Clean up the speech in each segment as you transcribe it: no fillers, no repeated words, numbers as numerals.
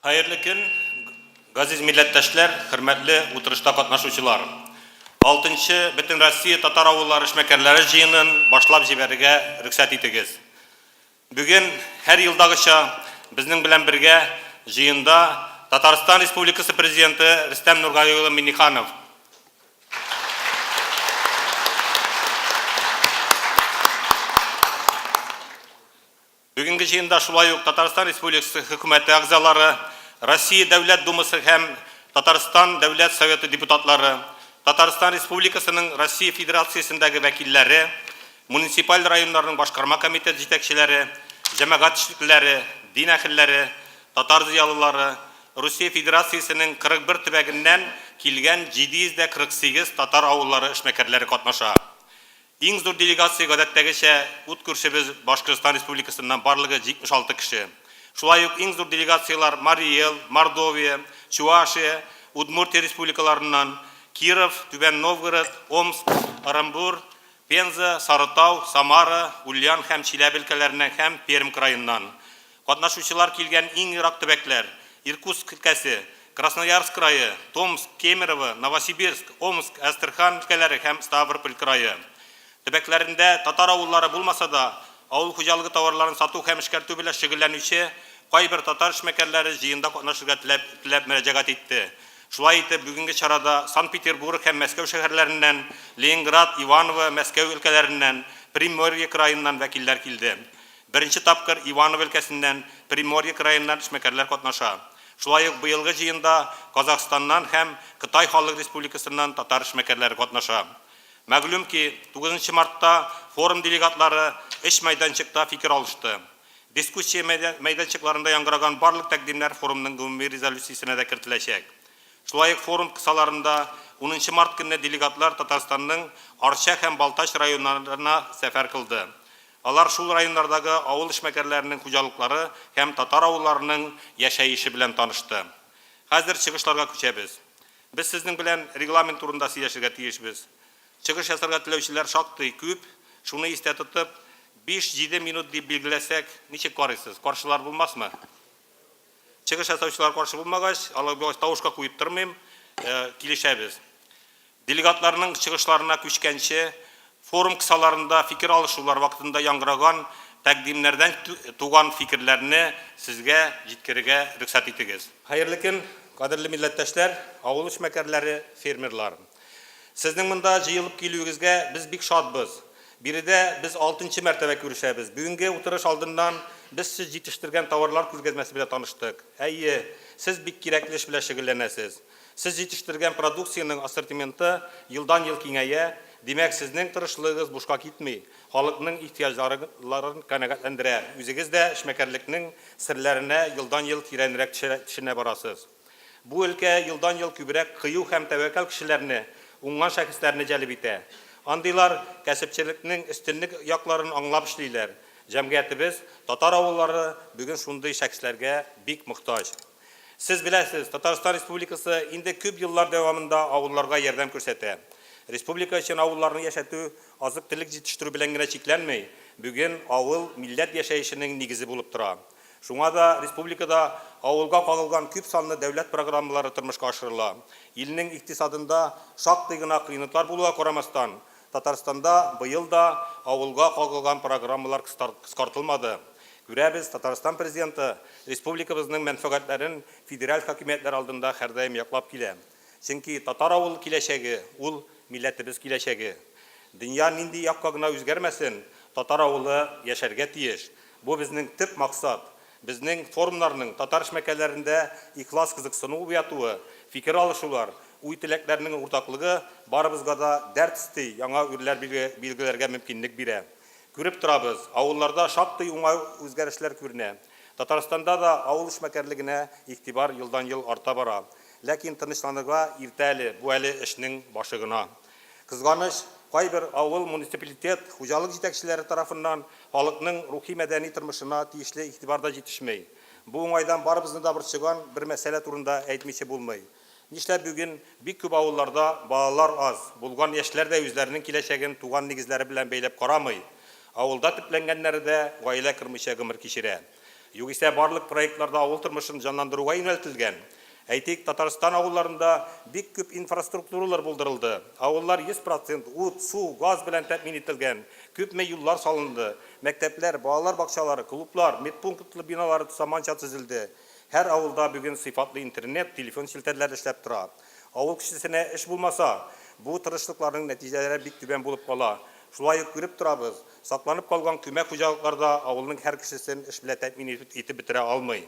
Hayırlı gün, gaziz millettəşlər, hürmetli oturuşda qatnaşучылар. 6-cı Bütün Россия Tatar Avulları işməkərləri jıyının başlap jibərigə rüksət itiniz. Bugün her yıldagıça bizning bilan birgə jıyında Tataristan Respublikası Prezidenti Rustam Nurg'oyevich Minnixanov, Bugünkü jıyında şulay uq Tataristan Respublikası hükümeti agzalары, Россия Devlet Dumасы hem Tataristan Devlet Sovyeti deputatları, Tataristan Respublikasının Россия Federasyasındaki vekilleri, munisipal rayonlarının başkarma komitesi yetekçileri, cemaat işçileri, din ahilleri, Tatar ziyalıları, Rusya Federasyasının 41 tübeginden kilgen 748 Tatar avulları işmekerleri katnaşa. Иң зур делегация гадәттәгечә ут күршебез Башкортстан Республикасыннан барлыгы 76 кеше. Шулай ук иң зур делегациялар Марий Эл, Мордовия, Чувашия, Удмуртия республикаларыннан, Киров, Түбән Новгород, Омск, Оромбур, Пенза, Сарытау, Самара, Ульян һәм Чиләбе өлкәләреннән һәм Пермь краеннан. Катнашучылар килгән иң ерак төбәкләр: Иркутск өлкәсе, Красноярск крае, Томск, Кемерово, Новосибирск, Омск, Астрхан өлкәләре һәм Ставрополь крае. Төбәкләрендә татар авыллары булмаса да, авыл хуҗалыгы товарларын сату һәм эшкәртү белән шөгыльләнүче кайбер татар эшмәкәрләре җыенда катнашырга теләп мөрәҗәгать итте. Шулай итеп, бүгенге чарада Санкт-Петербург һәм Мәскәү шәһәрләреннән, Ленинград, Иваново, Мәскәү өлкәләреннән, Приморье краеннан вәкилләр килде. Беренче тапкыр Иваново өлкәсеннән, Приморье краеннан эшмәкәрләр катнаша. Шулай ук быелгы җыенда Казахстаннан һәм Кытай Халык Республикасыннан татар эшмәкәрләре катнаша. Мәгълүм ки, 9 мартта форум делегатлары эш мәйданчыкта фикер алышты. Дискуссия мәйданчыкларында яңгыраган барлык тәкъдимнәр форумның гомуми резолюциясенә дә кертеләчәк. Шулай ук форум кысаларында 10 март көнне делегатлар Татарстанның Арча һәм Балтач районнарына сәфәр кылды. Алар шул районнардагы авыл эшмәкәрләренең хуҗалыклары һәм татар авылларының яшәеше белән танышты. Хәзер чыгышларга күчәбез. Без сезнең белән регламент турында сөйләшергә тиешбез. Чыгыш ясарга теләүчеләр шактый күп. Шуны истә тотып, 5-7 минут дип билгеләсәк, ничек карыйсыз? Каршылар булмасмы? Чыгыш ясаучылар каршы булмагач, аларга тавышка куеп тормыйм, килешәбез. Делегатларның чыгышларына күчкәнче, форум кысаларында фикер алышулар вакытында яңгыраган тәкъдимнәрдән туган фикерләрне сезгә җиткерергә рөхсәт итегез. Хәерле көн, кадерле милләттәшләр, авыл эшмәкәрләре, фермерлар. Сезнең монда җыелып килүегезгә без бик шатбыз. Биредә без 6-нчы мәртәбә күрешәбез. Бүгенге утырыш алдыннан без сез җитештергән товарлар күргәзмәсе белән таныштык. Әйе, сез бик кирәкле эш белән шөгыльләнәсез. Сез җитештергән продукцияның ассортименты елдан-ел киңәя. Димәк, сезнең тырышлыгыгыз бушка китми. Халыкның ихтияҗларын канәгатьләндерә. Үзегез дә эшмәкәрлекнең серләренә елдан-ел тирәнрәк төшенә барасыз. Бу өлкә елдан-ел күбрәк кыю һәм тәвәккәл кешеләрне, уңган шәхесләрне җәлеп итә. Андыйлар кәсепчелекнең өстенлек якларын аңлап эшлиләр. Җәмгыятебез, татар авыллары бүген шундый шәхесләргә бик мохтаҗ. Сез беләсез, Татарстан Республикасы инде күп еллар дәвамында авылларга ярдәм күрсәтә. Республика өчен авылларны яшәтү азык-төлек җитештерү белән генә чикләнмәй, бүген авыл милләт яшәешенең нигезе булып тора. Шуңа да республикада авылга кагылган күп санлы дәүләт программалары тормышка ашырыла. Илнең икътисадында шактый гына кыйынлыклар булуга карамастан, Татарстанда быел да авылга кагылган программалар кыскартылмады. Күрәбез, Татарстан президенты республикабызның мәнфәгатьләрен федераль хакимиятләр алдында һәрдаим яклап килә. Чөнки татар авыл киләчәге, ул милләтебез киләчәге. Дөнья нинди якка гына үзгәрмәсен, татар авылы яшәргә тиеш. Бу безнең төп максат. Безнең форумнарның татар эшмәкәрләрендә ихлас кызыксыну уятуы, фикер алышулар, уй теләкләрнең уртаклыгы барыбызга да дәрт исти, яңа үрләр билгеләргә мөмкинлек бирә. Күреп торабыз, авылларда шактый уңай үзгәрешләр күренә. Татарстанда да авыл эшмәкәрлегенә игътибар елдан-ел арта бара. Ләкин тынычланырга иртә әле, бу әле эшнең башы гына. Кызганыч, кайбер авыл муниципалитет хуҗалык җитәкчеләре тарафыннан халыкның рухи-мәдәни тормышына тиешле игътибарда җитешмәй. Бу уңайдан барыбызны да борчыган бер мәсьәлә турында әйтмичә булмый. Нишләп бүген бик күп авылларда балалар аз, булган яшьләр дә үзләренең киләчәген туган нигезләре белән бәйләп карамый. Авылда төпләнгәннәре дә гаилә кормыйча гомер кичерә. Югыйсә барлык проектларда авыл тормышын жанландыруга юнәлтелгән. Әйтик, Татарстан авылларында бик күп инфраструктуралар булдырылды. Авыллар 100% ут, су, газ белән тәэмин ителгән. Күпме юллар салынды. Мәктәпләр, балалар бакчалары, клублар, медпунктлы биналар заманча төзелде. Һәр авылда бүген сыйфатлы интернет, телефон шелтәрләре эшләп тора. Авыл кешесенә эш булмаса, бу тырышлыкларның нәтиҗәләре бик түбән булып кала. Шулай ук күреп торабыз, сакланып калган күмәк хуҗалыкларда авылның һәр кешесен эш белән тәэмин итеп бетерә алмый.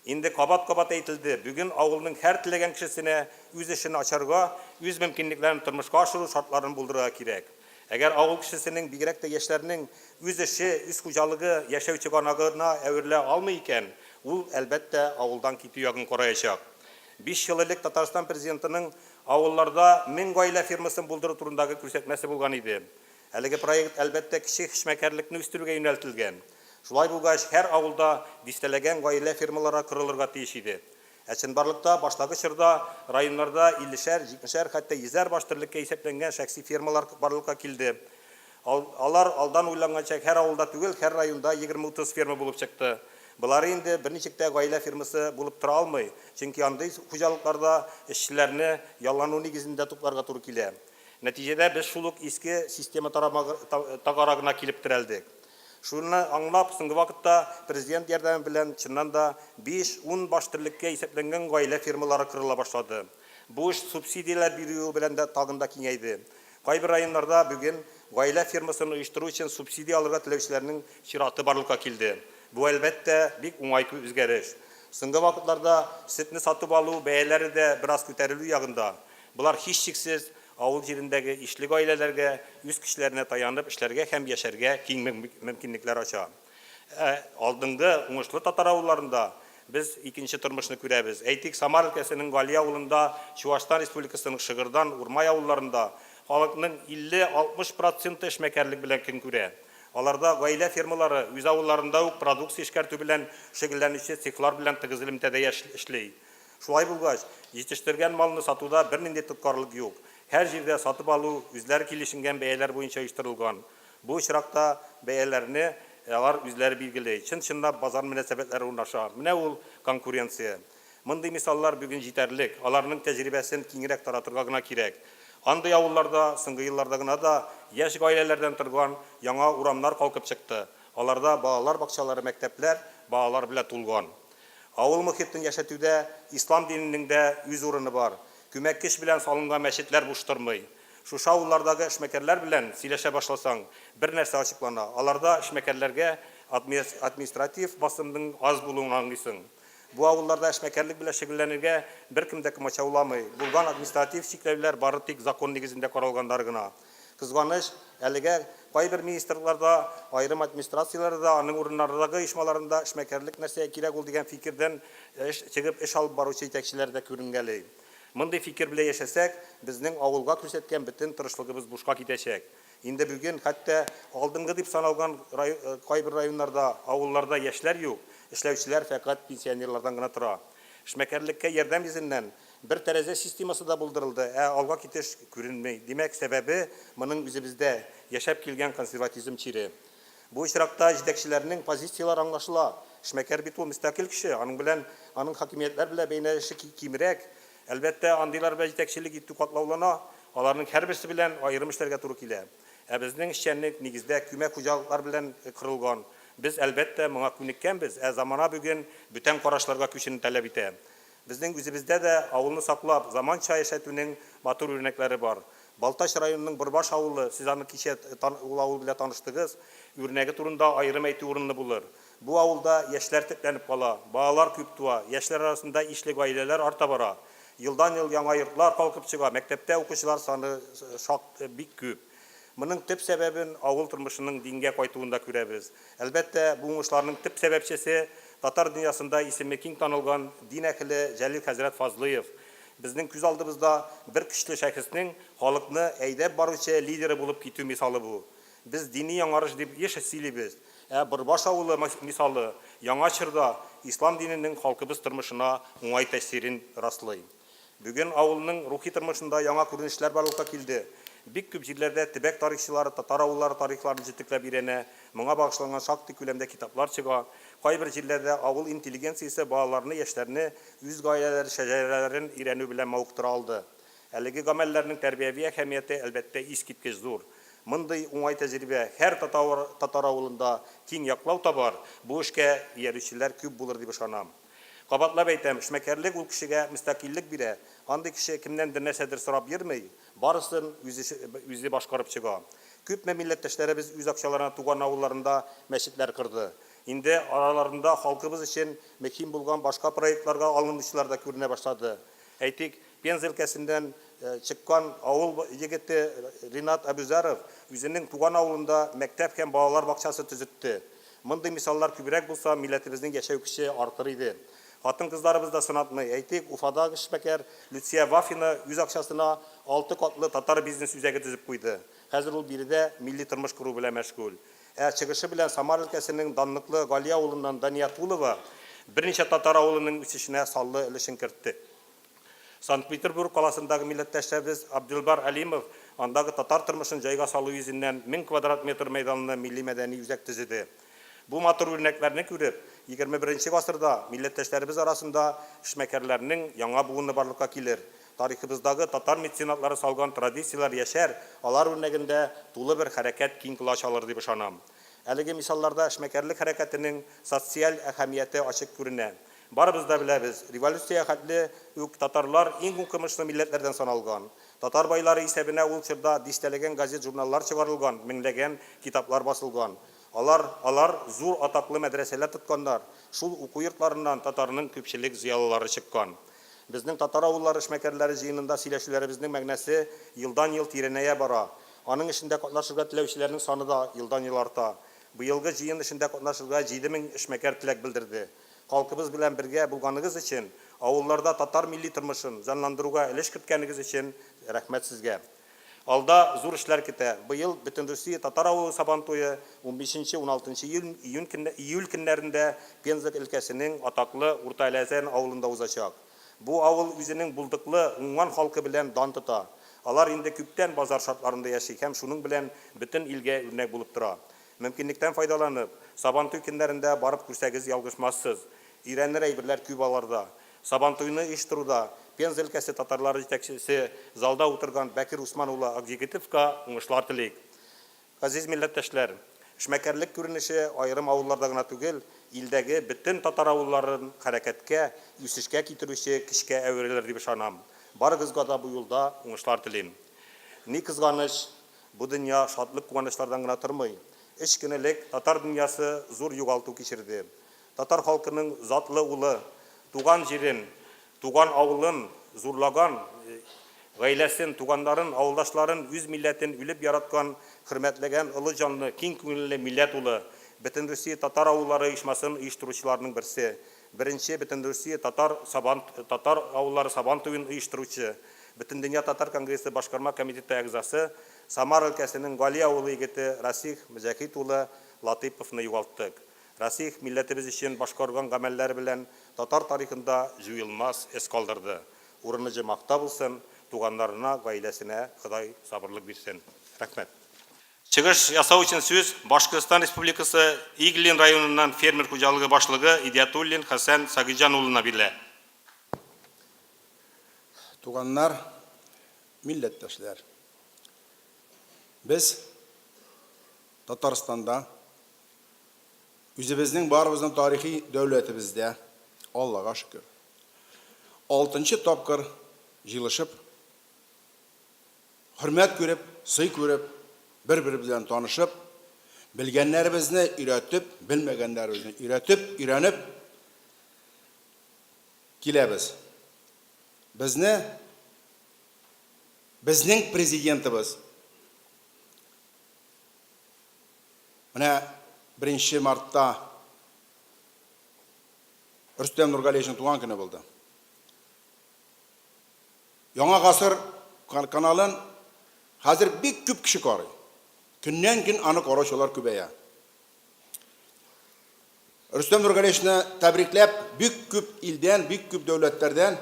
Инде кабат-кабат әйтелде, бүген авылның һәр теләгән кешесенә үз эшен ачарга, үз мөмкинлекләрен тормышка ашыру шартларын булдырырга кирәк. Әгәр авыл кешесенең, бигрәк тә яшьләрнең үз эше, үз хуҗалыгы, яшәү чыганагына әверелә алмый икән, ул әлбәттә авылдан китү ягын караячак. 5 ел элек Татарстан президентының авылларда 1000 гаилә фермасын булдыру турындагы күрсәтмәсе булган иде. Әлеге проект әлбәттә кече эшмәкәрлекне үстерүгә юнәлтелгән. Шулай булгач, һәр авылда дистәләгән гаилә фермалары корылырга тиеш иде. Чынбарлыкта баштагы чорда районнарда 50-шәр, 70-шәр, хәтта 100-әр баш терлеккә исәпләнгән шәхси фермалар барлыкка килде. Алар алдан уйлаганча һәр авылда түгел, һәр районда 20-30 ферма булып чыкты. Булар инде берничек тә гаилә фермасы булып тора алмый, чөнки андый хуҗалыкларда эшчеләрне яллану нигезендә тупларга туры килә. Нәтиҗәдә без шул ук иске система тагарагына килеп терәлдек. Шуны аңлап, соңгы вакытта президент ярдәме белән чыннан да 5-10 баш терлеккә исәпләнгән гаилә фермалары кырыла башлады. Бу эш субсидияләр бирү белән дә тагын да киңәйде. Кайбер районнарда бүген гаилә фермасын оештыру өчен субсидия алырга теләүчеләрнең чираты барлыкка килде. Бу әлбәттә бик уңай үзгәреш. Соңгы вакытларда сөтне сатып алу бәяләре дә бераз күтәрелү ягында. Булар һичшиксез авыл җирендәге ишле гаиләләргә, үз кешеләренә таянып эшләргә һәм яшәргә киң мөмкинлекләр ача. Алдынгы уңышлы татар авылларында без икенче тормышны күрәбез. Әйтик, Самар өлкәсенең Гали авылында, Чуашстан Республикасының Шыгырдан, Урмай авылларында халыкның 50-60% эшмәкәрлек белән көн күрә. Аларда гаилә фермалары үз авылларында ук продукция эшкәртү белән шөгыльләнүче цехлар белән тыгыз элемтәдә эшли. Шулай булгач, җитештергән малны сатуда бернинди тоткарлык юк. Һәр җирдә сатып алу үзләре килешенгән бәяләр буенча оештырылган. Бу очракта бәяләрне алар үзләре билгеләй. Чын-чынлап базар мөнәсәбәтләре урнаша. Менә ул конкуренция. Мондый мисаллар бүген җитәрлек. Аларның тәҗрибәсен киңрәк таратырга гына кирәк. Андый авылларда, соңгы елларда гына да яшь гаиләләрдән торган яңа урамнар калкып чыкты. Аларда балалар бакчалары, мәктәпләр балалар белән тулган. Авыл мөхитен яшәтүдә ислам диненең дә үз урыны бар. Күмәк кеш белән салынган мәчетләр буш тормый. Шушы авыллардагы эшмәкәрләр белән сөйләшә башласаң, бер нәрсә ачыклана. Аларда эшмәкәрләргә административ басымның аз булуын аңлыйсың. Бу авылларда эшмәкәрлек белән шөгыльләнергә беркем дә комачауламый. Булган административ чикләүләр бары тик закон нигезендә каралганнар гына. Кызганыч, әлегә кайбер министрлыкларда, айрым администрацияләрдә, аның урыннарындагы оешмаларында эшмәкәрлек нәрсәгә кирәк ул дигән фикердән чыгып эш алып баручы җитәкчеләр дә күренгәли. Мондый фикер белән яшәсәк, безнең авылга күрсәткән бөтен тырышлыгыбыз бушка китәчәк. Инде бүген хәтта алдынгы дип саналган кайбер районнарда, авылларда яшьләр юк, эшләүчеләр фәкать пенсионерлардан гына тора. Эшмәкәрлеккә ярдәм йөзеннән бер тәрәзә системасы да булдырылды, алга китеш күренмәй. Димәк, сәбәбе моның үзебездә яшәп килгән консерватизм чире. Бу очракта җитәкчеләрнең позицияләре аңлашыла. Эшмәкәр бит ул мөстәкыйль кеше, аның белән, аның хакимиятләр белән бәйнәлеше кимрәк. Әлбәттә, андыйлар белән җитәкчелек итү катлаулана, аларның һәрберсе белән аерым эшләргә туры килә. Безнең эшчәнлек нигездә күмәк хуҗалыклар белән кырылган. Без әлбәттә моңа күнеккәнбез, замана бүген бүтән карашларга күчүне таләп итә. Безнең үзебездә дә авылны саклап, заманча яшәтүнең матур үрнәкләре бар. Балтач районының Бырбаш авылы, сез аны кичә ул авыл белән таныштыгыз, үрнәге турында аерым әйтү урынлы булыр. Бу авылда яшьләр төпләнеп кала, балалар күп туа, яшьләр арасында ишле гаиләләр арта бара. Елдан-ел яңа йортлар калкып чыга, мәктәптә укучылар саны бик күп. Моның төп сәбәбен авыл тормышының дингә кайтуында күрәбез. Әлбәттә, бу уңышларның төп сәбәпчесе татар дөньясында исеме киң танылган дин әһеле Җәлил хәзрәт Фазлыев. Безнең күз алдыбызда бер көчле шәхеснең халыкны әйдәп баручы лидеры булып китү мисалы бу. Без дини яңарыш дип еш сөйлибез. Бырбаш авылы мисалы яңа чорда ислам диненең халкыбыз тормышына уңай тәэсирен раслый. Бүген авылның рухи тормышында яңа күренешләр барлыкка килде. Бик күп җирләрдә төбәк тарихчылары татар авыллары тарихларын җитекләп өйрәнә, моңа багышланган шактый күләмдә китаплар чыга. Кайбер җирләрдә авыл интеллигенциясе балаларны, яшьләрне үз гаиләләре шәҗәрәләрен өйрәнү белән мавыктыра алды. Әлеге гамәлләрнең тәрбияви әһәмияте әлбәттә искиткеч зур. Мондый уңай тәҗрибә һәр татар авылында киң яклау табар. Бу эшкә иярүчеләр күп булыр дип ышанам. Кабатлап әйтәм, эшмәкәрлек ул кешегә мөстәкыйльлек бирә. Андый кеше кемнәндер нәрсәдер сорап йөрмәй, барысын үзе башкарып чыга. Күпме милләттәшләребез үз акчаларына туган авылларында мәчетләр кырды. Инде араларында халкыбыз өчен мөһим булган башка проектларга алынучылар да күренә башлады. Әйтик, Пенза өлкәсеннән чыккан авыл егете Ринат Абузаров үзенең туган авылында мәктәп һәм балалар бакчасы төзетте. Мондый мисаллар күбрәк булса, милләтебезнең яшәү көче артыр иде. Хатын-кызларыбыз да сынатмый. Әйтик, Уфадагы эшмәкәр Люция Вафина үз акчасына 6 катлы татар бизнес үзәге төзеп куйды. Хәзер ул биредә милли тормыш кору белән мәшгуль. Чыгышы белән Самар өлкәсенең данлыклы Галия авылыннан Дания Тулова берничә татар авылының үсешенә саллы өлешен кертте. Санкт-Петербург каласындагы милләттәшебез Абдулбар Алимов андагы татар тормышын җайга салу йөзеннән 1000 квадрат метр мәйданны милли мәдәни үзәк төзеде. Бу матур үрнәкләрне күреп, 21 гасырда милләттәшләребез арасында эшмәкәрләрнең яңа буыны барлыкка килер. Тарихыбыздагы татар меценатлары салган традициялар яшәр, алар үрнәгендә тулы бер хәрәкәт киң колач алыр дип ышанам. Әлеге мисалларда эшмәкәрлек хәрәкәтенең социаль әһәмияте ачык күренә. Барыбыз да беләбез, революция хәтле үк татарлар иң укымышлы милләтләрдән саналган. Татар байлары исәбенә ул чорда дистәләгән газет-журналлар чыгарылган, меңләгән китаплар басылган. Алар зур атаклы мәдрәсәләр тотканнар. Шул уку йортларыннан татарның күпчелек зыялылары чыккан. Безнең татар авыллары эшмәкәрләре җыенында сөйләшүләребезнең мәгънәсе елдан-ел тирәнәя бара. Аның эшендә катнашырга теләүчеләрнең саны да елдан-ел арта. Быелгы җыен эшендә катнашырга 7000 эшмәкәр теләк белдерде. Халкыбыз белән бергә булганыгыз өчен, авылларда татар милли тормышын җанландыруга өлеш керткәнегез өчен рәхмәт сезгә. Алда зур эшләр көтә. Быел Бөтенрусия татар авылы Сабантуе 15-16 июль көннәрендә Пенза өлкәсенең атаклы Урта Әләзән авылында узачак. Бу авыл үзенең булдыклы, уңган халкы белән дан тота. Алар инде күптән базар шартларында яши һәм шуның белән бөтен илгә үрнәк булып тора. Мөмкинлектән файдаланып, Сабантуй көннәрендә барып күрсәгез ялгышмассыз. Өйрәнер әйберләр күп аларда. Сабантуйны оештыруда Пенза өлкәсе татарлары җитәкчесе залда утырган Бәкир Усман улы Акҗигитовка уңышлар телик. Газиз милләттәшләр, эшмәкәрлек күренеше аерым авылларда гына түгел, илдәге бөтен татар авылларын хәрәкәткә, үсешкә китерүче көчкә әверелер дип ышанам. Барыгызга да бу юлда уңышлар телим. Ни кызганыч, бу дөнья шатлык куанычлардан гына тормый. Өч көнлек татар дөньясы зур югалту кичерде. Татар халкының затлы улы, туган җирен, туган авылын зурлаган, гаиләсен, туганнарын, авылдашларын, үз милләтен үлеп яраткан, хөрмәтләгән улы җанлы, киң күңелле милләт улы, Бөтенрусия татар авыллары оешмасын оештыручыларның берсе. Беренче Бөтенрусия татар авыллары Сабантуен оештыручы, Бөтендөнья татар конгрессы башкарма комитеты әгъзасы Самар өлкәсенең Галия авылы егете Расих Мөҗәкит улы Латыповны югалттык. Расих милләтебез өчен башкарган гамәлләре белән татар тарихында җуелмас эз калдырды. Урыны җымакта булсын, туганнарына, гаиләсенә Ходай сабырлык бирсен. Рәхмәт. Чыгыш ясау өчен сүз Башкортстан Республикасы Иглин районыннан фермер хуҗалыгы башлыгы Идиятуллин Хәсән Сагиҗан улына бирелә. Туганнар, милләттәшләр. Без Татарстанда үзебезнең барыбызның тарихи дәүләтебездә, Аллага шөкер, 6нчы тапкыр җыелышып, хөрмәт күреп, сый күреп, бер-бер белән танышып, белгәннәребезне өйрәтеп, белмәгәннәребезне өйрәнеп киләбез. Безнең президентыбыз менә 1 мартта Рөстәм Нургалиевичның туган көне булды. Яңа гасыр каналын хәзер бик күп кеше карый. Көннән-көн аны караучылар күбәя. Рөстәм Нургалиевичны тәбрикләп, бик күп илдән, бик күп дәүләтләрдән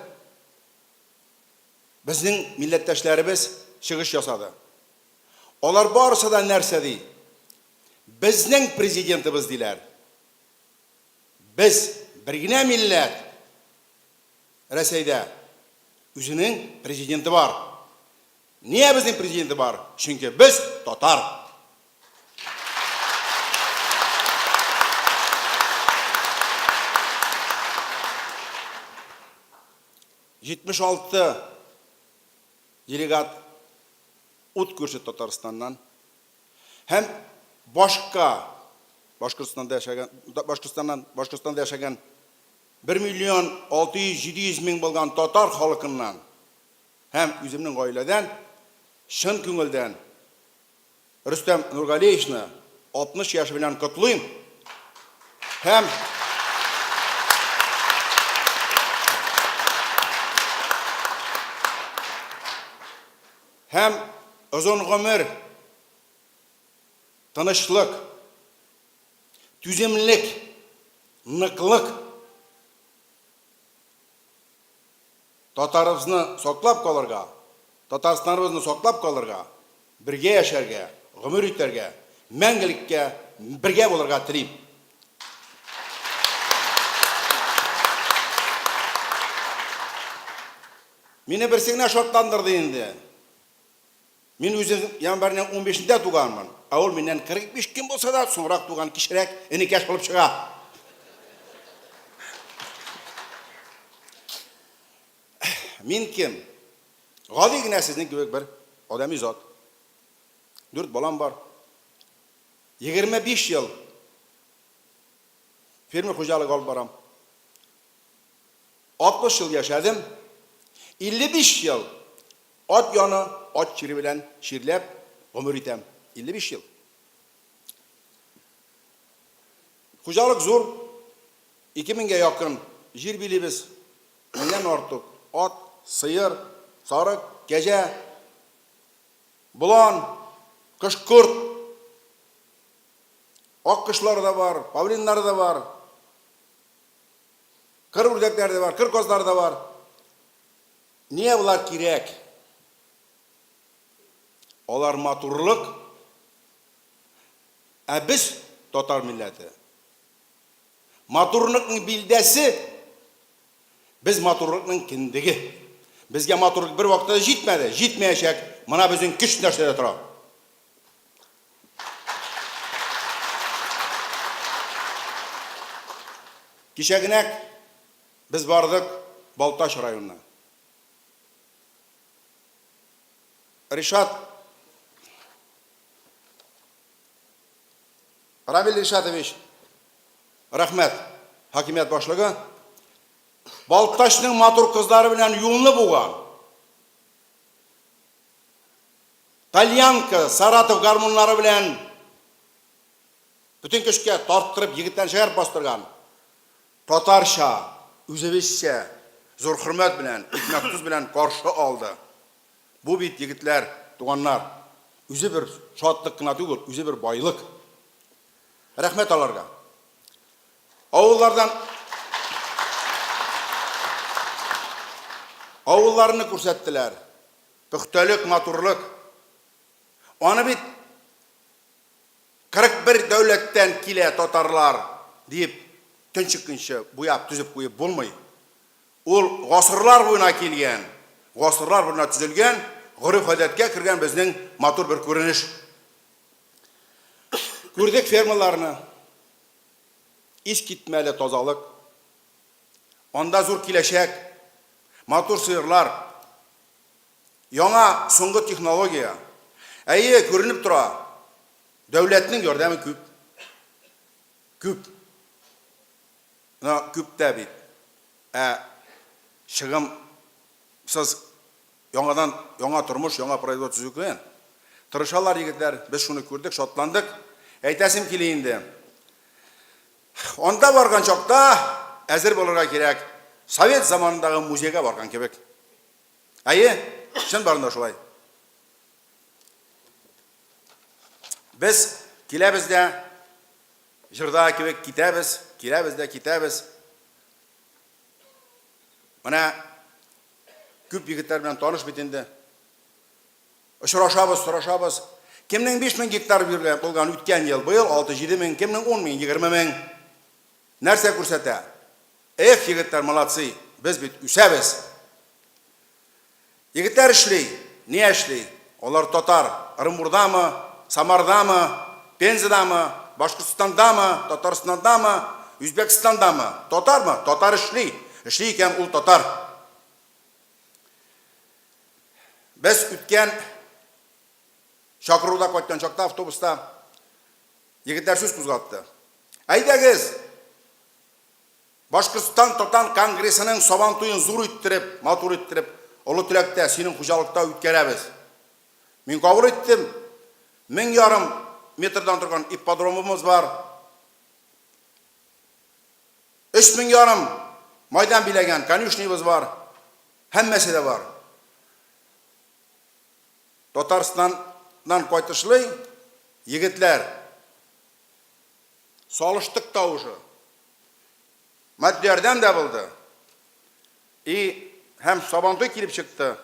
безнең милләттәшләребез чыгыш ясады. Алар барысы да нәрсә ди? Безнең президентыбыз диләр. Biz bir gine millet Rəsəydə özünün prezidenti var. Niye bizim prezidenti var? Çünkü biz Tatar. ...76 delegat ut көрсетті Татарстаннан. Hem Башқұртстанда yaşagan 1.600.000 болған татар халқынан hem өзімнің ғаиләдән шын күңелдән Рөстәм Нургалиевичны 60 яшы белән котлыйм. Hem uzun ömür, tanışlık, tüzemlik, nıklık Tatarımızını soklap kalırga, Tatarstanımızını soklap kalırga, birge yaşarga, ömür üterge, мәңгілікке бірге болырға тілейм. Мені бірсігіне шоттандырды енді. Мен өзім январьның 15-інде туғанмын. Ол менен 45 кем болса да, соңырақ туған кішірек інекеш болып шыға. Мен кем? Ғали гіне сіздің көбек бір адами зат. 4 балам бар. 25 yıl fermer xo'jaligi olib boram. 60 yıl yaşadım. 55 yıl ot yoni, ot chiri bilan shirlab umr etam. 55 yıl. Xo'jalik zo'r. 2000 ga yaqin yer bilibbiz. Bundan ortiq ot, sıyır, sarık, gece, bulan, kışkurt, Akkışlar da var, pavlinler de var, kır ürdekler de var, kır kozlar da var. Niye bunlar kirek? Olar maturluk, biz Tatar milleti. Maturluk'un bildesi, biz maturluk'un kindigi. Bizge maturluk bir vakitte jitmedi, jitmeyecek, mana bizim küç neşede tura. Kişeginek biz vardık Baltaş rayonuna. Rabil Rişatoviç, rahmet, hakimiyet başlığı, Baltaş'ın matur kızları bilen yolunu buğan. Talyanka, Saratov garmonları bilen bütün köşke tarttırıp yigitten şehir bastırgan. Tatarşa, Özbekçe, zor hürmet bilen, iknaktuz bilen karşı aldı. Bu bit yigitler, tuğanlar, özü bir şatlık kına tügül, özü bir baylık. Rahmet alarga. Avullarını көрсеттілер. Püxtölük, maturluk. Onu bit 41 devletten kile Tatarlar deyip tünçükінші buyap tüzüp koyup bulmay. Ol ғасырлар boyuna kelgen, ғасырлар boyuna tüzülgen, ғұрып adetke kirgen bizning matur bir көрініш. Gördük fermalarını, iş gitmeli tozalık, onda zor kileşek, matur sıyırlar, yana soңғы teknologiya, görünüp tura, devletinin gördüğümü küp. Küp. Küp de bit. Шығым, siz yana turmuş, yana производство tüzükleyin. Tırışalar yigitler, biz şunu gördük, şotlandık. Aytasim keleyindi. Onda bargan çokta, әзір болырға керек. Sovet zamanınдағы muzeyga bargan kebek. Şun barında şulay. Biz kilebizde, jırda kebek kitemiz, kilebizde kitemiz. Mana küp yigitler bilen tanış bitindi. Soruşabız. Kimning 5000 gektar bo'lgan o'tgan yil, bu yil 6-7 ming, kimning 10 ming, 20 ming. Нәрсә күрсәтә? Эх, егетләр, молодцы, без бит үсәбез. Егетләр эшли, не эшли? Олар татар, Ырымбурдамы, Самардамы, Пензадамы, Башкортостандамы, Татарстандамы, Үзбекстандамы? Татармы? Татар эшли. Эшли икән ул татар. Без үткән шакыруда кайткан чакта автобуста егетләр сүз кузгатты. Әйдәгез, Башкортстан Татар конгрессының сабантуен зур иттереп, матур иттереп, олы теләктә синең хуҗалыкта үткәрәбез. Мин кабул иттем. 1000 метрдан торган ипподромыбыз бар. 3500 майдан биләгән конюшнябыз бар. Һәммәсе дә бар. Татарстаннан кайтышлый егетләр салыштык тавышы Мәддәрдән дә булды. Һәм сабантуй килеп чыкты.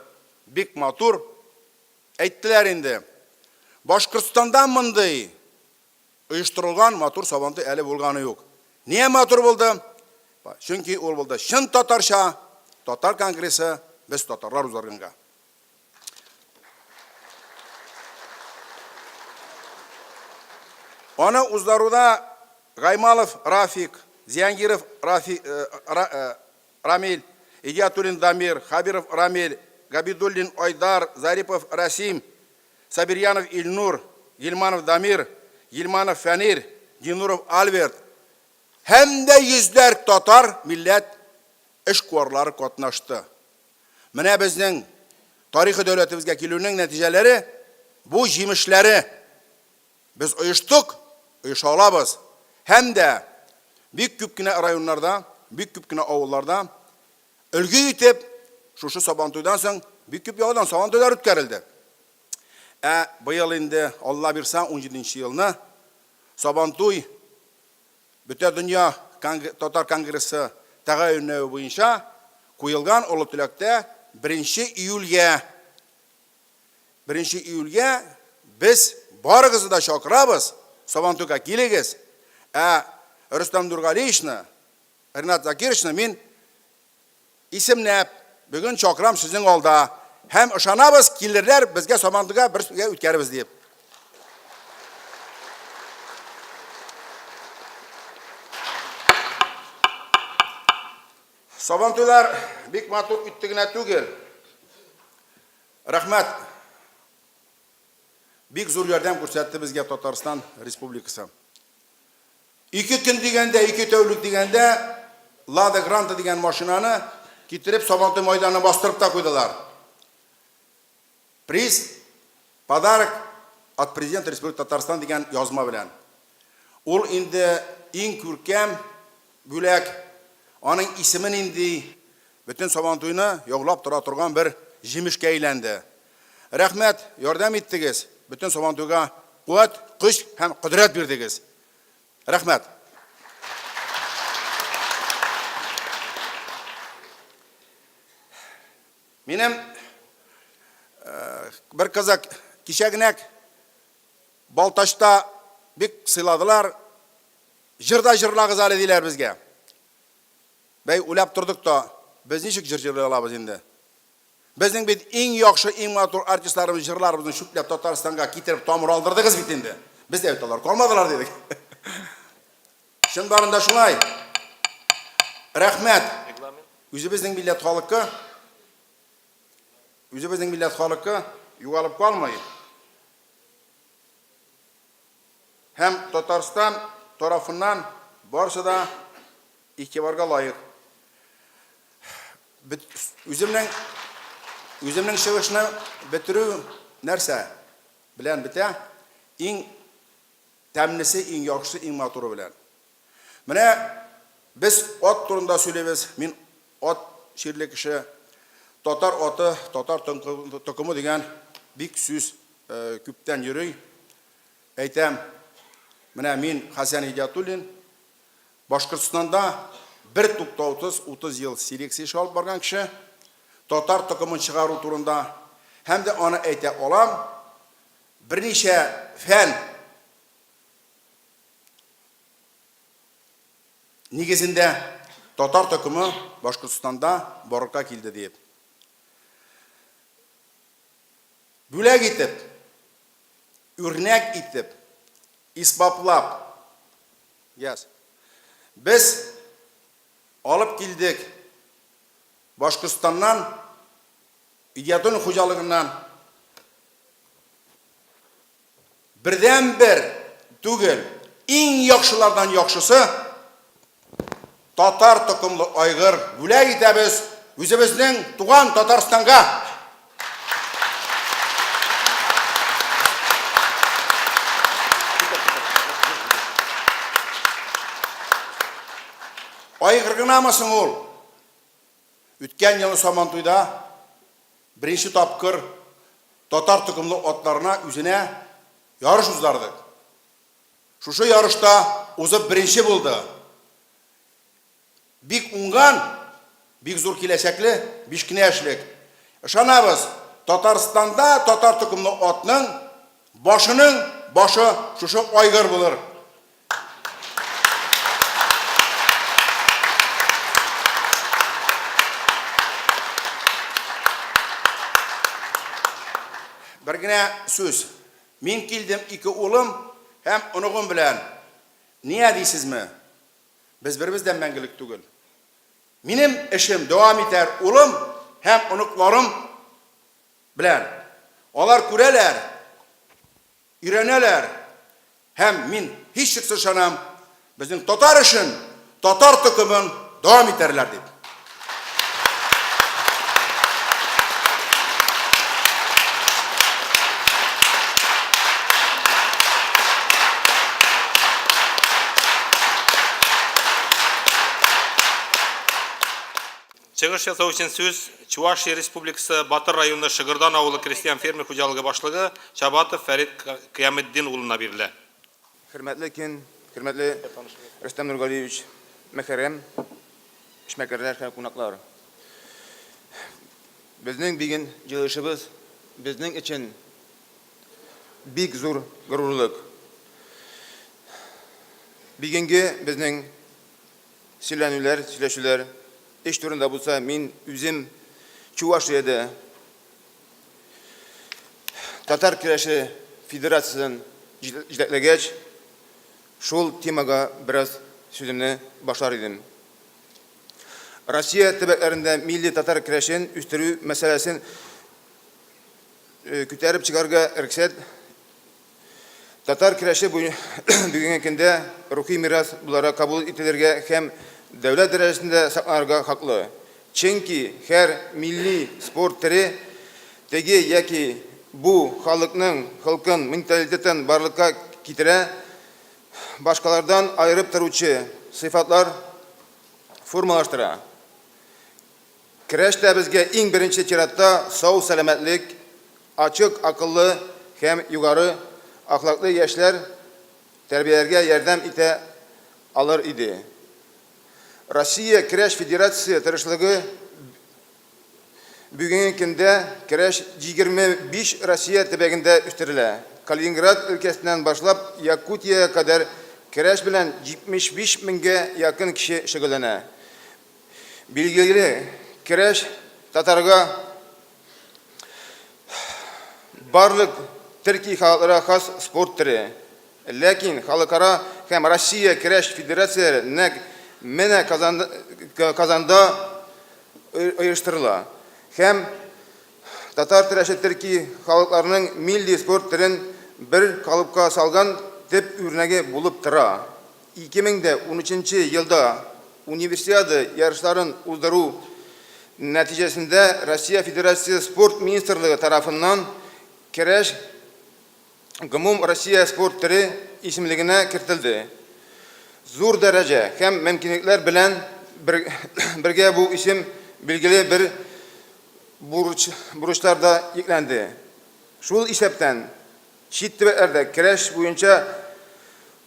Бик матур. Әйттеләр инде. Башкортстанда мондый оештырылган матур сабантуй әле булганы юк. Ние матур булды? Чөнки ул булды чын татарча, татар конгрессы, без татарлар узарганга. Аны уздаруда Гаймалов Рафик, Зиянгиров Рамиль, Идиатуллин Дамир, Хабиров Рамиль, Габидуллин Айдар, Зарипов Расим, Сабирьянов Ильнур, Гильманов Дамир, Гильманов Фәнир, Динуров Альберт. Һәм дә йөзләр татар милләт эшкуарлары катнашты. Менә безнең тарихи дәүләтебезгә килүнең нәтиҗәләре, бу җимешләре. Без оештык, оеша алабыз. Һәм дә бик күп кенә районнарда, бик күп кенә авылларда өлге итеп, шушы сабантуйдан соң бик күп яудан сабантуйлар үткәрелде. Быел инде Алла бирсә 17-нче елны сабантуй бөтен дөнья татар конгрессы тәгаенләү буенча куелган олы теләктә 1 июльгә без барыгызны да чакырабыз. Сабантуйга килегез. Рөстәм Нургалиевичны, Ринат Закировичны мин исемләп бүген чакырам сезнең алда. Һәм ышанабыз, килерләр безгә сабантуйга бергә үткәребез дип. Сабантуйлар бик матур үтте генә түгел. Рәхмәт. Бик зур ярдәм күрсәтте безгә Татарстан Республикасы. 2 көн дигәндә, 2 тәүлек дигәндә Лада Гранта дигән машинаны китереп Сабантуй мәйданына бастырып та куйдылар. Приз, подарок от президента Республики Татарстан дигән язма белән. Ул инде иң күркәм бүләк, аның исемен инде бөтен Сабантуйны яулап тора торган бер җимешкә әйләнде. Рәхмәт, ярдәм иттегез. Бөтен Сабантуйга куәт, көч һәм кодрәт бирдегез. Рәхмәт. Минем бер казак кичәгенәк Балташта бик сыйладылар. Җырда җырлагыз әле диләр безгә. Бәй уйлап тордык та, без ничек җыр җырлый алабыз инде? Безнең бит иң яхшы, иң матур артистларыбыз, җырларыбызны шүпләп Татарстанга китереп тамыр алдырдыгыз бит инде. Без дә әйтәләр, калмадылар дидек. Чынбарында шулай. Рәхмәт. Үзебезнең милләт халкы югалып калмый. Һәм Татарстан тарафыннан барысы да игътибарга лаек. Үземнең чыгышны бетерү нәрсә белән бетә? Иң тәмлесе, иң яхшысы, иң матуры белән. Менә без ат турында сөйләбез. Мин ат ширле кеше, татар аты, татар токымы дигән бик сүз күптән йөрий. Әйтәм, менә мин Хәсән Идиатуллин Башкортстанда бер туктаусыз 30 ел селекция алып барган кеше, татар токымын чыгару турында һәм дә аны әйтә алам. Берничә фән Негізінде татар төкімі Башқұртстанда барыққа келді деп. Бүләк етіп, үрнәк етіп, испаплап, біз алып келдік Башқұртстаннан, Идиятун қожалығынан бірден бір түгел, ең яқшылардан яқшысы татар тұқымлы айғыр бүләк етеміз өзіміздің туған Татарстанға. Айғырғына масың ол? Үткен елі Сабантуйда бірінші тапқыр татар тұқымлы отларына үзіне ярыш ұздардық. Шушы ярышта озып бірінші болды. Бик уңған, бик зор келешеклі, бишкіне әшілік. Шанабыз, Татарстанда татар тұқымлы отның башының башы шушы айғыр болыр. Біргіне сөз. Мен келдім екі олым, әм ұнығым білән. Не дейсіз ме? Біз бірімізден мәңгілік түгіл. Менің ішім давам етер олым, әм ұнықларым білән. Олар көрелер, үйренелер. Әм мен еш шықсы шанам, біздің татар үшін, татар тұқымын давам етерлер деп. Чыгыш жасау үшін сөз Чувашия Республикасы Батыр районы Шығырдан ауылы крестьян фермер хуҗалыгы башлыгы Чабатов Фәрит Кыяметдин улына бирелә. Хөрмәтле көн, хөрмәтле Рөстәм Нургалиевич, мәхәрәм, эшмәкәрләр һәм кунаклар. Безнең бүген җыелышыбыз безнең өчен бик зур горурлык. Бүгенге безнең сөйләнүләр, сөйләшүләр эш турында булса, мин үзем Чувашиядә Татар көрәше федерациясын җитәкләгәч, шул темага бераз сүземне башлар идем. Россия төбәкләрендә милли татар көрәшен үстерү мәсьәләсен күтәреп чыгарга рөхсәт. Татар көрәше бүгенге көндә рухи мирас буларак кабул ителергә һәм дәүләт дәрәҗәсендә сакланырга хаклы. Чөнки һәр милли спорт төре теге яки бу халкын менталитетын барлыкка китерә, башкалардан айырып торучы сыйфатлар формалаштыра. Көрәштә безгә иң беренче чиратта сау сәламәтлек, ачык акыллы һәм югары ахлаклы яшьләр тәрбияләргә ярдәм итә алыр иде. Россия Көрәш Федерация тырышлыгы бүгенге көндә көрәш 25 Россия төбәгендә үстерелә. Калининград өлкәсеннән башлап Якутия кадәр көрәш белән 75 меңгә якын кеше шөгыльләнә. Билгеле, көрәш татарга барлык төрки халыкларга хас спорт төре. Ләкин халыкара һәм Россия Көрәш Федерация менә Казанда оештырыла. Һәм татар көрәше төрки халыкларының милли спорт төрен бер калыпка салган төп үрнәге булып тора. 2013 елда универсиада ярышларын уздыру нәтиҗәсендә Россия Федерация спорт министрлыгы тарафыннан көрәш гомум Россия спорт төре исемлегенә кертелде. Зур дәрәҗә һәм мөмкинлекләр белән бергә бу исем билгеле бер бурычларда йөкләнде. Шул исәптән чит төбәкләрдә көрәш буенча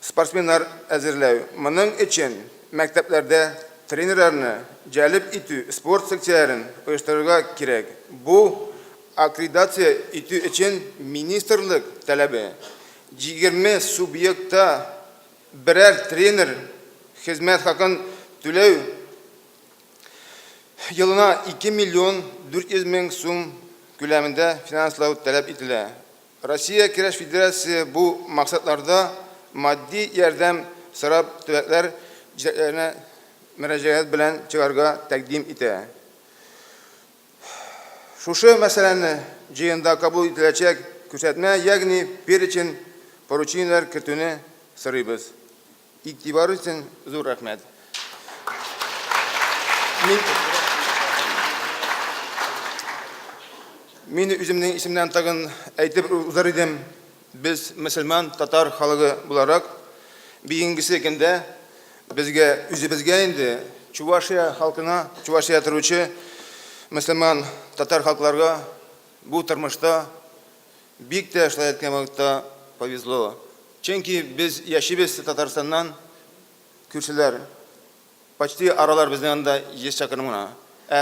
спортсменнар әзерләү, моның өчен мәктәпләрдә тренерларны җәлеп итү, спорт секцияләрен оештырырга кирәк. Бу аккредитация итү өчен министрлык таләбе. 20 субъектта берәр тренер хезмәт хакын түләү елына 2 миллион 400 мең сум күләмендә финанслау таләп ителә. Россия Көрәш Федерация бу максатларда матди ярдәм сорап төбәкләр җитәкчеләренә мөрәҗәгать белән чыгарга тәкъдим итә. Шушы мәсьәләне җыенда кабул ителәчәк күрсәтмә, ягъни перечень поручениеләр кертүне сорыйбыз. Игътибар өчен зур рәхмәт. Мин үземнең исемнән тагын әйтеп узар идем. Без мөселман татар халыгы буларак бүгенге көндә безгә үзебезгә инде Чувашия халкына, Чувашия торучы мөселман татар халыкларга бу тормышта бик тә эшләр иткән вакытта повезло. Чөнки без яшибез Татарстаннан, күршеләр, почти аралар безнең анда 100 чакрым гына.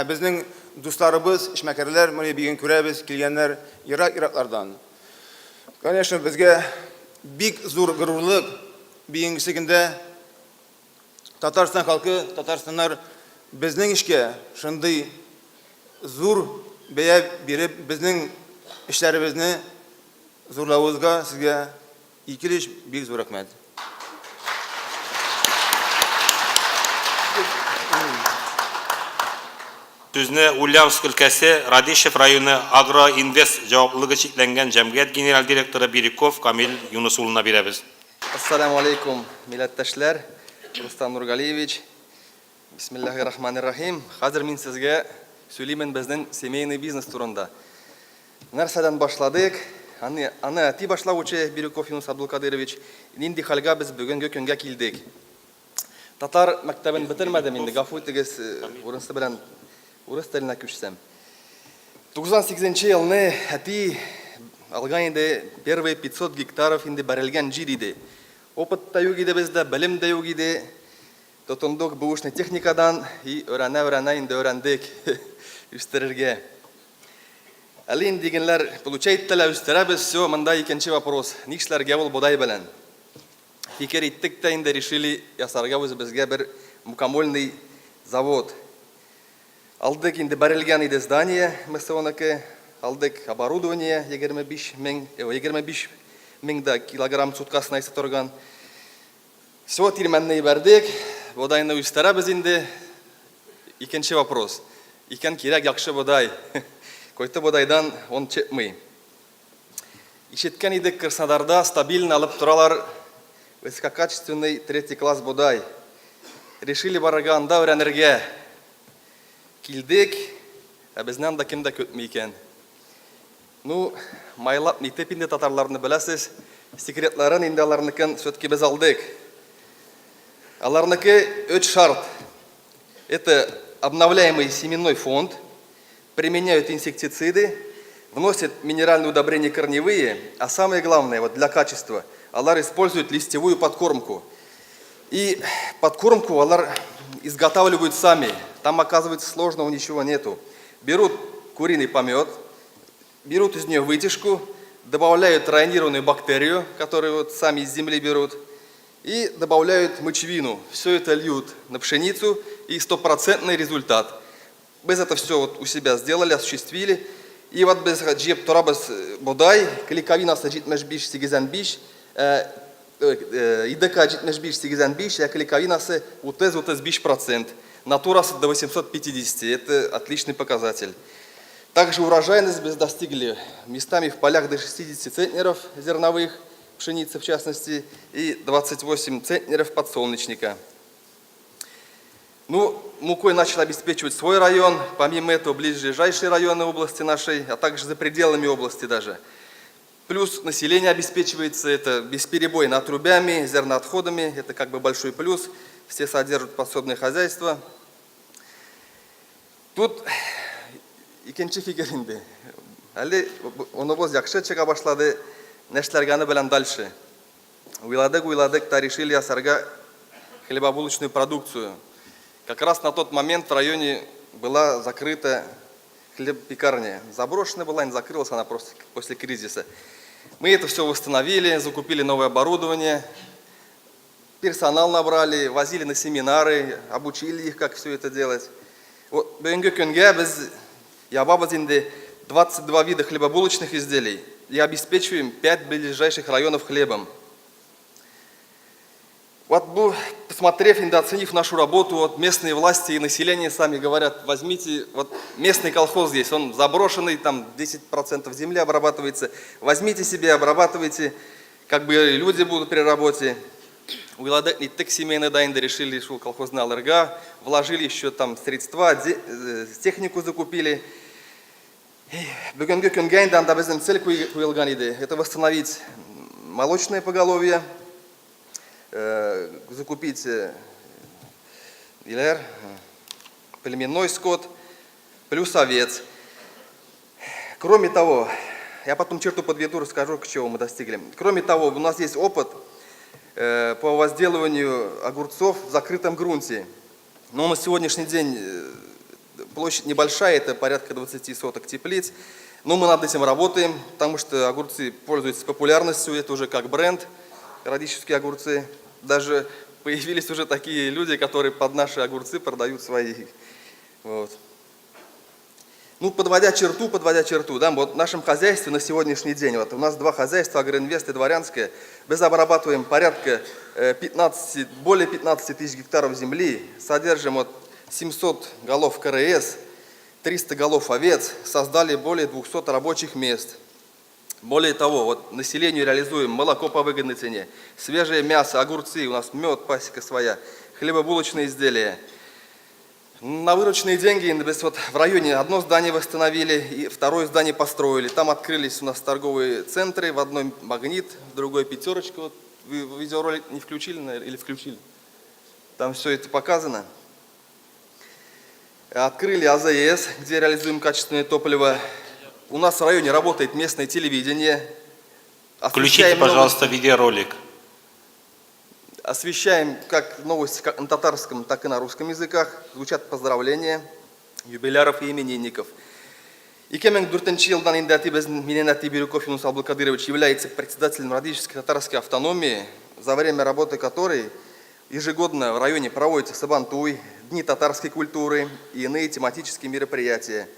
Безнең дусларыбыз, эшмәкәрләр, моны бүген күрәбез, килгәннәр ерак-ераклардан. Конечно, безгә бик зур горурлык бүгенге көндә Татарстан халкы, Татарстаннар безнең эшкә шундый зур бәя биреп, безнең эшләребезне зурлавызга сезгә икелеш бик зур рәхмәт. Сүзне Ульяновск өлкәсе Радищев районы Агроинвест җаваплылыгы чикләнгән җәмгыять генераль директоры Бириков Камил Юнус улына бирәбез. Ассаламу алейкум, милләттәшләр. Рустам Нургалиевич. Бисмиллахир-рахманир-рахим. Хәзер мин сезгә сөйлимен безнең семейный бизнес турында. Нәрсәдән башладык? Аны әти башлаучы Бириков Юнус Абдулкадырович, нинди хәлгә без бүгенге көнгә килдек. Татар мәктәбен бетермәдем инде, гафу итегез, урысы белән урыс теленә күчсәм. 98 елны әти алган инде первые 500 гектаров инде бәрелгән җир иде. Опыт та юк иде бездә, белем дә юк иде. Тотындык бушный техникадан и öğrәнә инде öğрәндек үстерергә. Әле инде дигәннәр получается үстерәбез, все, монда икенче вопрос. Нишләргә ул бодай белән? Фикер иттек тә инде решили ясарга үзебезгә бер мукомольный завод. Алдык инде бәрелгән иде здание, МСОныкы, алдык оборудование 25 мең килограмм суткасына исә торган. Все тирмәнне бәрдек, бодайны үстерәбез инде. Икенче вопрос. Икән кирәк яхшы бодай. Койты бодайдан он чыкмый. Ишеткән идек Краснодарда стабильно алып торалар высококачественный 3 класс бодай. Решили барырга анда өйрәнергә. Килдек, безнән дә кем дә көтми икән. Ну, майлап нитеп инде татарларны беләсез, секретларын инде аларныкын все-таки без алдык. Аларныкы 3 шарт. Это обновляемый семенной фонд, применяют инсектициды, вносят минеральные удобрения корневые, а самое главное, вот для качества, алар используют листьевую подкормку. И подкормку алар изготавливают сами. Там, оказывается, сложного ничего нету. Берут куриный помет, берут из нее вытяжку, добавляют районированную бактерию, которую вот сами из земли берут, и добавляют мочевину. Все это льют на пшеницу, и 100% результат. Без это все вот у себя сделали, осуществили. И вот без джеп торабас бодай, кликовина саджит межбиш сигизанбиш, идека джит межбиш сигизанбиш, а кликовина се утез биш процент. Натурас до 850, это отличный показатель. Также урожайность без достигли местами в полях до 60 центнеров зерновых, пшеницы в частности, и 28 центнеров подсолнечника. Ну, мукой начал обеспечивать свой район, помимо этого ближайшие районы области нашей, а также за пределами области даже. Плюс население обеспечивается, это бесперебойно отрубями, зерноотходами, это как бы большой плюс. Все содержат подсобное хозяйство. Тут икенче фикер инде. Әле оныбыз яхшы чыга башлады, нәшләргәне белән дальше. Уйладык, та решили ясарга хлебобулочную продукцию. Как раз на тот момент в районе была закрыта хлебопекарня. Заброшенная была, не закрылась она просто после кризиса. Мы это все восстановили, закупили новое оборудование. персонал набрали, возили на семинары, обучили их, как все это делать. Вот, бүгінгі күнге біз ябабыз инде 22 вида хлебобулочных изделий и обеспечиваем 5 ближайших районов хлебом. Вот, посмотрев, оценив нашу работу, вот местные власти и население сами говорят, возьмите, вот местный колхоз здесь, он заброшенный, там 10% земли обрабатывается, возьмите себе, обрабатывайте, как бы люди будут при работе. Уйладать не так семейно дайнда решили, что колхозная аларга, вложили еще там средства, технику закупили. Бүгінгі күнге енді анда біздің цель қойылған еді. Это восстановить молочное поголовье, закупить племенной скот, плюс овец. Кроме того, я потом черту подведу, расскажу, к чему мы достигли. Кроме того, у нас есть опыт по возделыванию огурцов в закрытом грунте. Но на сегодняшний день площадь небольшая, это порядка 20 соток теплиц. Но мы над этим работаем, потому что огурцы пользуются популярностью, это уже как бренд, радические огурцы. Даже появились уже такие люди, которые под наши огурцы продают свои. Вот. Ну, подводя черту, да, вот в нашем хозяйстве на сегодняшний день, вот у нас два хозяйства, Агроинвест и Дворянское, мы обрабатываем порядка более 15 тысяч гектаров земли, содержим вот 700 голов КРС, 300 голов овец, создали более 200 рабочих мест. Более того, вот населению реализуем молоко по выгодной цене, свежее мясо, огурцы, у нас мед, пасека своя, хлебобулочные изделия. На вырученные деньги вот в районе одно здание восстановили и второе здание построили. Там открылись у нас торговые центры, в одной Магнит, в другой Пятерочка. Вот вы видеоролик не включили, наверное, или включили? Там все это показано. Открыли АЗС, где реализуем качественное топливо. У нас в районе работает местное телевидение. Включите, пожалуйста, видеоролик. Освещаем как новости как на татарском, так и на русском языках. Звучат поздравления юбиляров и именинников. И Кемен Дуртенчил Даниндатибез Миненати Бирюков Юнус Абдулкадырович является председателем радической татарской автономии, за время работы которой ежегодно в районе проводятся Сабантуй, Дни татарской культуры и иные тематические мероприятия.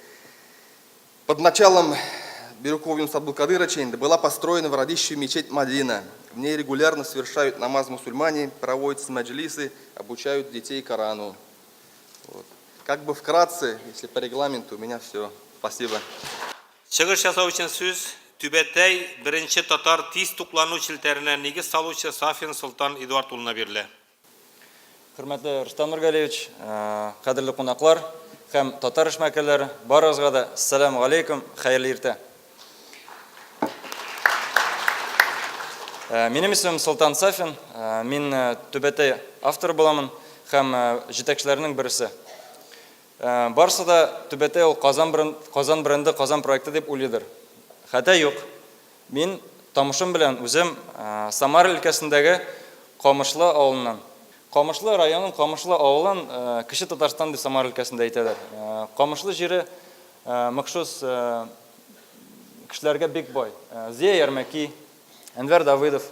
Под началом Бирюкова Юнуса Абдулкадыровича была построена в Радище мечеть Мадина. В ней регулярно совершают намаз мусульмане, проводятся маджлисы, обучают детей Корану. Вот. Как бы вкратце, если по регламенту, у меня все. Спасибо. Чыгыш жасау үшін сөз Түбәтәй бірінші татар тиз туклану шилтеріне негіз салушы Сафин Султан Эдуард ұлына берілі. Хөрмәтле Рустам Нургалевич, кадерле кунаклар һәм татар эшмәкәрләре, барыгызга да ассаламу алейкум, хәерле иртә. Минем исемем Султан Сафин, мин Түбәтәй автор буламын һәм җитәкчеләрнең берсе. Барысы да Түбәтәй ул Казан бренды, Казан проекты дип уйлыйдыр. Хәтта юк. Мин тамышым белән үзем Самар өлкәсендәге Камышлы авылыннан. Камышлы районын, Камышлы авылын кече Татарстан дип Самар өлкәсендә әйтәләр. Камышлы җире махсус кешеләргә бик бай. Зия Ярмәки, Әнвәр Давыдов,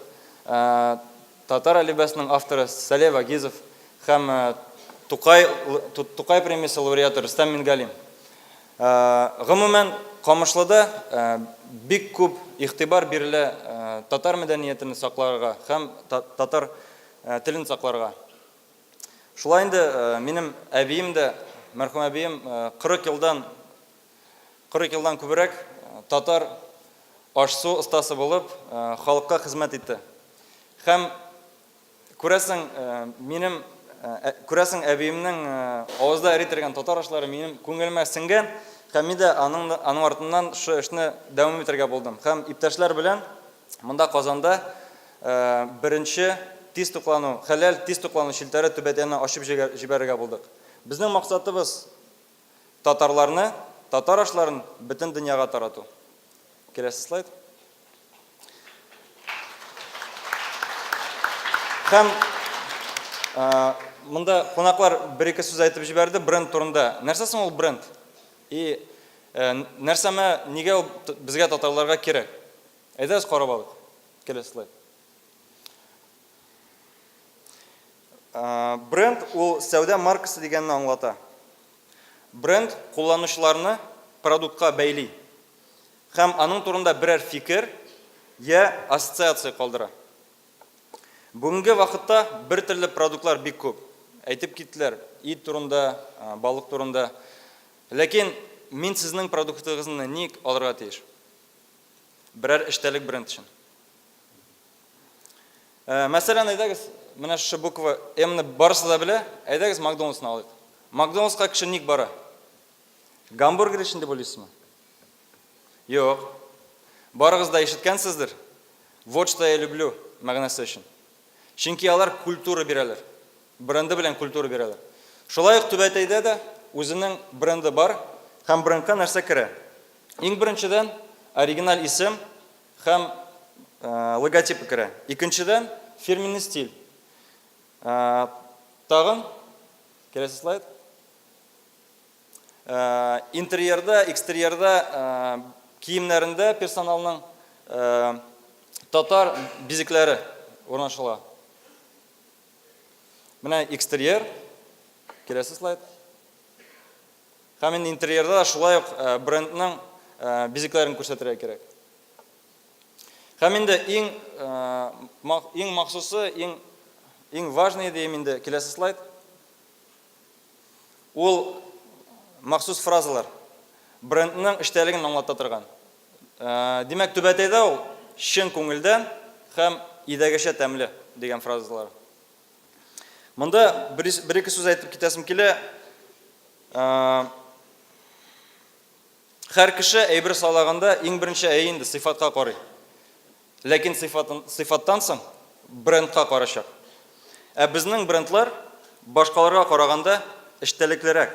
татар әлифбасының авторы Салев Агизов һәм Тукай премиясе лауреаты Рустам Мингалим. Гомумән Камышлыда бик күп игътибар бирелә татар мәдәниятен сакларга һәм татар телен сакларга. Шулай инде минем әбием дә, мәрхүм әбием 40 елдан күбрәк татар ашсу остасы булып, халыкка хезмәт итте. Һәм күрәсең, әбиемнең авызда әретергән татар ашлары минем күңелемә сеңгән, һәм мин дә аның артыннан шу эшне дәвам итәргә булдым. Һәм иптәшләр белән монда Казанда беренче тиз туклану, хәләл тиз туклану шелтәре Түбәтәйне ачып җибәрергә булдык. Безнең максатыбыз татарларны, татар ашларын бөтен дөньяга тарату. Келесі слайд. Һәм монда қонақлар бір-екі сөз айтып жіберді бренд турында. Нәрсә соң ул бренд? И нәрсәме неге ул безгә татарларга кирәк? Әйдәгез карап алыйк. Келесі слайд. Бренд ул сәүдә маркасы дигәнне аңлата. Бренд кулланучыларны продуктка бәйли. Һәм аның турында берәр фикер я ассоциация калдыра. Бүгенге вакытта бер төрле продуктлар бик күп. Әйтеп киттеләр, ит турында, балык турында. Ләкин мин сезнең продуктыгызны ник алырга тиеш? Берәр эштәлек бренд өчен. Мәсәлән, әйдәгез, менә шу буква М-ны барысы да белә, әйдәгез Макдональдсны алыйк. Макдональдска кеше ник бара? Гамбургер өчен дип уйлыйсызмы? Юк. Барыгыз да ишеткәнсездер. Вот что я люблю мәгънәсе өчен. Чөнки алар культура бирәләр. Бренды белән культура бирәләр. Шулай ук Түбәтәйдә дә үзенең бренды бар, һәм брендка нәрсә керә? Иң беренчедән оригиналь исем һәм логотипы керә. Икенчедән фирменный стиль. Тагын келесі слайд. Интерьерда, экстерьерда, киемнәрендә персоналның татар бизекләре урнашыла. Менә экстерьер, келесі слайд. Һәм интерьерда шулай ук брендның бизекләрен күрсәтергә кирәк. Һәм инде иң махсусы, иң важный дигән инде келесі слайд. Ул махсус фразалар. Брендның эштәлеген аңлата торган. Димәк, Түбәтәйдә ул чын күңелдән һәм идәгәчә тәмле дигән фразалар. Монда бер-ике сүз әйтеп китәсем килә. Һәр кеше әйбер салаганда иң беренче инде сыйфатка карый. Ләкин сыйфаттан соң брендка карашак. Безнең брендлар башкаларга караганда эштәлеклерәк.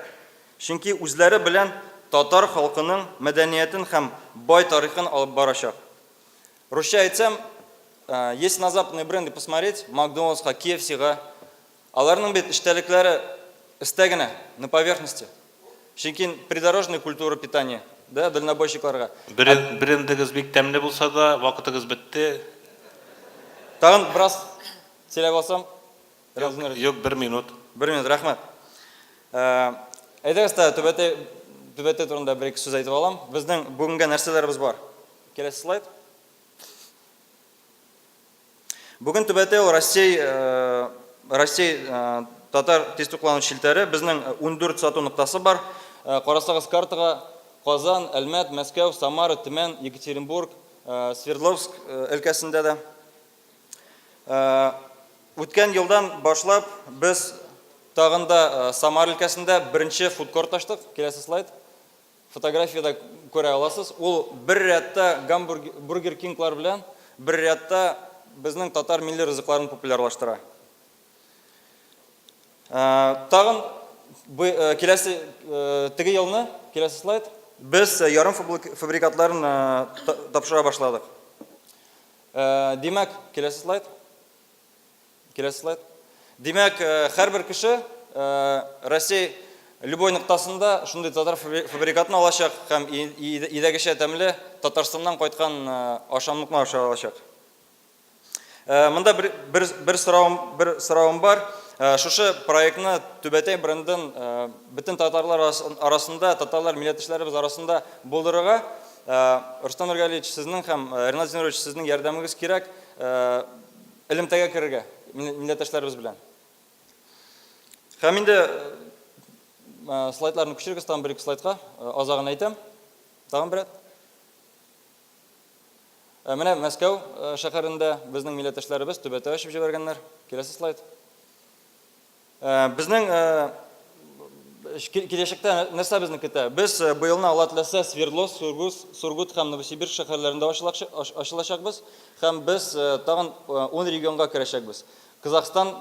Чөнки үзләре белән татар халкының мәдәниятен һәм бай тарихын алып барачак. Русча әйтсәм, есть на западные бренды посмотреть, Макдональдска, KFC-га. Аларның бит эштәлекләре өстә генә, на поверхности. Чөнки придорожная культура питания, да, дальнобойщикларга. Брендыгыз бик тәмле булса да, вакытыгыз бетте. Тагын бераз сөйләп алсам, Юк, 1 минут. 1 минут, рәхмәт. Әйдәгез та Түбәтәй турында бер-ике сүз әйтеп алам. Безнең бүгенгә нәрсәләребез бар? Келесі слайд. Бүген Түбәтәй Россия татар тиз туклану шилтәре безнең 14 сату ноктасы бар. Карасагыз картага Казан, Әлмәт, Мәскәү, Самара, Төмән, Екатеринбург, Свердловск өлкәсендә дә. Үткән елдан башлап без тагында Самара өлкәсендә беренче фудкорт ачтык. Келесі слайд. Фотографияда күрә аласыз. Ул бер рәттә Бургер Кинглар белән бер рәттә безнең татар милли ризыкларын популярлаштыра. Тагын келесі теге елны, келесі слайд, без ярым фабрикатларын тапшыра башладык. Димәк, келесі слайд. Келесі слайд. Димәк, һәрбер кеше Россия любой ноктасында шундый татар фабрикатын алачак һәм идәгәчә тәмле Татарстаннан кайткан ашамлыкны аша алачак. Монда бер сорауым бар. Шушы проектны Түбәтәй брендын бөтен татарлар арасында, татарлар милләттәшләребез арасында булдырырга Рустам Нургалиевич, сезнең һәм Ренат Зинурович, сезнең ярдәмегез кирәк элемтәгә керергә милләттәшләребез белән. Һәм инде слайдларны күчерегез, тагын бер-ике слайдка азагын әйтәм. Тагын бер. Менә Мәскәү шәһәрендә безнең милләттәшләребез Түбәтәй ачып җибәргәннәр. Келесі слайд. Безнең киләчәктә нәрсә безне көтә? Без быелны Алла теләсә Свердловск, Сургут һәм Новосибирск шәһәрләрендә ачылачакбыз һәм без тагын 10 регионга керәчәкбез. Казахстан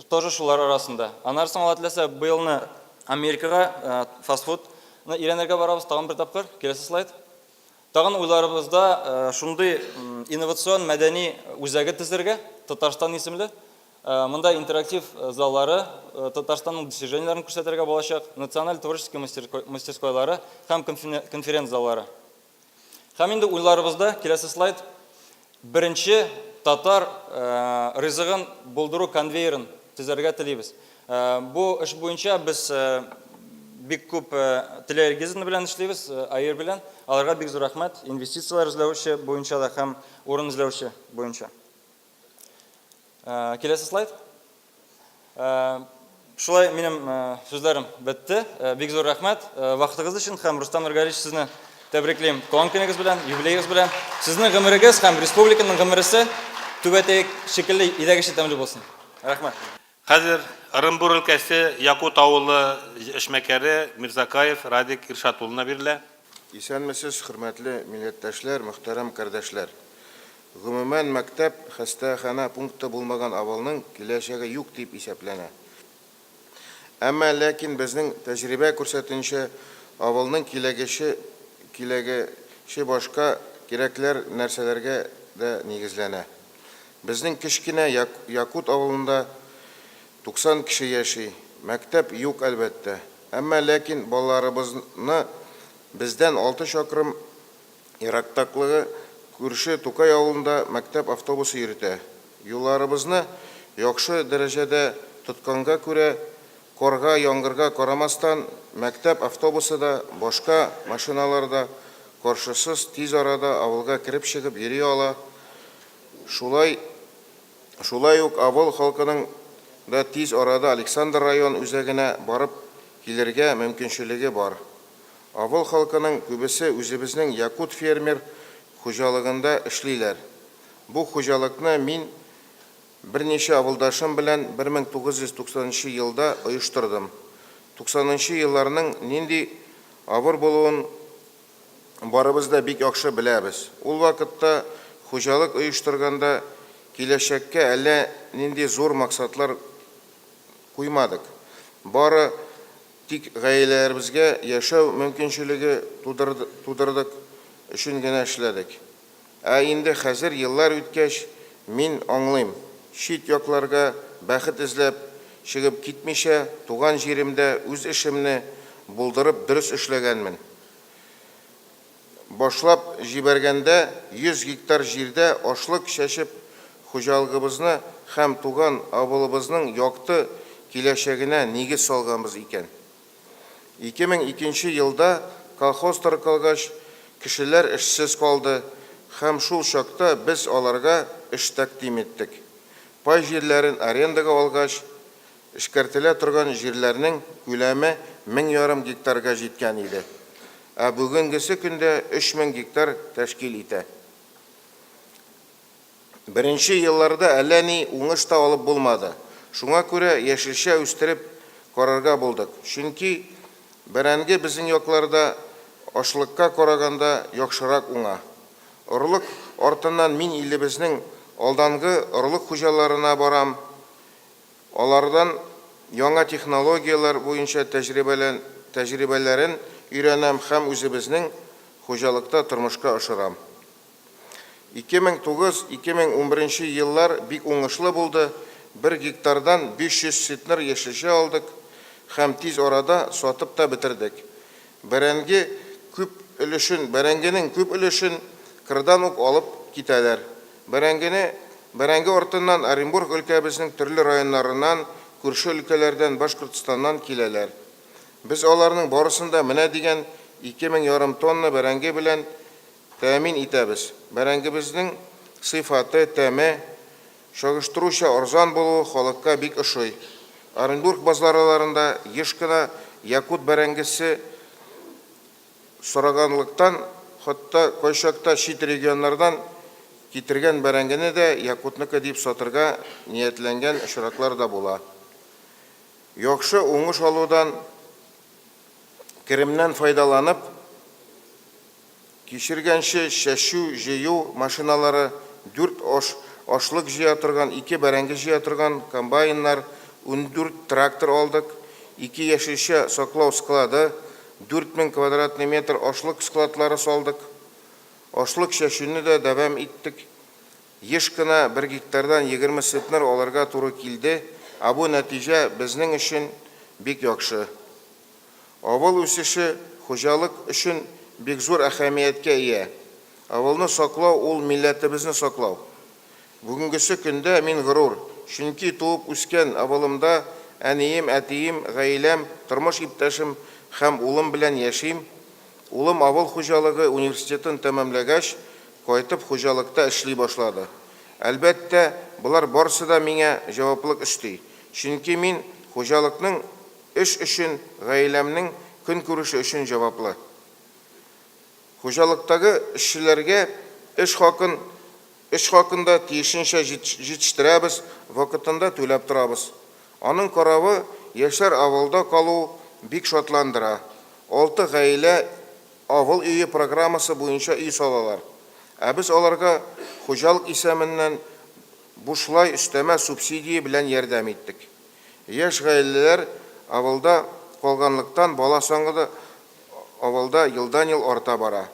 тоже шулар арасында. Аннан соң Алла теләсә быелны Америкага фастфудны өйрәнергә барабыз, тагын бер тапкыр. Келесі слайд. Тагын уйларыбызда шундый инновацион мәдәни үзәге төзергә, Татарстан исемле. Монда интерактив заллары, Татарстанның достиженияларын күрсәтергә булачак, националь творческий мастерскойлары һәм конференц заллары. Һәм инде уйларыбызда, келесі слайд, беренче татар ризыгын булдыру конвейерын төзәргә телибез. Бу эш буенча без бик күп телегизм белән эшлибез, Айыр белән. Аларга бик зур рәхмәт, инвестицияләр эзләүче буенча да һәм урын эзләүче буенча. Келесі слайд. Шулай минем сүзләрем бетте. Бик зур рәхмәт вакытыгыз өчен һәм Рустам Нургалиевич сезне тәбриклим. Туган көнегез белән, юбилеегыз белән. Сезнең гомерегез һәм республиканың гомересе түбәтәк шикелле идәгеше тәмле булсын. Рәхмәт. Хәзер Ырымбур өлкәсе Якут авылы эшмәкәре Мирзакаев Радик Иршат улына бирелә. Исәнмесез, хөрмәтле милләттәшләр, мөхтәрәм кардәшләр. Гомумән мәктәп хастахана пункты булмаган авылның киләчәге юк дип исәпләнә. Әмма ләкин безнең тәҗрибә күрсәтүенчә авылның киләгеше башка кирәкләр нәрсәләргә дә нигезләнә. Безнең кечкенә Якут авылында 90 кеше яши. Мәктәп юк әлбәттә. Әмма ләкин балаларыбызны бездән 6 чакрым ерактаклыгы күрше Тукай авылында мәктәп автобусы йөртә. Юлларыбызны яхшы дәрәҗәдә тотканга күрә, корга, яңгырга карамастан, мәктәп автобусы да, башка машиналарда каршысыз тиз арада авылга кирип чыгып йөри ала. Шулай ук авыл халкының да тиз арада Александр район үзәгенә барып килергә мөмкинчелеге бар. Авыл халкының күбесе үзебезнең Якут фермер хуҗалыгында эшлиләр. Бу хуҗалыкны мин берничә авылдашым белән 1990 елда оештырдым. 90 елларның нинди авыр булуын барыбыз да бик яхшы беләбез. Ул вакытта хуҗалык оештырганда киләчәккә әллә нинди зур максатлар куймадык. Бары тик гаиләләребезгә яшәү мөмкинчелеге тудырдык өчен генә эшләдек. Инде хәзер еллар үткәч мин аңлыйм. Чит якларга бәхет эзләп чыгып китмичә, туган җиремдә үз эшемне булдырып дөрес эшләгәнмен. Башлап җибәргәндә 100 гектар җирдә ашлык чәчеп хуҗалыгыбызны һәм туган авылыбызның якты киләчәгенә нигез салганбыз икән. 2002 елда колхоз таркалгач кешеләр эшсез калды һәм шул чакта без аларга эш тәкъдим иттек. Пай җирләрен арендага алгач, эшкәртелә торган җирләрнең күләме 1,5 гектарга җиткән иде. Бүгенгесе көндә 3000 гектар тәшкил итә. Беренче елларда әллә ни уңыш та алып булмады. Шуңа күрә яшелчә үстереп карарга булдык. Чөнки бәрәнге безнең якларда ашлыкка караганда яхшырак уңа. Орлык артыннан мин илебезнең алдангы орлык хуҗаларына барам. Алардан яңа технологиялар буенча тәҗрибәләрен өйрәнәм һәм үзебезнең хуҗалыкта тормышка ашырам. 2009-2011 еллар бик уңышлы булды. 1 гектардан 500 центнер яшелчә алдык һәм тиз арада сатып та битердек. Бәрәнгенең күп өлешен кырдан ук алып китәләр. Бәрәнге артыннан Оренбург өлкәбезнең төрле районнарыннан, күрше өлкәләрдән, Башкортстаннан киләләр. Без аларның барысында менә дигән 2,5 тонна бәрәнге белән тәэмин итәбез. Бәрәнгебезнең сыйфаты, тәме, чагыштыруча арзан булуы халыкка бик ошый. Оренбург базарларында еш кына Якут бәрәнгесе сораганлыктан, хатта кайчакта чит регионнардан китергән бәрәнгене дә Якутныкы дип сатырга ниятләнгән очраклар да була. Яхшы уңыш алудан, керемнән файдаланып, кичергәнче чәчү, җыю машиналары, 4 ашлык җыя торган, 2 бәрәнге җыя торган комбайннар, 14 трактор алдык, 2 яшелчә саклау склады, 4000 квадратный метр ашлык складлары салдык. Ашлык чәчүне дә дәвам иттек. Еш кына 1 гектардан 20 центнер аларга туры килде, бу нәтиҗә безнең өчен бик яхшы. Авыл үсеше хуҗалык өчен бик зур әһәмияткә ия. Авылны саклау ул милләтебезне саклау. Бүгенгесе көндә мин горур Чөнки туып үскән авылымда әнием, әтием, гаиләм, тормыш иптәшем һәм улым белән яшим. Улым авыл хуҗалыгы университетын тәмамлагач, кайтып хуҗалыкта эшли башлады. Әлбәттә, булар барысы да миңа җаваплылык эшли. Чөнки мин хуҗалыкның эш өчен, гаиләмнең көнкүреше өчен җаваплы. Хуҗалыктагы эшчеләргә эш хакында тиешенчә җитештерәбез, вакытында түләп торабыз. Аның каравы, яшьләр авылда калу бик шатландыра. 6 гаилә авыл өйе программасы буенча үй салалар. Ә без аларга хуҗалык исәменнән бушлай өстәмә субсидия белән ярдәм иттек. Яшь гаиләләр авылда калганлыктан бала саны да авылда елдан-ел арта бара.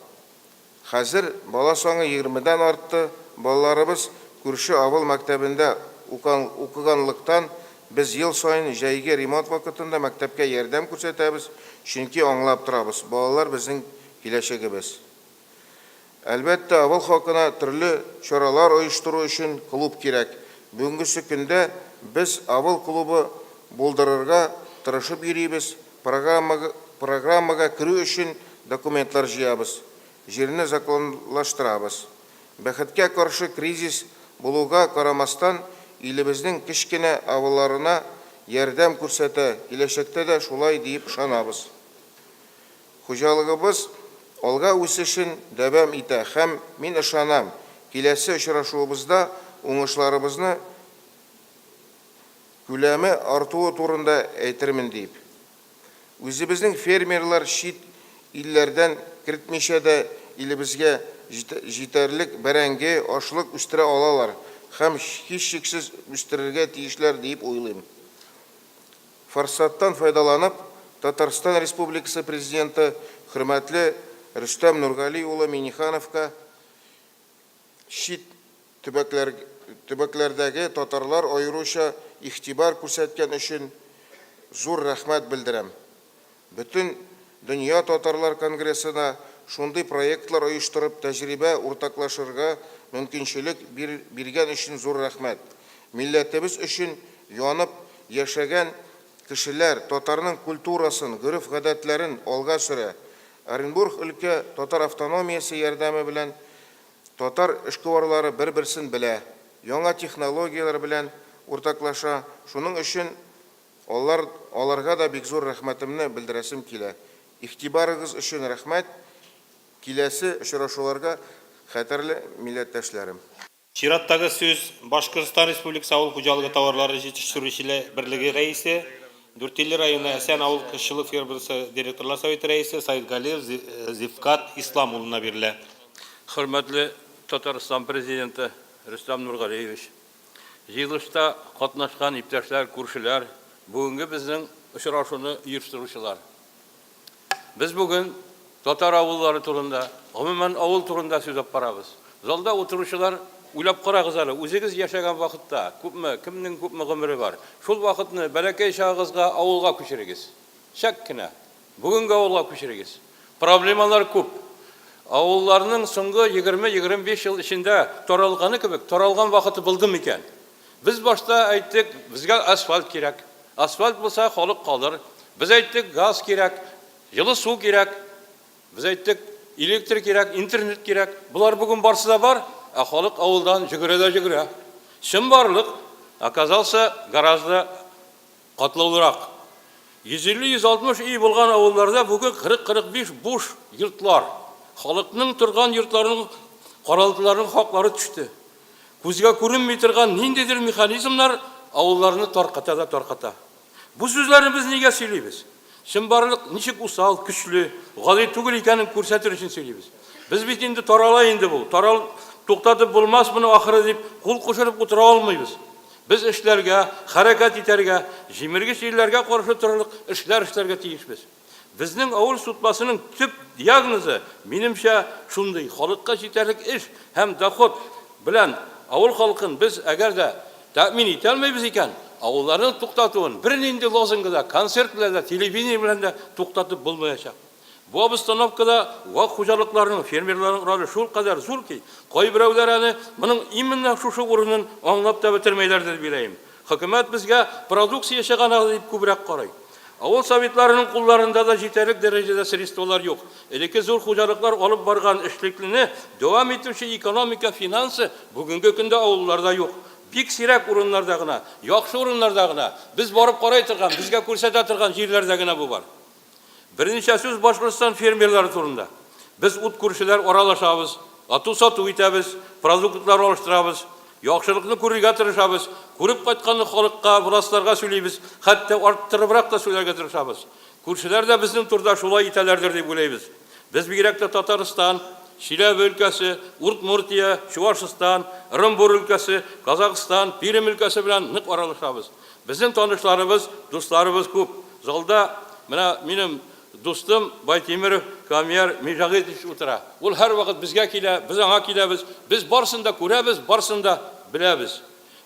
Хәзер бала саны 20-дан артты. Балаларыбыз күрше авыл мәктәбендә укыганлыктан без ел сайын җәйге ремонт вакытында мәктәпкә ярдәм күрсәтәбез, чөнки аңлап торабыз, балалар безнең киләчәгебез. Әлбәттә, авыл хакына төрле чаралар оештыру өчен клуб кирәк. Бүгенге көндә без авыл клубы булдырырга тырышып йөрибез, программага керү өчен документлар җыябыз, җирне законлаштырабыз. Бәхеткә каршы кризис булуга карамастан, илебезнең кечкенә авылларына ярдәм күрсәтә, киләчәктә дә шулай дип ышанабыз. Хуҗалыгыбыз алга үсешен дәвам итә һәм мин ышанам, киләсе очрашуыбызда уңышларыбызны күләме артуы турында әйтермен дип. Үзебезнең фермерлар чит илләрдән кертмичә дә илебезгә җитәрлек бәрәңге, ашлык үстерә алалар һәм һичшиксез үстерергә тиешләр дип уйлыйм. Форсаттан файдаланып, Татарстан Республикасы Президенты хөрмәтле Рөстәм Нургали улы Минихановка чит төбәкләрдәге татарлар аеруча игътибар күрсәткән өчен зур рәхмәт белдерәм. Бөтен дөнья татарлар конгрессына шундый проектлар оештырып, тәҗрибә уртаклашырга мөмкинчелек биргән өчен зур рәхмәт. Милләтебез өчен янып яшәгән кешеләр татарның культурасын, гореф-гадәтләрен алга сөрә. Оренбург өлкә татар автономиясе ярдәме белән татар эшкуарлары бер-берсен белә, яңа технологиялар белән уртаклаша. Шуның өчен аларга да бик зур рәхмәтемне белдерәсем килә. Игътибарыгыз өчен рәхмәт. Киләсе очрашуларга хәтерле милләттәшләрем. Чираттагы сүз Башкортстан Республикасы авыл хуҗалыгы товарлары җитештерүчеләр берлеге рәисе, Дүртөйле районы Әсән авыл кышчылык фермасы директорлар советы рәисе Саидгалиев Зифкат Ислам улына бирелә. Хөрмәтле Татарстан президенты Рөстәм Нургалиевич, җыелышта катнашкан иптәшләр, күршеләр, бүгенге безнең очрашуны оештыручылар. Без бүген татар авыллары турында, гомумән авыл турында сөйләп барабыз. Залда утыручылар уйлап карагыз әле, үзегез яшәгән вакытта кемнең күпме гомере бар. Шул вакытны бәләкәй чагыгызга авылга күчерегез. Шәк кенә. Бүгенге авылга күчерегез. Проблемалар күп. Авылларның соңгы 20-25 ел эчендә таралганы кебек, таралган вакыты булды микән? Без башта әйттек, безгә асфальт кирәк. Асфальт булса халык калыр. Без әйттек, газ кирәк, жылы су кирәк. Biz әйттек, электр кирәк, интернет кирәк. Булар бүген барсы да бар, ә халык авылдан жүгерә. Шым барлык, оказался гораздо катлаулырак. 150-160 үй булган авылларда бүген 40-45 буш йортлар. Халыкның торган йортларының каралтыларының хаклары төште. Күзгә күренми торган ниндидер механизмнар авылларны тарката. Бу сүзләрне без нигә сөйлибез? Шымбарлык ничек усал, көчле, гали түгел икәнен күрсәтер өчен сөйлибез. Без бит инде тарала инде бу. Тарал туктатып булмас моны ахыры дип кул кушырып утыра алмыйбыз. Без эшләргә, хәрәкәт итәргә, җимергеч илләргә каршы торырлык эшләргә тиешбез. Безнең авыл сутмасының төп диагнозы минемчә шундый: халыкка җитәрлек эш һәм доход белән авыл халкын без әгәр дә тәэмин итә алмыйбыз икән, авылларның туктатуын бер нинди лозунгыда, концерт белән дә, телевидение белән дә туктатып булмаячак. Bu обстановкада вак хуҗалыкларның, фермерларның роле шул кадәр зур ки, кайберәүләр аны моның именно шушы урынын аңлап та бетермәйләр дип биләйм. Хөкүмәт безгә продукция чыгана дип күбрәк карый. Авыл советларының кулларында да җитәрлек дәрәҗәдә средстволар юк. Элекке зур хуҗалыклар алып барган эшлеклене дәвам итүче экономика, финансы бүгенге көндә авылларда юк. Бик сирәк урыннарда гына, яхшы урыннарда гына, без барып карай торган, безгә күрсәтә торган җирләрдә генә бу бар. Берничә сүз Башкортстан фермерлары турында. Без ут күршеләр аралашабыз, ату-сату итәбез, продуктлар алыштырабыз, яхшылыкны күрергә тырышабыз, күреп кайтканны халыкка, властларга сөйлибез, хәтта арттырыбрак та сөйләргә тырышабыз. Күршеләр дә безнең турда шулай итәләрдер дип уйлыйбыз. Без бигрәк тә Татарстан, Чиләбе өлкәсе, Удмуртия, Чувашстан, Ырымбур өлкәсе, Казакстан, Пермь өлкәсе белән нык аралашабыз. Безнең танышларыбыз, дусларыбыз күп. Залда менә минем Dostum Baytemir Kamyer Mijagitович утыра. Ул һәр вакыт безгә килә, без аңа киләбез. Без барсын да күрәбез, барсын да беләбез.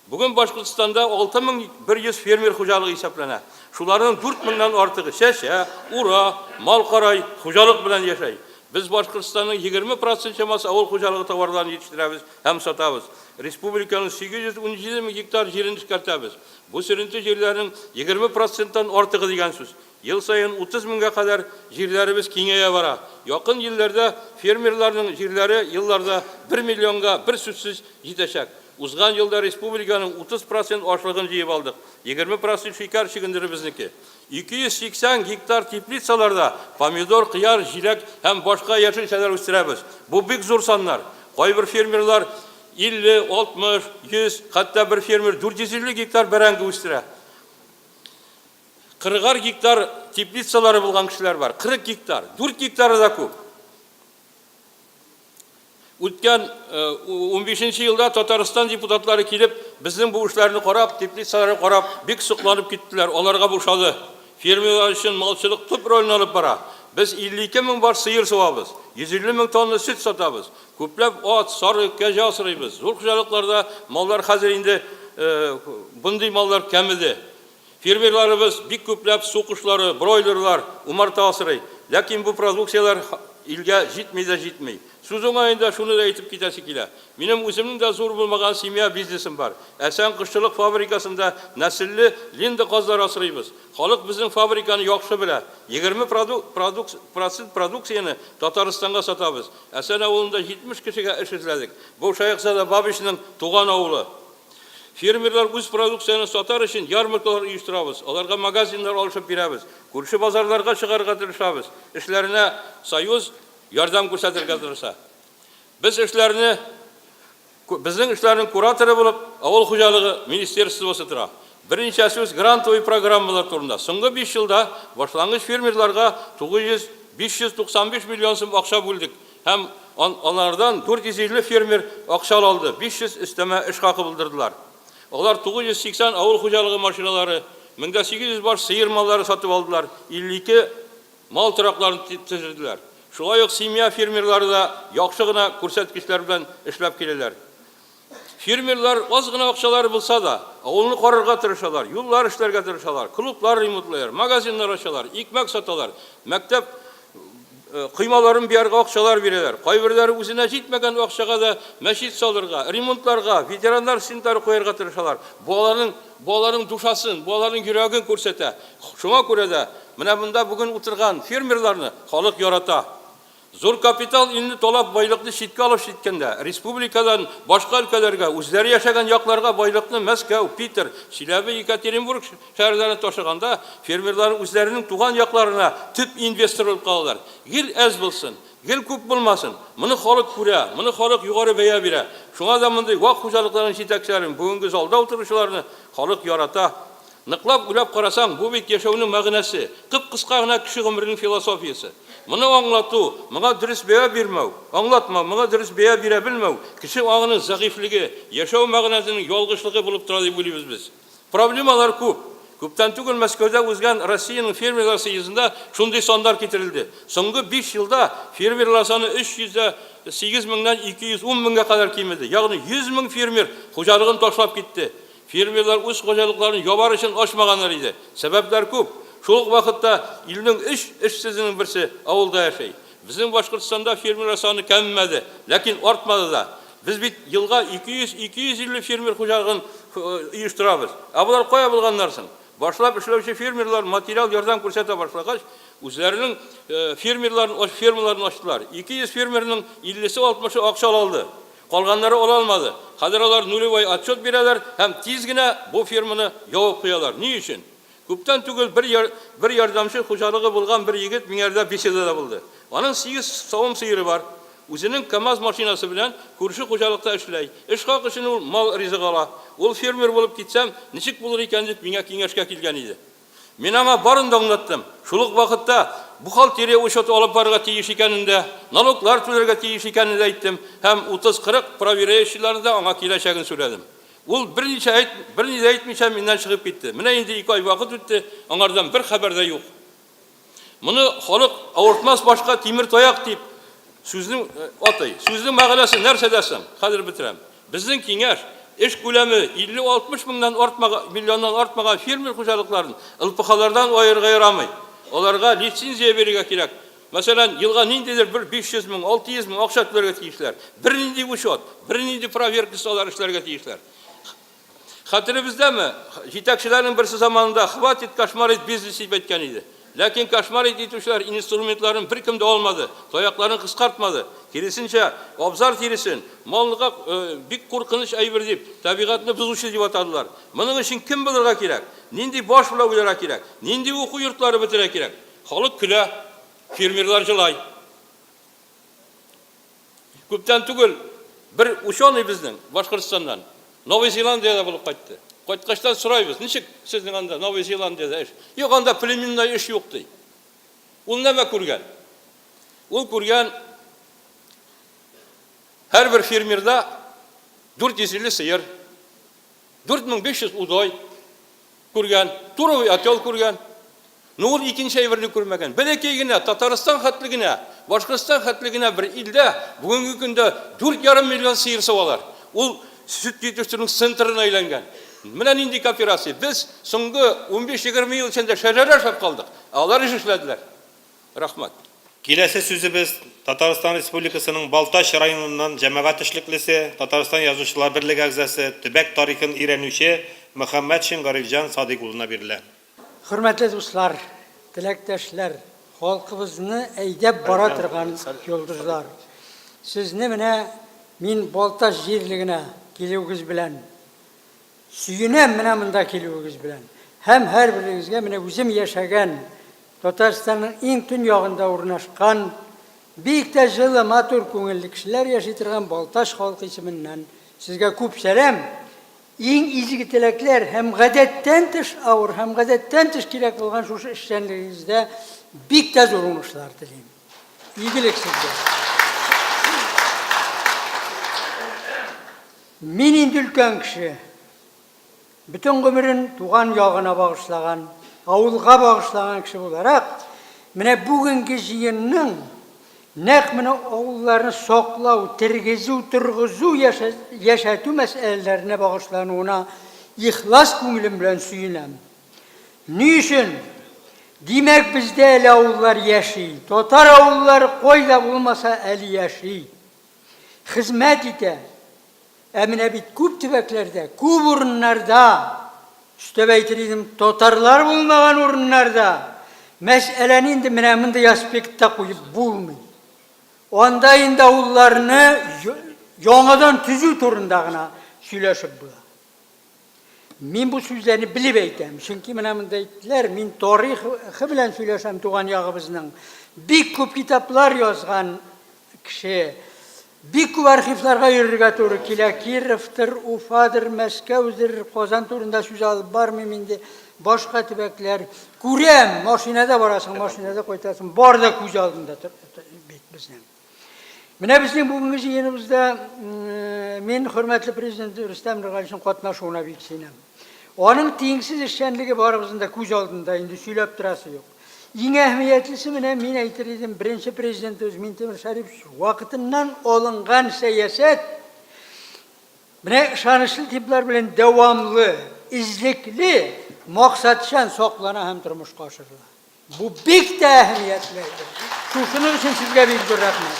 Бүген Башкортстанда 6100 фермер хуҗалыгы исәпләнә. Шуларның 4000-нан артыгы чәчә, ура, мал карай, хуҗалык белән яшәй. Без Башкортстанның 20% чамасы авыл хуҗалыгы товарларын җитештерәбез һәм сатабыз. Республиканың 817 мең гектар җирен эшкәртәбез. Бу сөренте җирләрнең 20%-тан артыгы дигән сүз. Ел сайын 30 меңгә кадәр җирләребез киңәя бара. Якын елларда фермерларның җирләре елларда 1 миллионга бер сүзсез җитәчәк. Узган елда республиканың 30% ашлыгын җыеп алдык. 20% шикәр чигендере безнеке. 280 гектар теплицаларда помидор, кыяр, җиләк һәм башка яшелчәләр үстерәбез. Бу бик зур саннар. Кайбер фермерлар 50, 60, 100, хәтта бер фермер 450 гектар бәрәңге үстерә. 40 гектар теплицалары булган кешеләр бар. 40 гектар, 4 гектары да күп. Үткән 15 елда Татарстан депутатлары килеп, безнең бу эшләрне карап, теплицаларны карап, бик сокланып киттеләр. Аларга бушады. Фермерлар өчен малчылык төп ролен алып бара. Без 52 мең бар сыер суабыз, 150 мең тонна сөт сатабыз. Күпләп ат, сары, кәҗә асрыйбыз. Зур хуҗалыкларда маллар хәзер инде бундый маллар кәмеде. Фермерларыбыз бик күпләп су кошлары, бройлерлар, умарта асрый. Ләкин бу продукциялар илгә җитми дә җитми. Сүз уңаенда шуны да әйтеп китәсе килә. Минем үземнең дә зур булмаган семья бизнесым бар. Әсән кышчылык фабрикасында нәселле линда казлар асрыйбыз. Халык безнең фабриканы яхшы белә. 20% продукцияны Татарстанга сатабыз. Әсән авылында 70 кешегә эш эзләдек. Бу Шайхзада Бабишның туган авылы. Фермерлар үз продукцияны сатар өчен ярмаркалар оештырабыз. Аларга магазиннар алышып бирәбез. Күрше базарларга чыгарга тырышабыз. Эшләренә союз ярдәм күрсәтергә тырыша. Безнең эшләрнең кураторы булып авыл хуҗалыгы министерствосы тора. Беренче сүз грантовый программалар турында. Соңгы 5 елда башлангыч фермерларга 595 миллион сум акча бүлдек. Һәм алардан 450 фермер акча алды. 500 өстәмә эш хакы булдырдылар. Алар 980 авыл хуҗалыгы машиналары, 1800 баш сыер маллары сатып алдылар. 52 мал торакларын төзелделәр. Шулай ук семья фермерлары да яхшы гына күрсәткечләр белән эшләп киләләр. Фермерлар аз гына акчалары булса да, авылны карарга тырышалар, юллар эшләргә тырышалар, клублар ремонтлыйлар, магазиннар ачалар, икмәк саталар, мәктәп кыймаларын биярга акчалар бирәләр. Кайберләре үзенә җитмәгән акчага да мәчет салырга, ремонтларга, ветераннар синтары куярга тырышалар. Балаларның душасын, балаларның йөрәген күрсәтә. Шуңа күрә дә менә монда бүген утырган фермерларны халык ярата. Зур капитал илне талап байлыкны читкә алып җиткәндә, республикадан башка өлкәләргә, үзләре яшәгән якларга байлыкны Мәскәү, Питер, Чиләбе, Екатеринбург шәһәрләренә ташыганда, фермерлар үзләренең туган якларына төп инвестор булып калалар. Гел әз булсын, гел күп булмасын. Моны халык күрә, моны халык югары бәя бирә. Шуңа да мондый вак хуҗалыкларның җитәкчеләрен, бүгенге залда утыручыларны халык ярата. Ныклап уйлап карасаң, бу бит яшәүнең мәгънәсе, кып-кыска гына кеше гомеренең философиясе. Моны аңлату, моңа дөрес бәя бирмәү, аңлатма, моңа дөрес бәя бирә белмәү, кеше аңының зәгыйфлеге, яшәү мәгънәсенең ялгышлыгы булып тора дип уйлыйбыз біз. Проблемалар күп. Күптән түгел Мәскәүдә узган Россиянең фермерлар съездында шундый сандар китерелде. Соңгы 5 елда фермерлар саны 308 меңнән 210 меңгә кадәр кимеде. Ягъни 100 мең фермер хуҗалыгын ташлап китте. Фермерлар үз хуҗалыкларын ябар өчен ачмаганнар иде. Сәбәпләр күп. Шул ук вакытта илнең эшсезенең берсе авылда яшәй. Безнең Башкортстанда фермерлар саны кәммәде, ләкин артмады да. Biz bit yılga 200-250 fermer хуҗалыгын оештырабыз. Булар кая булганнарсың? Башлап эшләүче фермерлар материал ярдәм күрсәтә башлагач, үзләренең фермаларын ачтылар. 200 фермерның 50-се 60-ы акча алды. Калганнары ала алмады. Хәзер алар нулевой отчет бирәләр һәм тиз генә бу ферманы ябып куялар. Ни өчен? Күптән түгел бер ярдәмче хуҗалыгы булган бер егет миңәрдә Бишедә булды. Аның 8 савым сыеры бар. Үзенең КАМАЗ машинасы белән күрше хуҗалыкта эшләй. Эш хакы өчен ул мал ризык ала. Ул фермер булып китсәм, ничек булыр икән дип миңа киңәшкә килгән иде. Мин аңа барын да аңлаттым. Шул ук вакытта бухгалтерия учеты алып барырга тиеш икәнен дә, налоглар түләргә тиеш икәнен дә әйттем һәм 30-40 проверяющийларны да аңа киләчәген сөйләдем. Ул берни дә әйтмичә миннән чыгып китте. Менә инде 2 ай вакыт үтте, аңардан бер хәбәр дә юк. Моны халык авыртмас башка тимер таяк дип сүзнең атай. Сүзнең мәгънәсе нәрсәдәсен? Хәзер битерәм. Безнең киңәш эш күләме 50-60 миллионнан артмаган фермер хуҗалыкларын ылпыхалардан аерырга ярамый. Аларга лицензия бирергә кирәк. Мәсәлән, елга ниндидер 500 мең, 600 мең акча түләргә тиешләр. Бернинди учет, бернинди проверка салар эшләргә тиешләр. Хәтеребездәме? Җитәкчеләрнең берсе заманында хватит кошмарить бизнес дип әйткән иде. Ләкин кошмарить итүчеләр инструментларын бер кем дә алмады, таякларын кыскартмады. Киресенчә, абзар тиресен, маллыга бик куркыныч әйбер дип, табигатьне бузучы дип атадылар. Моның өчен кем булырга кирәк? Нинди баш белән уйларга кирәк? Нинди уку йортлары бетерә кирәк? Халык көлә, фермерлар җылай. Күптән түгел бер ученый безнең Башкортстаннан Новый Зеландиядә булып кайтты. Кайткачтан сорайбыз, ничек сезнең анда Новый Зеландиядә эш? Юк, анда племенный эш юк ди. Ул нәмә күргән? Ул күргән һәрбер фермерда 450 сыер, 4500 удай күргән, туровый отел күргән. Ну ул икенче әйберне күрмәгән. Бәләкәй генә Татарстан хәтле генә, Башкортстан хәтле генә бер илдә бүгенге көндә 4,5 миллион сыер савалар. Ул süt yetiştirmenin центрына әйләнгән. Менә нинди кооперация. Без соңгы 15-20 ел içində шәһәрләр шап калдык. Алар эш эшләделәр. Рахмат. Киләсе сүзебез Татарстан Республикасының Балтач районыннан җәмәгать эшлеклесе, Татарстан Язучылар берлеге әгъзасы, төбәк тарихын өйрәнүче Мөхәммәд Шингарифҗан Садык улына бирелә. Хөрмәтле дуслар, теләктәшләр, халкыбызны әйдәп бара торган юлдызлар. Сезне менә мин Балтач җирлегенә килүегез белән сөенәм менә монда килүегез белән. Һәм һәрберегезгә менә үзем яшәгән Татарстанның иң төн ягында урнашкан бик тә җылы матур күңелле кешеләр яши торган Балтач халкы исеменнән сезгә күп сәлам. Иң изге теләкләр һәм гадәттән тыш авыр һәм гадәттән тыш кирәк булган шушы эшчәнлегегездә бик тә зур уңышлар телим. Игелек сезгә. Мин инде өлкән кеше. Бүтән гомерен туган ягына багышлаган, авылга багышлаган кеше буларак, менә бүгенге җыенның нәкъ менә авылларны саклау, тергезү, торгызу, яшәтү мәсьәләләренә багышлануына ихлас күңелем белән сөенәм. Ни өчен? Димәк, бездә әле авыллар яши. Татар авыллары кайда булмаса әле яши. Хезмәт итә. Әмінә бит күп төбәкләрдә, күп урыннарда, өстәп әйтер идем, татарлар булмаган урыннарда, мәсьәләне инде менә мондый аспектта куеп булмый. Анда инде авылларны яңадан төзү турында гына сөйләшеп була. Мин бу сүзләрне билеп әйтәм, чөнки менә монда әйттеләр, мин тарихы белән сөйләшәм туган ягыбызның. Бик күп китаплар язган кеше. Бик күп архивларга йөрергә туры килә. Кировтыр, Уфадыр, Мәскәүдер, Казан турында сүз алып бармыйм инде. Башка төбәкләр күрәм, машинада барасың, машинада кайтасың. Бар да күз алдында бит безнең. Менә безнең бүгенге җыеныбызда мин хөрмәтле президент Рөстәм Миңнеханов катнашуына бик сөенәм. Аның тиңсез эшчәнлеге барыбызның да күз алдында, инде сөйләп торасы юк. Иң әһмиятлесе менә мин әйтер идем, беренче президентыбыз Минтимер Шәрипович вакытыннан алынган сәясәт менә ышанычлы типлар белән дәвамлы, излекле maqsadchan saqlana ham turmushqa oshirila. Bu bek de ehemmiyetlidir. Şunun için sizge bir rahmet.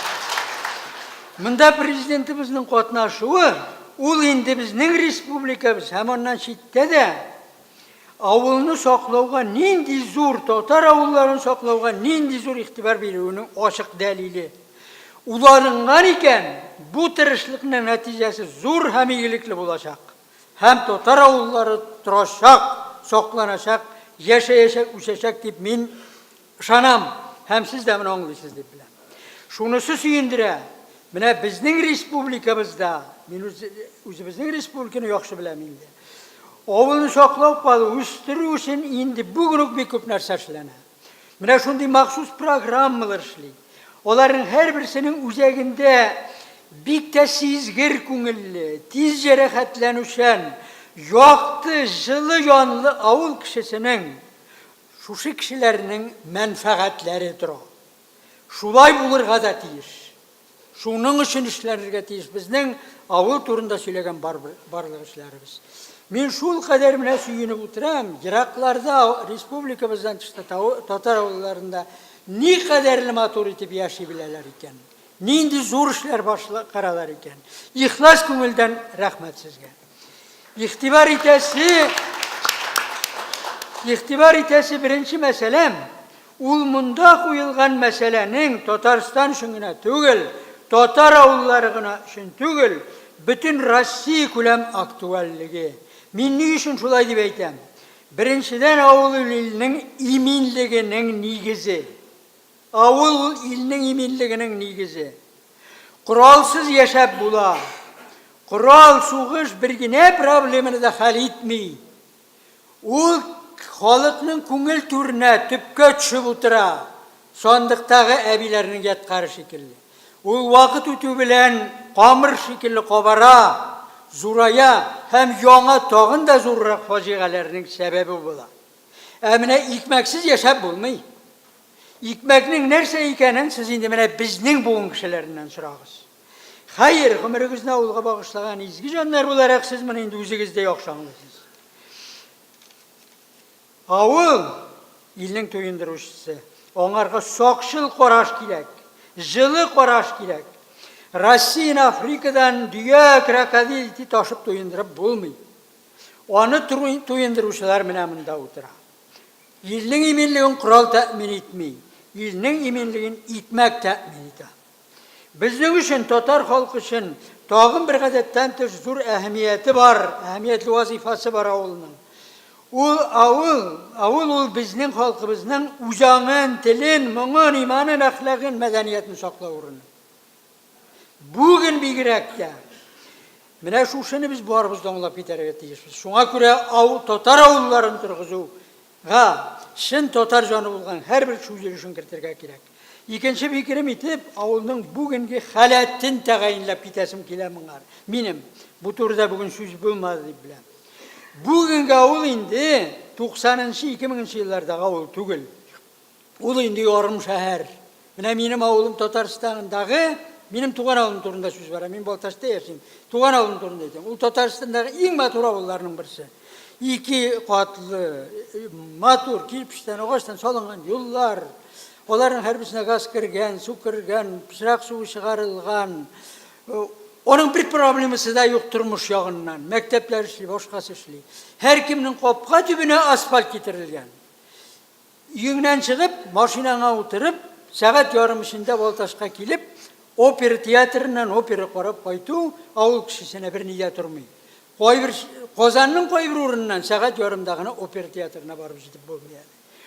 Mında prezidentimizin qatnaşığı, ul indi bizning respublikamiz hem ondan şitte de avulni saqlauga nindi zo'r, tatar avullarini saqlauga nindi zo'r ihtibar beruvining ochiq dalili. Ulangan ekan, bu tirishlikning natijasi zo'r ham iyilikli bo'lacak. Hem tatar avullari turacak, saqlanacak, yaşayacak, uçacak deb men ishonam. Hem siz de buni anglıysiz deb bilaman. Shunisi suyundira. Mana bizning respublikamizda, men o'zimizning respublikani yaxshi bilaman endi. Ovulni saqlab qolib, o'stirish uchun endi bugun bir ko'p narsa ishlanadi. Mana shunday maxsus programmalar ishlaydi. Onların her birisinin üzerinde bitta sizgir ko'ngilli, tiz jarohatlanuvchan, yoqti, jili yonli avul kişisinin, şu kişilerinin menfaatlari turadi. Şulay bulurga da tiyiş. Şunun için işlerge tiyiş. Bizning avul turunda söyleyen barlık işlerimiz. Men şul kadar mine suyunib o'tiram. Yiroqlarda respublikamizdan chiqdi tatar avullarında ne kadarli motor etib yashay bilalar ekan. Nindi zo'r ishlar qaralar ekan. Ixlos ko'ngildan rahmat sizga. İhtibar etesi birinci meselem, ulmunda qo'yilgan meselenin Tatariston şungina tugil, Tatar avullarına şun tugil, bütün Rossiya ko'lam aktualligi. Men ne üçün şulay deb aytam? Birinchidan avul ilning iminligining negizi. Avul ilning iminligining negizi. Qurolsiz yashab bo'lar. Qurol so'g'ish birgina problemini da hal etmey. U xalqning ko'ngil turna tüpkə tushib o'tira. Sondiqdagi abilarning yatqari shekilli. U vaqt o'tib bilan qamir shekilli qobara, zuraya hem yana tag'in da zo'rroq fojialarning sababi bo'ladi. Amina ikmaksiz yashab bo'lmaydi. Ikmakning narsa ekanini siz endi mana bizning bugun kishilaridan so'rag'iz. Hayır, ömrünüzün avulga bağışlagan izgi canlar olarak siz bunu indi o'zingizda yaxshi anlaysiz. Avul ilning to'yindiruvchisi. Onlarga soqshil qarash kerak, jili qarash kerak. Rossiya Afrikadan dünya krokodilni toshib to'yindirib bo'lmaydi. Onu to'yindiruvchilar mana bunda o'tiradi. Ilning iminligin qurol ta'min etmaydi. Ilning iminligin itmak ta'min etadi. Bizning uchun Tatar xalqi uchun tag'in bir qadetdan zo'r ahamiyati bor, ahamiyatli vazifasi bor avulning. Avul bizning xalqimizning o'zangin, tilin, mung'in, imanin, axloqin, madaniyatini saqlab o'rni. Bugün bigirakda mana shu ishni biz boribizda anglab ketaveramiz. Shunga ko'ra Tatar avullarini turg'izuga shin Tatar joni bo'lgan har bir so'zlashni kiritirga kerak. İkinci fikrim etip, avulning bugungi halatini tayinlab ketasim kelaman. Menim bu turda bugün söz bo'lmadi deb bilaman. Bugungi avul endi 90-2000 yillardagi avul tugil. U endi yarim shahar. Mana menim avulim Tataristondagi, menim tug'an avulim turunda söz bor. Men Boltashda yashayman. Tug'an avulim turunda aytaman. U Tataristondagi eng motor avullarning birisi. 2 qatlı, motor kirpishdan, ağaçdan solingan yo'llar. Onların her birisine gaz kirgan, su kirgan, pishroq suvi chiqarilgan. Onun bir problemisi de yok turmuş yağından. Mektepler işli, boşkası işli. Her kiminin qopqa tübüne asfalt getirilgan. Uyingdan chiqib, mashinanga o'tirib, saat yarım içinde Boltashga kelib, opera teatridan opera qarab qaytuv, avul kishisine bir niyat turmaydi. Qozonning qo'y bir o'rindan saat yarımdagina opera teatrina borib yetib bo'lmaydi.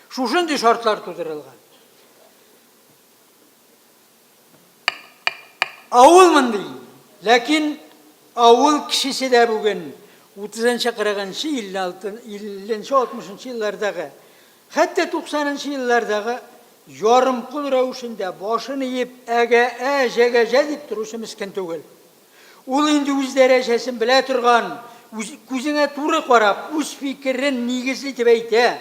Shu shunday shartlar tuzdirilgan. Avul mındı. Lakin avul kişisi de bugün 30-40 50-60 yıllardaki hatta 90 yıllardaki yarım kul ravuşunda başını yiyip ege deyip duruşu miskin tugil. Ul indi öz derecesini bile turgan, gözüne turu qarab, öz fikrin negizi deb ayta,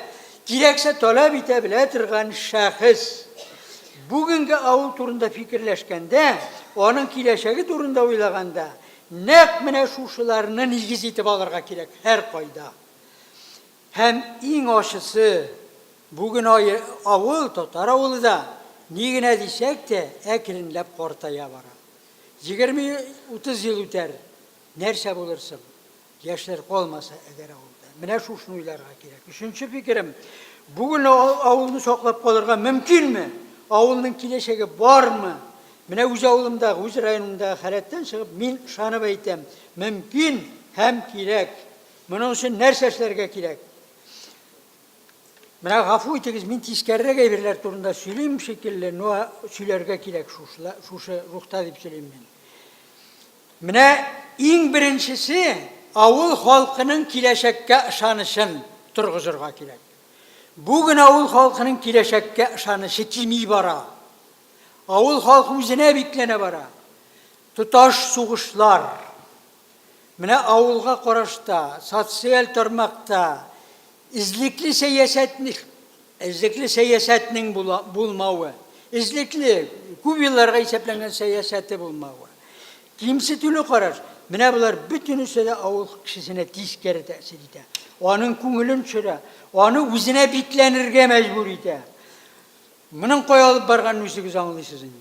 keraksa talab ete bile turgan şahıs. Bugünkü avul turunda fikirleşkende, onun kileşegi turunda oylaganda, nek mine şuşularını negiz etip alırga gerek her koyda. hem en aşısı bugün avul, Tatar avulu da nigine desek de ekrinlep ortaya vara. 20-30 yıl öter, nerse bulursun, yaşlar olmasa eğer avulda. Mine şunu uylarga gerek. Üçüncü fikrim, bugün avulunu soklap kalırga mümkün mü? Avulunun kileşegi var mı? Mine uz avulumda, uz rayonumda haretten çıkıp min şanı beytem. Mümkün hem kirek. Bunun için nerseslerge kirek. Mine gafu itigiz min tiskerrege birler turunda söyleyeyim şekilde no söylerge kirek şuşu ruhta deyip söyleyeyim ben. Mine en birincisi avul halkının kileşekke ışanışın turguzurga kirek. Bugün avul halkının kileşekke ışanışı kimi bara? Avul halkı üzerine biklene bara. Tutaş soğuşlar. Mine avulga koraşta, sosyal tarmakta, izlikli siyasetinin bulmağı, izlikli, көп yıllarga hesaplangan siyaseti bulmağı. Kimsi türlü karar. Mine bular bütünüsü de avul kişisine tiskeri tesir eder. Onun көңілін çöre, onu üzerine biklenirge mecbur eder. Bunun koyalıp bargan üstügüz anlıyorsunuz indi.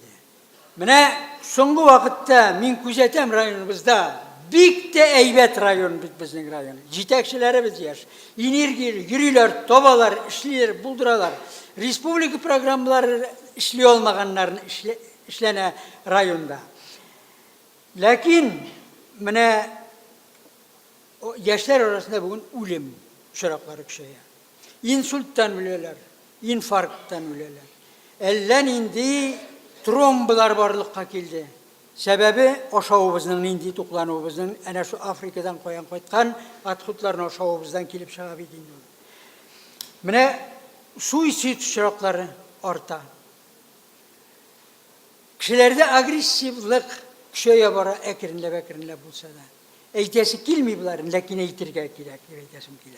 Mine soğuk vakitte min kuzetem rayonumuzda bik de eybet rayon bizim rayon. Jitekçileri biz yaş. İnirgir, yürüler, tobalar, işliler, bulduralar. Respublika programları işli olmaganların işlene rayonda. Lakin mine yaşlar arasında bugün ölüm şarapları kişiye. İnsulttan ölüyorlar, infarkttan ölüyorlar. Ellen indi trombolar barlıkka geldi. Sebebi aşağımızın indi tuklanımızın ana şu Afrika'dan koytan atkutların aşağımızdan gelip şahabidiğini. Mine suisid şarapları orta. Kişilerde agresiflik kişiye bara ekrinle bulsa da. Eytesi kilmiyorlar, lakin eytirge kirek, eytesim kile.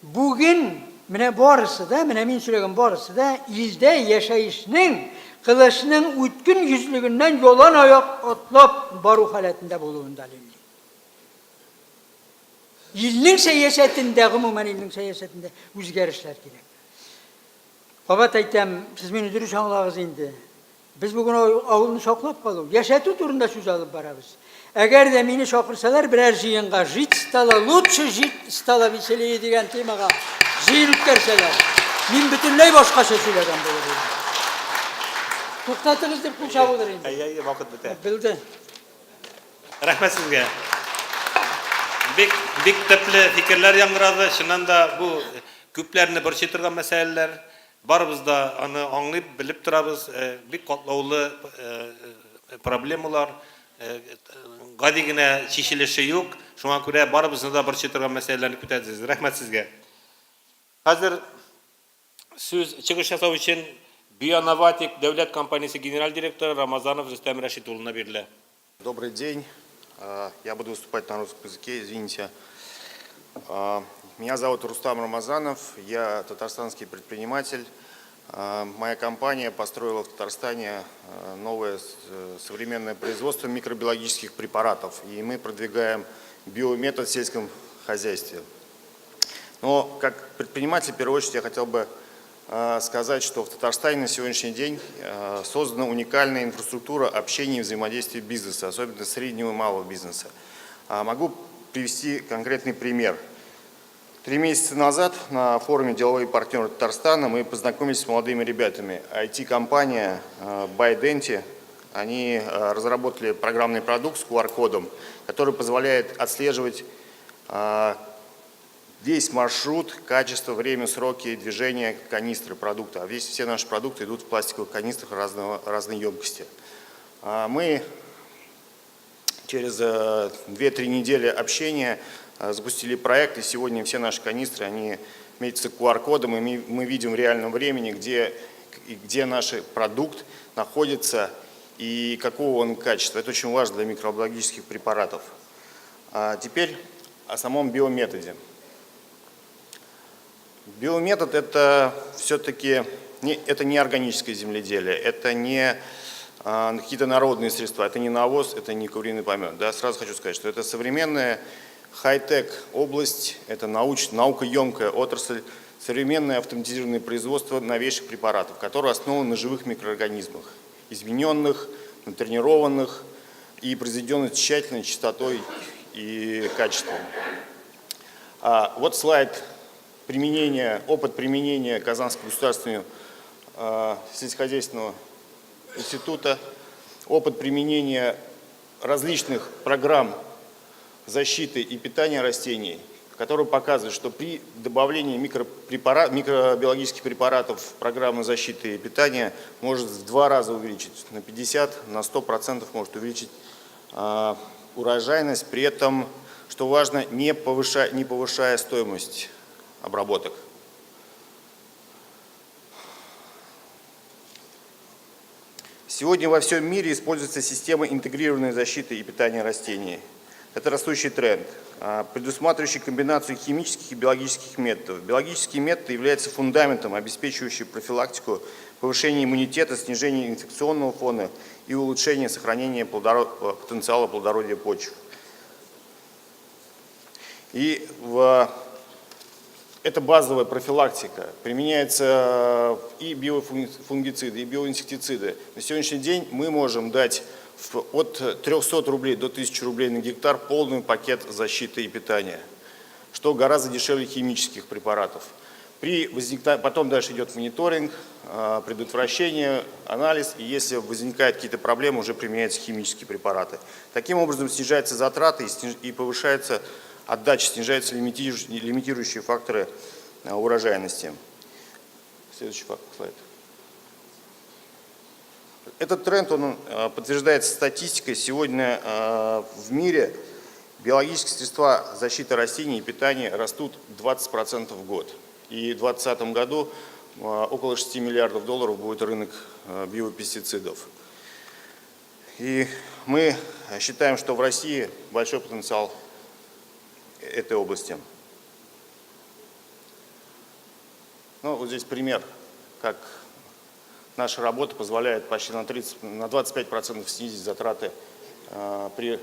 Bugün mine barısı da, mine min söyleyen barısı da ilde yaşayışının, kılıçının ütkün yüzlüğünden yolan ayak atlap baru haletinde bulunduğunda dalilli. İlinin siyasetinde, umumen ilinin siyasetinde üzgerişler kirek. Babat aytem, siz beni dürüst anlağız indi. Biz bugün avulunu soklap kalıyoruz. Yaşatı turunda söz alıp barabız. Eğer de beni çakırsalar birer jiyinga jit stala, lutşı jit stala viseliye diyen temaga jiyin ütkerseler. Min bütünley başka şey söyleyen böyle değil. Tuktatınız deyip kuşavıdır indi. Ay, vakit biter. Bildi. Rahmet sizge. Bik tepli fikirler yangıradı. Şundan da bu küplerini bir çetirgen meseleler. Barımızda onu anlayıp bilip durabız. Bir katlaulu problemler. Gadigine çişilişi yok. Şuna göre barımızda da bir çetirgen meselelerini kütediniz. Rahmet sizge. Hazır söz çıkış yasav için Bionovatik Devlet Kompaniyası Genel Direktörü Рамазанов Рустем Рашидулловна берілі. Добрый день. Я буду выступать на русском языке, извините. Меня зовут Рустам Рамазанов, я татарстанский предприниматель. Моя компания построила в Татарстане новое современное производство микробиологических препаратов, и мы продвигаем биометод в сельском хозяйстве. Но как предприниматель, в первую очередь, я хотел бы сказать, что в Татарстане на сегодняшний день создана уникальная инфраструктура общения и взаимодействия бизнеса, особенно среднего и малого бизнеса. Могу привести конкретный пример. 3 месяца назад на форуме «Деловые партнеры Татарстана» мы познакомились с молодыми ребятами. IT-компания ByDenti, они разработали программный продукт с QR-кодом, который позволяет отслеживать весь маршрут, качество, время, сроки движения канистры продукта. А все наши продукты идут в пластиковых канистрах разной емкости. Мы через 2-3 недели общения запустили проект, и сегодня все наши канистры, они метятся QR-кодом, и мы видим в реальном времени, где наш продукт находится и какого он качества. Это очень важно для микробиологических препаратов. Теперь о самом биометоде. Биометод – это все-таки не органическое земледелие, это не какие-то народные средства, это не навоз, это не куриный помет. Да, сразу хочу сказать, что это современное хай-тек область, это наукоемкая отрасль, современное автоматизированное производство новейших препаратов, которые основаны на живых микроорганизмах, измененных, натренированных и произведенных с тщательной частотой и качеством. Вот слайд опыт применения Казанского государственного сельскохозяйственного института, опыт применения различных программ защиты и питания растений, который показывает, что при добавлении микробиологических препаратов в программы защиты и питания может в 2 раза увеличить, на 50, на 100% может увеличить урожайность, при этом, что важно, не повышая стоимость обработок. Сегодня во всем мире используется система интегрированной защиты и питания растений. Это растущий тренд, предусматривающий комбинацию химических и биологических методов. Биологические методы являются фундаментом, обеспечивающим профилактику, повышение иммунитета, снижение инфекционного фона и улучшение сохранения потенциала плодородия почв. И это базовая профилактика. Применяются и биофунгициды, и биоинсектициды. На сегодняшний день мы можем дать от 300 рублей до 1000 рублей на гектар полный пакет защиты и питания, что гораздо дешевле химических препаратов. Потом дальше идет мониторинг, предотвращение, анализ, и если возникают какие-то проблемы, уже применяются химические препараты. Таким образом снижаются затраты и повышается отдача, снижаются лимитирующие факторы урожайности. Следующий слайд. Этот тренд подтверждается статистикой. Сегодня в мире биологические средства защиты растений и питания растут 20% в год. И в 2020 году около 6 миллиардов долларов будет рынок биопестицидов. И мы считаем, что в России большой потенциал этой области. Вот здесь пример, как наша работа позволяет почти на 25% снизить затраты при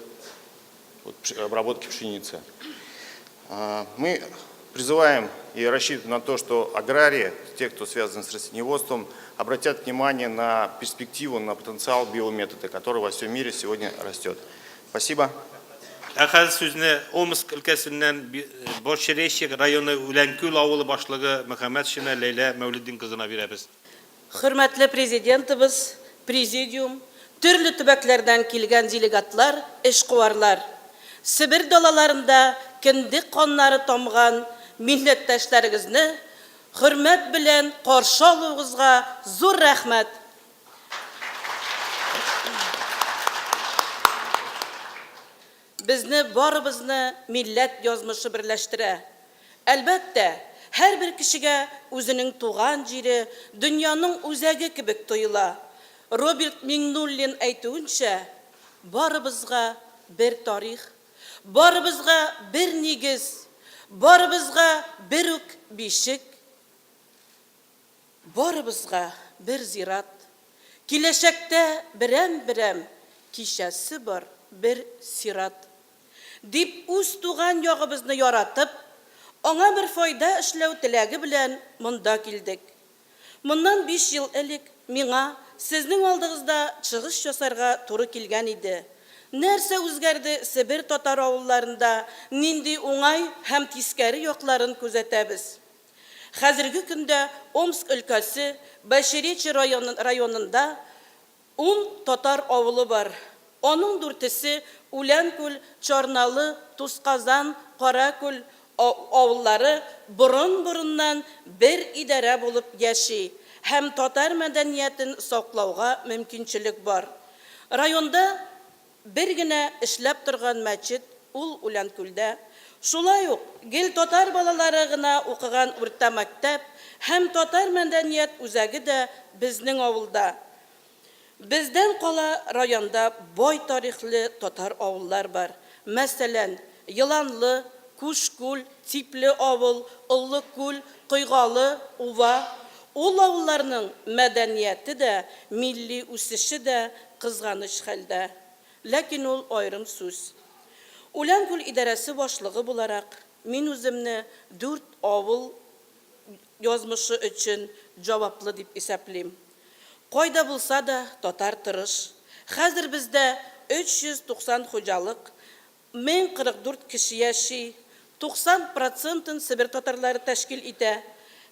обработке пшеницы. Мы призываем и рассчитываем на то, что аграрии, те, кто связан с растениеводством, обратят внимание на перспективу, на потенциал биометода, который во всем мире сегодня растет. Спасибо. Әхәз сүзне Омск өлкәсеннән Борщерешек районы Үләнкүл авылы башлыгы Мөхәммәд Шина Ләйлә Мәүлетдин кызына бирәбез. Хөрмәтле президентыбыз, президиум, төрле төбәкләрдән килгән делегатлар, эшкуарлар, Себер далаларында киндек каннары тамган милләттәшләрегезне хөрмәт белән каршы алуыгызга зур рәхмәт. Безне барыбызны милләт язмышы берләштерә. Әлбәттә, һәрбер кешегә үзенең туган җире, дөньяның үзәге кебек тоела. Роберт Миннуллин әйтүенчә, барыбызга бер тарих, барыбызга бер нигез, барыбызга бер үк бишек, барыбызга бер зират. Киләчәктә берәм-берәм кичәсе бар бер сират. Дип үз туган ягыбызны яратып, аңа бер файда эшләү теләге белән монда килдек. Моннан 5 ел элек миңа сезнең алдыгызда чыгыш ясарга туры килгән иде. Нәрсә үзгәрде Себер татар авылларында, нинди уңай һәм тискәре якларын күзәтәбез. Хәзерге көндә Омск өлкәсе Баширечи районында 10 татар авылы бар. Аның 4-се Үләнкүл, Чарналы, Тусказан, Каракүл авыллары борын-борыннан бер идарә булып яши һәм татар мәдәниятен саклауга мөмкинчелек бар. Районда бер генә эшләп торган мәчет ул Үләнкүлдә. Шулай ук гел татар балалары гына укыган урта мәктәп һәм татар мәдәният үзәге дә безнең авылда. Бездән кала районда бай тарихлы татар авыллар бар. Мәсәлән, Йыланлы, Кушкүл, Типле авыл, Оллыкүл, Кыйгалы, Ува. Ул авылларның мәдәнияте дә, милли үсеше дә кызганыч хәлдә. Ләкин ул аерым сүз. Үләнгүл идарәсе башлыгы буларак, мин үземне 4 авыл язмышы өчен җаваплы дип исәплим. Кайда булса да татар тырыш. Хәзер бездә 390 хуҗалык, 1044 кеше яши, 90% Себер татарлары тәшкил итә.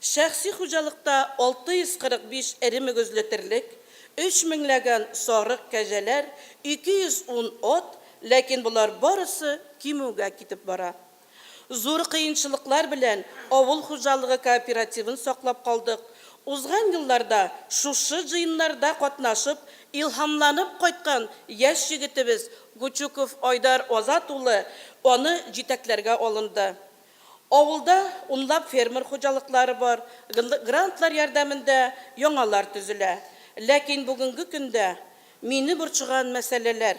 Шәхси хуҗалыкта 645 эре мөгезле терлек, 3000ләгән сарык кәҗәләр, 210 от, ләкин булар барысы кимүгә китеп бара. Зур кыенчылыклар белән авыл хуҗалыгы кооперативын саклап калдык. Узган елларда шушы җыеннарда катнашып, илһамланып кайткан яшь җегетебез Гучуков Айдар Азат улы аны җитәкләргә алынды. Авылда унлап фермер хуҗалыклары бар, грантлар ярдәмендә яңалар төзелә. Ләкин бүгенге көндә мине борчыган мәсьәләләр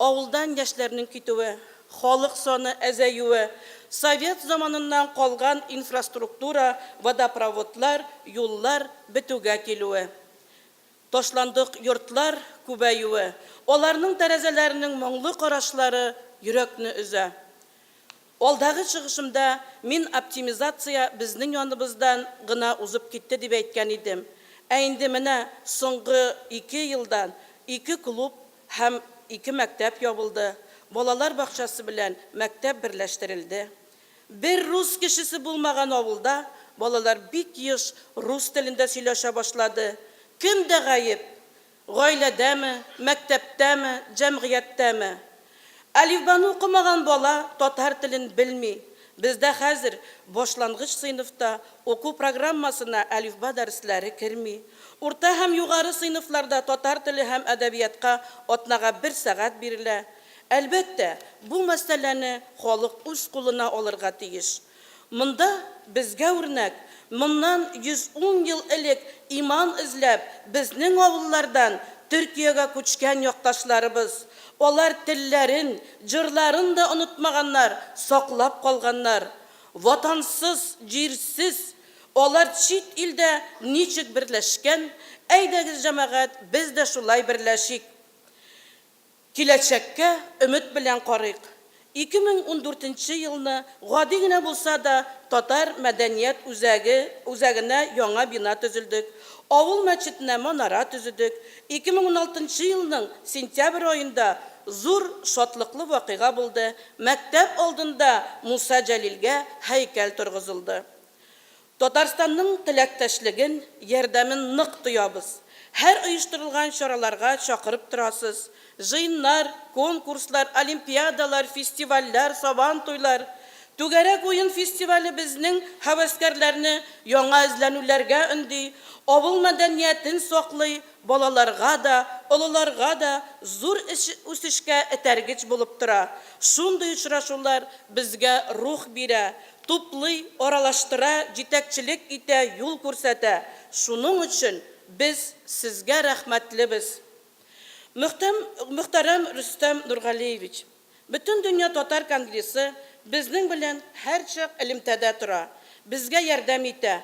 авылдан яшьләрнең китүе, халык саны әзәюе, Совет заманыннан калган инфраструктура, водопроводлар, юллар бетүгә килүе. Ташландык йортлар күбәюе, аларның тәрәзәләренең моңлы карашлары йөрәкне өзә. Алдагы чыгышымда мин оптимизация безнең яныбыздан гына узып китте дип әйткән идем. Ә инде менә соңгы 2 елдан 2 клуб һәм 2 мәктәп ябылды. Балалар бакчасы белән мәктәп берләштерелде. Бер рус кешесе булмаган авылда балалар бик еш рус телендә сөйләшә башлады. Кемдә гаеп? Гаиләдәме, мәктәптәме, җәмгыятьтәме? Алифбаны укымаган бала татар телен белми. Бездә хәзер башлангыч сыйныфта оку программасына алифба дәресләре керми. Урта һәм югары сыйныфларда татар теле һәм әдәбиятка атнага 1 сәгать бирелә. Әлбәттә, бу мәсьәләне халык үз кулына алырга тиеш. Монда безгә үрнәк, моннан 110 ел элек иман эзләп, безнең авыллардан Төркиягә күчкән якташларыбыз. Алар телләрен, җырларын да онытмаганнар, саклап калганнар. Ватансыз, җирсез, алар чит илдә ничек берләшкән, әйдәгез җәмәгать, без дә шулай берләшик. Киләчәккә өмет белән карыйк. 2014 елны гади генә булса да татар мәдәният үзәгенә яңа бина төзелдек. Авыл мәчетенә манара төзедек. 2016 елның сентябрь аенда зур шатлыклы вакыйга булды. Мәктәп алдында Муса Җәлилгә һәйкәл торгызылды. Татарстанның теләктәшлеген, ярдәмен нык тоябыз. Һәр оештырылган чараларга чакырып торасыз. Җыеннар, конкурслар, олимпиадалар, фестивальләр, сабан туйлар. Түгәрәк уен фестивале безнең һәвәскәрләрне яңа эзләнүләргә өнди, авыл мәдәниятен саклый, балаларга да, олыларга да зур үсешкә этәргеч булып тора. Шундый очрашулар безгә рух бирә, туплый, аралаштыра, җитәкчелек итә, юл күрсәтә. Шуның өчен без сезгә рәхмәтлебез. Мөхтәрәм Рөстәм Нургалиевич, бөтен дөнья татар конгрессы безнең белән һәр чак элемтәдә тора, безгә ярдәм итә.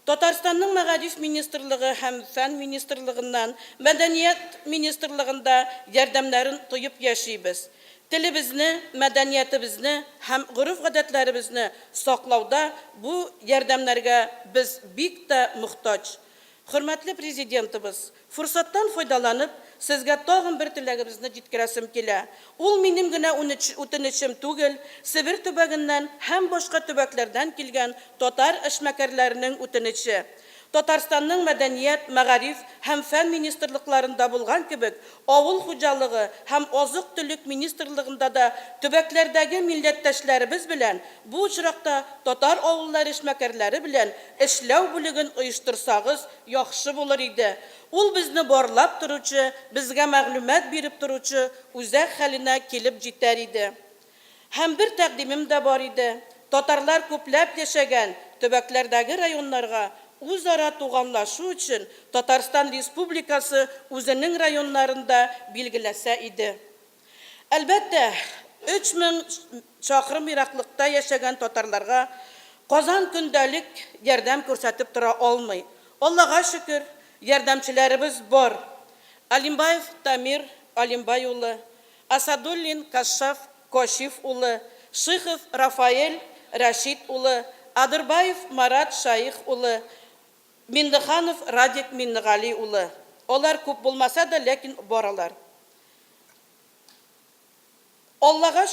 Татарстанның Мәгариф министрлыгы һәм Фән министрлыгыннан Мәдәният министрлыгында ярдәмнәрен тоеп яшибез. Телебезне, мәдәниятебезне һәм гореф-гадәтләребезне саклауда бу ярдәмнәргә без бик тә мохтаҗ. Хөрмәтле президентыбыз, фурсаттан файдаланып, сезгә тагын бер теләгебезне җиткерәсем килә. Ул минем генә үтенечем түгел, Себер төбәгеннән һәм башка төбәкләрдән килгән татар эшмәкәрләренең үтенече. Татарстанның мәдәният, мәгариф һәм фән министрлыкларында булган кебек, авыл хуҗалыгы һәм азык-төлек министрлыгында да төбәкләрдәге милләттәшләребез белән бу очракта татар авыллар эшмәкәрләре белән эшләү бүлеген оештырсагыз яхшы булыр иде. Ул безне барлап торучы, безгә мәгълүмат биреп торучы үзәк хәленә килеп җитәр иде. Һәм бер тәкъдимем дә бар иде. Татарлар күпләп яшәгән төбәкләрдәге районнарга үзара туганлашу өчен Татарстан Республикасы үзенең районнарында билгеләсә иде. Әлбәттә, 3000 чакрым ераклыкта яшәгән татарларга Казан көндәлек ярдәм күрсәтеп тора алмый. Аллага шөкер, ярдәмчеләребез бар. Алимбаев Тамир Алимбай улы, Асадуллин Кашшаф Кошиф улы, Шихов Рафаэль Рашид улы, Адырбаев Марат Шайх улы, Миндиханов Радик Миннигали улы. Олар күп булмаса да, ләкин баралар. Аллага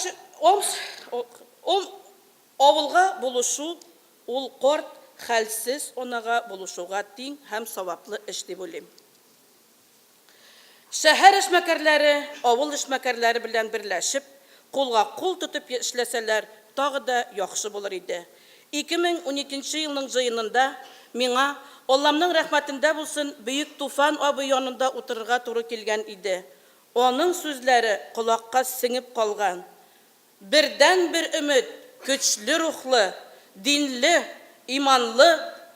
авылга булышу, ул корт хәлсез онага булышуга тиң һәм саваплы эш дип уйлыйм. Шәһәр эшмәкәрләре, авыл эшмәкәрләре белән берләшеп, кулга-кул тотып эшләсәләр, тагы да яхшы булыр иде. 2012 елның җыенында миңа, Алламның рәхмәтендә булсын, Бөек Туфан абый янында утырырга туры килгән иде. Аның сүзләре колакка сеңеп калган. Бердән-бер өмет, көчле рухлы, динле, иманлы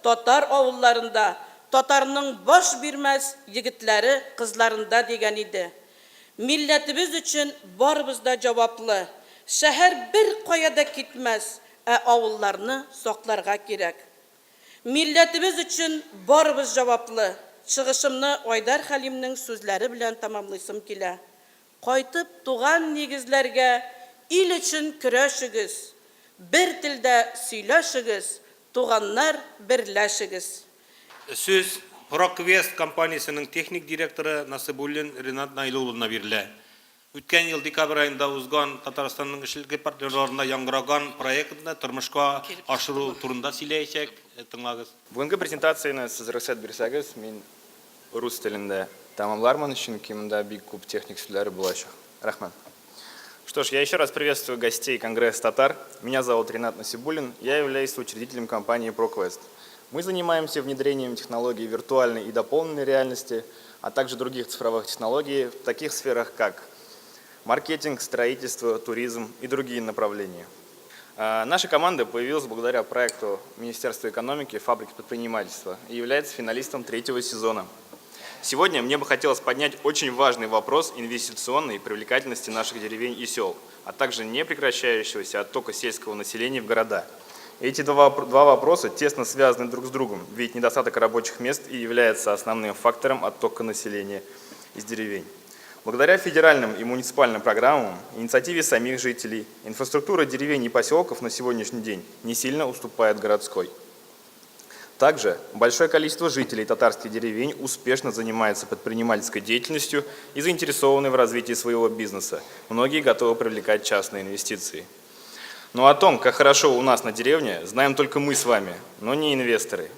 татар авылларында, татарның баш бирмәс егетләре, кызларында дигән иде. Милләтебез өчен барыбыз да җаваплы. Шәһәр бер каяда китмәс, авылларны сакларга кирәк. Милләтебез өчен барыбыз җаваплы. Чыгышымны Айдар Хәлимнең сүзләре белән тамамлыйсым килә. Кайтып туган нигезләргә ил өчен көрәшегез. Бер телдә сөйләшегез, туганнар берләшегез. Сөз ProQuest компаниясының техник директоры Насыбуллин Ринат Найлуллына бирелә. Үткән ел декабрь айында узган Татарстанның эшлекле партнерларына яңгыраган проектны тормышка ашыру турында сөйләячәк. Тыңлагыз. Бүгінгі презентацияны сіз рөхсәт берсәгез, мен рус тілінде тамамлармын, чөнки монда бик күп техник сүзләре булачак. Рахмат. Что ж, я еще раз приветствую гостей Конгресс Татар. Меня зовут Ринат Насибуллин, я являюсь учредителем компании ProQuest. Мы занимаемся внедрением технологий виртуальной и дополненной реальности, а также других цифровых технологий в таких сферах, как маркетинг, строительство, туризм и другие направления. Наша команда появилась благодаря проекту Министерства экономики «Фабрики предпринимательства» и является финалистом 3-го сезона. Сегодня мне бы хотелось поднять очень важный вопрос инвестиционной привлекательности наших деревень и сел, а также непрекращающегося оттока сельского населения в города. Эти два вопроса тесно связаны друг с другом, ведь недостаток рабочих мест и является основным фактором оттока населения из деревень. Благодаря федеральным и муниципальным программам, инициативе самих жителей, инфраструктура деревень и поселков на сегодняшний день не сильно уступает городской. Также большое количество жителей татарских деревень успешно занимается предпринимательской деятельностью и заинтересованы в развитии своего бизнеса. Многие готовы привлекать частные инвестиции. Но о том, как хорошо у нас на деревне, знаем только мы с вами, но не инвесторы.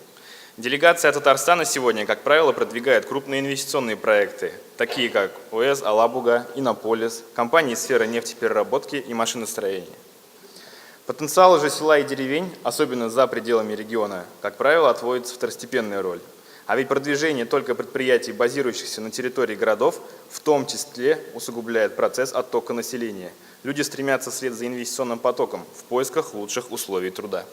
Делегация Татарстана сегодня, как правило, продвигает крупные инвестиционные проекты, такие как ОС «Алабуга», «Иннополис», компании сферы нефтепереработки и машиностроения. Потенциал же села и деревень, особенно за пределами региона, как правило, отводится второстепенную роль. А ведь продвижение только предприятий, базирующихся на территории городов, в том числе усугубляет процесс оттока населения. Люди стремятся вслед за инвестиционным потоком в поисках лучших условий труда.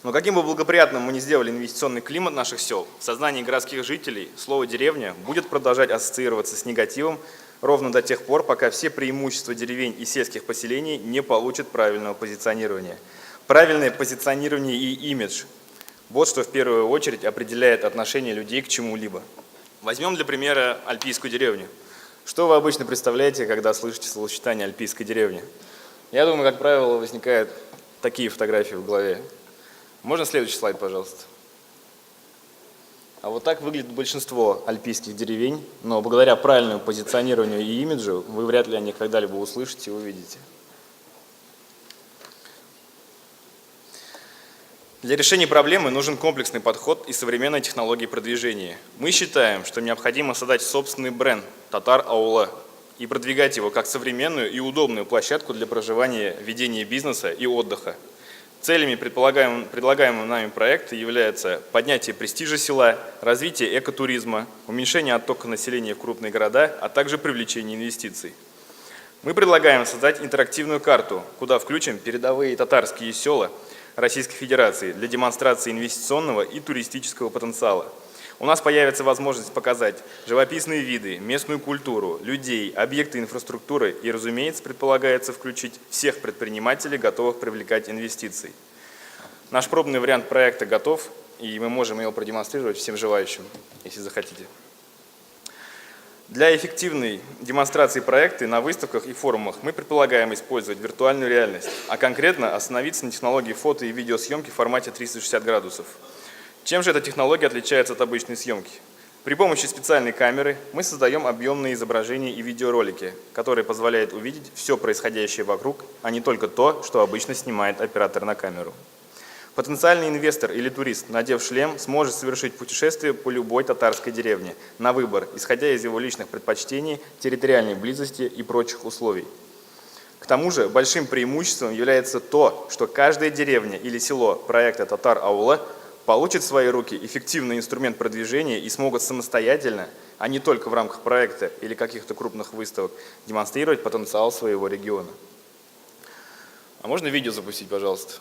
Но каким бы благоприятным мы ни сделали инвестиционный климат наших сел, в сознании городских жителей слово «деревня» будет продолжать ассоциироваться с негативом ровно до тех пор, пока все преимущества деревень и сельских поселений не получат правильного позиционирования. Правильное позиционирование и имидж – вот что в первую очередь определяет отношение людей к чему-либо. Возьмем для примера альпийскую деревню. Что вы обычно представляете, когда слышите словосочетание «альпийская деревня»? Я думаю, как правило, возникают такие фотографии в голове. Можно следующий слайд, пожалуйста? А вот так выглядит большинство альпийских деревень, но благодаря правильному позиционированию и имиджу вы вряд ли о них когда-либо услышите и увидите. Для решения проблемы нужен комплексный подход и современные технологии продвижения. Мы считаем, что необходимо создать собственный бренд «Татар Аула» и продвигать его как современную и удобную площадку для проживания, ведения бизнеса и отдыха. Целями предлагаемого нами проекта являются поднятие престижа села, развитие экотуризма, уменьшение оттока населения в крупные города, а также привлечение инвестиций. Мы предлагаем создать интерактивную карту, куда включим передовые татарские села Российской Федерации для демонстрации инвестиционного и туристического потенциала. У нас появится возможность показать живописные виды, местную культуру, людей, объекты инфраструктуры и, разумеется, предполагается включить всех предпринимателей, готовых привлекать инвестиции. Наш пробный вариант проекта готов, и мы можем его продемонстрировать всем желающим, если захотите. Для эффективной демонстрации проекта на выставках и форумах мы предполагаем использовать виртуальную реальность, а конкретно остановиться на технологии фото- и видеосъемки в формате 360 градусов. Чем же эта технология отличается от обычной съемки? При помощи специальной камеры мы создаем объемные изображения и видеоролики, которые позволяют увидеть все происходящее вокруг, а не только то, что обычно снимает оператор на камеру. Потенциальный инвестор или турист, надев шлем, сможет совершить путешествие по любой татарской деревне на выбор, исходя из его личных предпочтений, территориальной близости и прочих условий. К тому же большим преимуществом является то, что каждая деревня или село проекта Татар-Аула получат в свои руки эффективный инструмент продвижения и смогут самостоятельно, а не только в рамках проекта или каких-то крупных выставок, демонстрировать потенциал своего региона. А можно видео запустить, пожалуйста?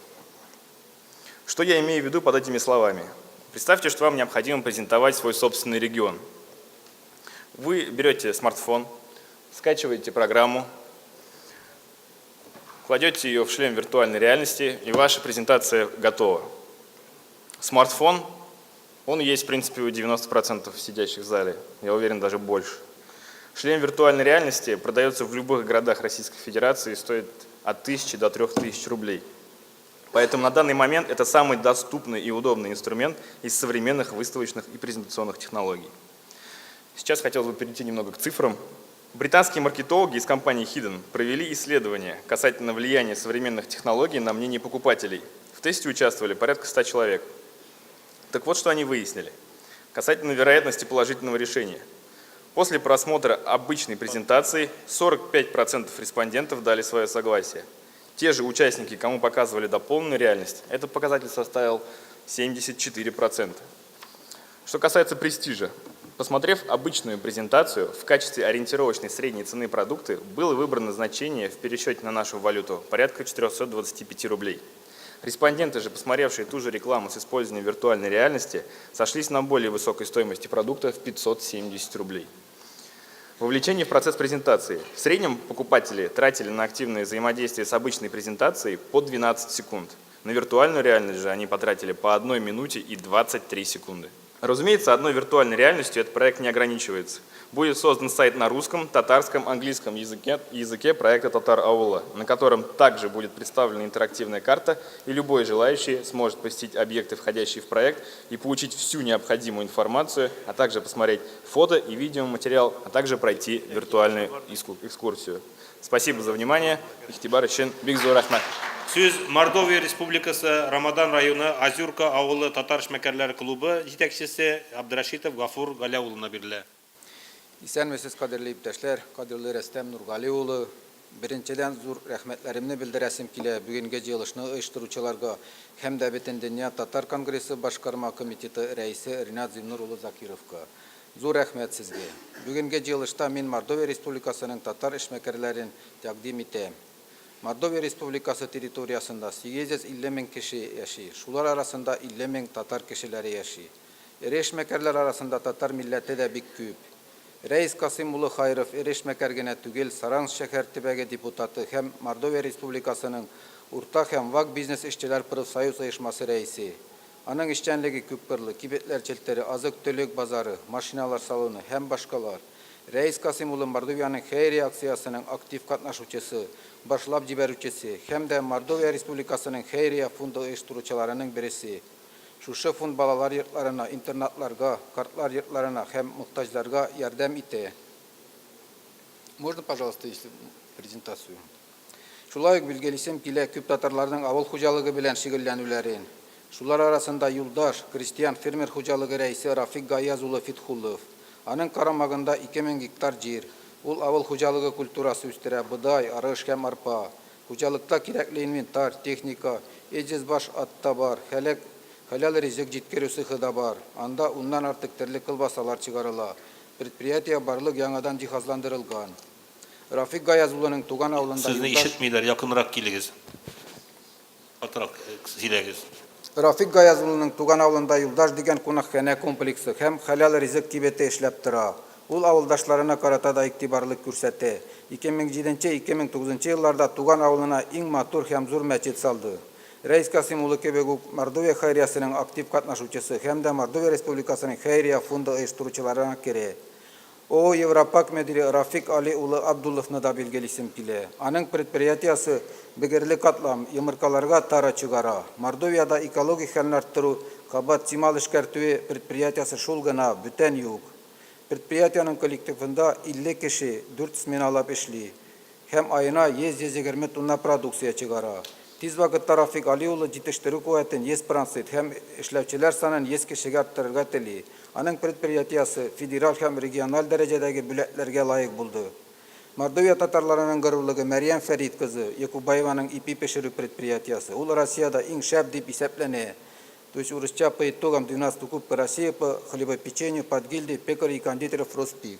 Что я имею в виду под этими словами? Представьте, что вам необходимо презентовать свой собственный регион. Вы берете смартфон, скачиваете программу, кладете ее в шлем виртуальной реальности, и ваша презентация готова. Смартфон, он есть, в принципе, у 90% сидящих в зале, я уверен, даже больше. Шлем виртуальной реальности продается в любых городах Российской Федерации и стоит от 1000 до 3000 рублей. Поэтому на данный момент это самый доступный и удобный инструмент из современных выставочных и презентационных технологий. Сейчас хотелось бы перейти немного к цифрам. Британские маркетологи из компании Hidden провели исследование касательно влияния современных технологий на мнение покупателей. В тесте участвовали порядка 100 человек. Так вот, что они выяснили. Касательно вероятности положительного решения. После просмотра обычной презентации 45% респондентов дали свое согласие. Те же участники, кому показывали дополненную реальность, этот показатель составил 74%. Что касается престижа. Посмотрев обычную презентацию, в качестве ориентировочной средней цены продукта было выбрано значение в пересчете на нашу валюту порядка 425 рублей. Респонденты же, посмотревшие ту же рекламу с использованием виртуальной реальности, сошлись на более высокой стоимости продукта в 570 рублей. Вовлечение в процесс презентации. В среднем покупатели тратили на активное взаимодействие с обычной презентацией по 12 секунд. На виртуальную реальность же они потратили по 1 минуте и 23 секунды. Разумеется, одной виртуальной реальностью этот проект не ограничивается. Будет создан сайт на русском, татарском, английском языке проекта Татар-Аула, на котором также будет представлена интерактивная карта, и любой желающий сможет посетить объекты, входящие в проект, и получить всю необходимую информацию, а также посмотреть фото и видеоматериал, а также пройти виртуальную экскурсию. Спасибо за внимание. Ихтибар үшін бик зор рахмат. Сөз Мордовия Республикасы Рамадан районы Азюрка авылы татар эшмәкәрләре клубы җитәкчесе Абдрашитов Гафур Галәулына бирелә. Исәнмесез, кадерле иптәшләр, кадерле Рәстәм Нургали улы, беренчедән зур рәхмәтләремне белдерәсем килә бүгенге җыелышны оештыручыларга һәм дә бөтен дөнья татар конгрессы башкарма комитеты рәисе Ринат Зиннур улы Закировка. Зур рәхмәт сезгә. Бүгенге җыелышта мин Мордовия Республикасының татар эшмәкәрләрен тәкъдим итәм. Мордовия Республикасы территориясында 850 мең кеше яши. Шулар арасында 50 мең татар кешеләре яши. Эшмәкәрләр арасында татар милләте дә бик күп. Рәис Касым улы Хайров эшмәкәр генә түгел, Саранс шәһәр төбәге депутаты һәм Мордовия Республикасының уртак һәм вак бизнес эшчеләр профсоюз оешмасы рәисе. Аның эшчәнлеге күпкырлы, кибетләр челтәре, азык-төлек базары, машиналар салоны һәм башкалар. Рәис Касым улы Мордовияның хәйри акциясының актив катнашучысы, башлап җибәрүчесе һәм дә Мордовия Республикасының хәйрия фонды оештыручыларының берсе. Шушы фонд балалар йортларына, интернатларга, картлар йортларына һәм мохтаҗларга ярдәм итә. Можно, пожалуйста, если презентацию. Шулай ук билгелисем килә күп татарларның авыл хуҗалыгы белән шөгыльләнүләрен. Шулар арасында юлдаш, крестьян, фермер хуҗалыгы рәисе Рафик Гаяз улы Фитхуллов. Аның карамагында 2000 гектар җир. Ул авыл хуҗалыгы культурасы үстерә, быдай, арыш һәм арпа. Хуҗалыкта кирәкле инвентарь, техника, баш атта бар, хәләл ризык җиткерү цехы да бар. Анда уннан артык төрле кылбасалар чыгарыла. Предприятие барлык яңадан җиһазландырылган. Рафик Гаяз улының туган авылында Сезне ишетмиләр, якынрак килегез. Атырак сөйләгез. Рафик Гаяз улының туган авылында Юлдаш дигән кунакханә комплексы һәм хәләл ризык кибете эшләп тора. Ул авылдашларына карата да игътибарлык күрсәтә. 2007-2009 елларда туган авылына иң матур һәм зур мәчет салды. Рәис Касым улы кебек үк Мордовия хәйриясының актив катнашучысы һәм дә Мордовия Республикасының хәйрия фонды оештыручыларына керә. O Европак müdürü Rafik Ali Ulu Abdullov'nu da bilgelisim kile. Anın предприятиясы бігірлі қатлам yumurkalarga tara çıgara. Mordoviyada ekologik halini arttırı, kabat çimal işkertüğü предприятиясы şul gına büten yok. Предприятиянın kollektifinde 50 kişi 400 min alap işli. Hem ayına 120 tonna produksiya çıgara. Tiz vakitte Rafik Aliyoğlu yetiştiri kuvvetin 100% hem işlevçiler sanın 100 kişiye arttırırga teli. Anın предприятиясы federal hem regional derecedeki biletlerge layık buldu. Mordovya Tatarlarının gırılığı Meryem Ferit kızı Yakubayeva'nın ipi peşirik предприятиясы. Ул Россияда иң шәп дип исәпләнә. То есть урысча по итогам 12 Кубка России по хлебопечению, подгильдии, пекарей и кондитеров Роспик.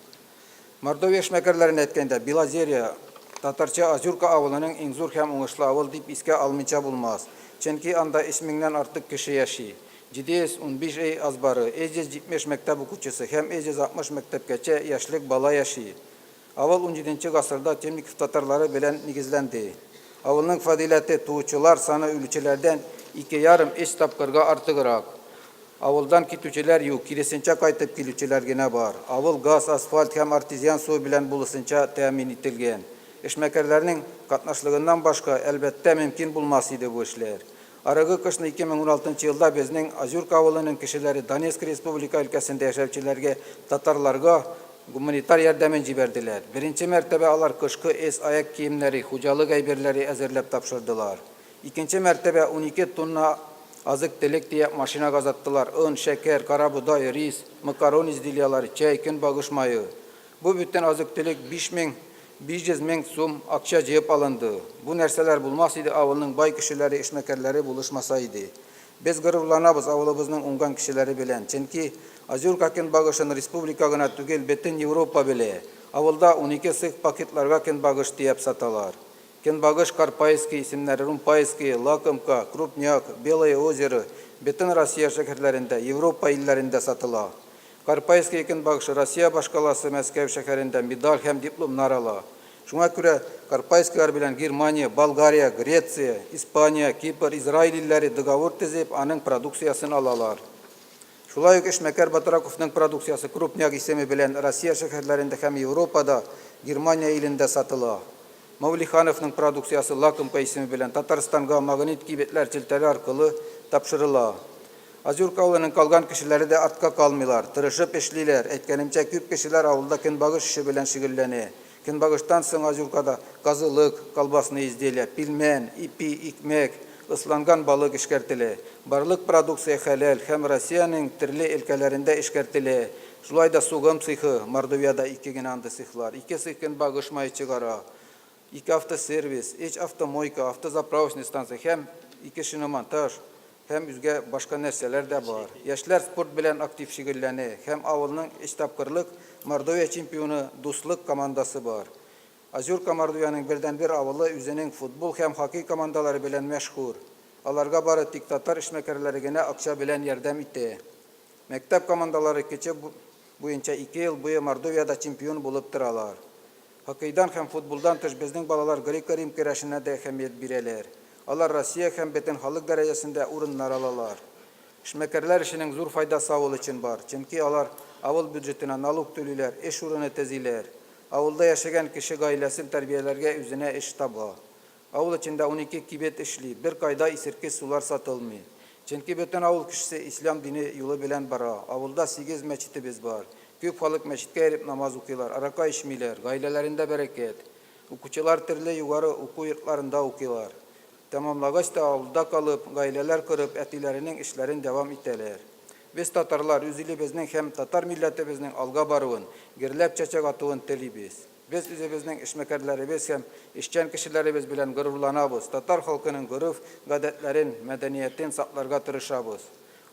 Мордовия эшмәкәрләрен әйткәндә Белозерия Татарча Азюрка авылының иң зур һәм уңышлы авыл дип искә алмыйча булмас. Чөнки анда 3000-нән артык кеше яши. 715 ай азбары, 170 мәктәп укучысы һәм 160 мәктәпкәчә яшьлек бала яши. Авыл 17-нче гасырда Темников татарлары белән нигезләнде. Авылның фадиләте туучылар саны үлүчеләрдән 2,5-3 тапкырга артыграк. Авылдан китүчеләр юк, киресенчә кайтып килүчеләр генә бар. Авыл газ, асфальт һәм артезиан суы белән булысынча тәэмин ителгән. Эшмәкәрләрнең катнашлыгыннан башка әлбәттә мөмкин булмас иде бу эшләр. Арыгы кышны 2016 елда безнең Азюрка авылының кешеләре Донецк Республика өлкәсендә яшәүчеләргә, татарларга гуманитар ярдәмен җибәрделәр. Беренче мәртәбә алар кышкы аяк киемнәре, хуҗалык әйберләре әзерләп тапшырдылар. Икенче мәртәбә 12 тонна азык-төлек тияк машинага озаттылар. Un, шәкәр, карабудай, рис, макарон изделиялары, чәй, көнбагыш майы. Бу бүтән азык-төлек 500 мең сум акча җыеп алынды. Бу нәрсәләр булмас иде, авылның бай кешеләре, эшмәкәрләре булышмаса иде. Без гырырланабыз авылыбызның уңган кешеләре белән. Чөнки Азюрка көнбагышын республика гына түгел, бөтен Европа белә. Авылда 12 цех пакетларга көнбагыш тияп саталар. Көнбагыш Карпайский, исемнәре Румпайский, Лакомка, Крупняк, Белое озеро, бөтен Россия шәһәрләрендә, Европа илләрендә сатыла. Карпайский көнбагышы Россия башкаласы Мәскәү шәһәрендә медаль һәм дипломнар ала. Шуңа күрә Карпайскайлар белән Германия, Болгария, Греция, Испания, Кипр, Израиль илләре договор төзеп, аның продукциясын алалар. Шулай ук эшмәкәр Батраковның продукциясы Крупняк исеме белән Россия шәһәрләрендә һәм Европада, Германия илендә сатыла. Мавлихановның продукциясы Лакомка исеме белән Татарстанга магнит кибетләр челтәре аркылы тапшырыла. Азюрка авылының калган кешеләре дә артка калмыйлар, тырышып эшлиләр. Әйткәнемчә, күп кешеләр авылда көнбагыш эше белән шөгыльләнә. Көнбагыштан соң Азюркада казылык, колбасны изделия, пилмән, ипи, икмәк, ысланган балык эшкәртелә. Барлык продукция хәләл һәм Россиянең төрле өлкәләрендә эшкәртелә. Шулай да сугым цехы, Мордовияда 2 генә анда цехлар. 2 цех көнбагыш май чыгара. 2 автосервис, 3 автомойка, автозаправочный станция һәм 2 шиномонтаж һәм үзгә башка нәрсәләр дә бар. Яшьләр спорт белән актив шөгыльләнә һәм авылның 3 тапкырлык Мордовия чемпионы дуслык командасы бар. Азюрка Мордовияның бердәнбер авылы үзенең футбол һәм хоккей командалары белән мәшһүр. Аларга бары тик татар эшмәкәрләре генә акча белән ярдәм итә. Мәктәп командалары кече буенча 2 ел буе Мордовияда чемпион булып торалар. Хоккейдан һәм футболдан тыш безнең балалар грек-рим көрәшенә дә әһәмият бирәләр. Алар Россия һәм бөтен халык дәрәҗәсендә урыннар алалар. Эшмәкәрләр эшенең зур файдасы авыл өчен бар. Чөнки алар авыл бюджетына налог түлиләр, эш урыны төзиләр. Авылда яшәгән кеше гаиләсен тәрбияләргә үзенә эш таба. Авыл эчендә 12 кибет эшли, бер кайда исерке сулар сатылмый. Чөнки бөтен авыл кешесе ислам дине юлы белән бара. Авылда 8 мәчетебез бар. Күп халык мәчеткә йөреп намаз укыйлар, арака ичмиләр, гаиләләрендә бәрәкәт. Укучылар төрле югары уку йортларында укыйлар. Тәмамлагач та авылда калып, гаиләләр корып, әтиләренең эшләрен дәвам итәләр. Без татарлар үз илебезнең һәм татар милләтебезнең алга баруын, гөрләп чәчәк атуын телибез. Без үзебезнең эшмәкәрләребез һәм эшчән кешеләребез белән горурланабыз. Татар халкының гореф, гадәтләрен, мәдәниятен сакларга тырышабыз.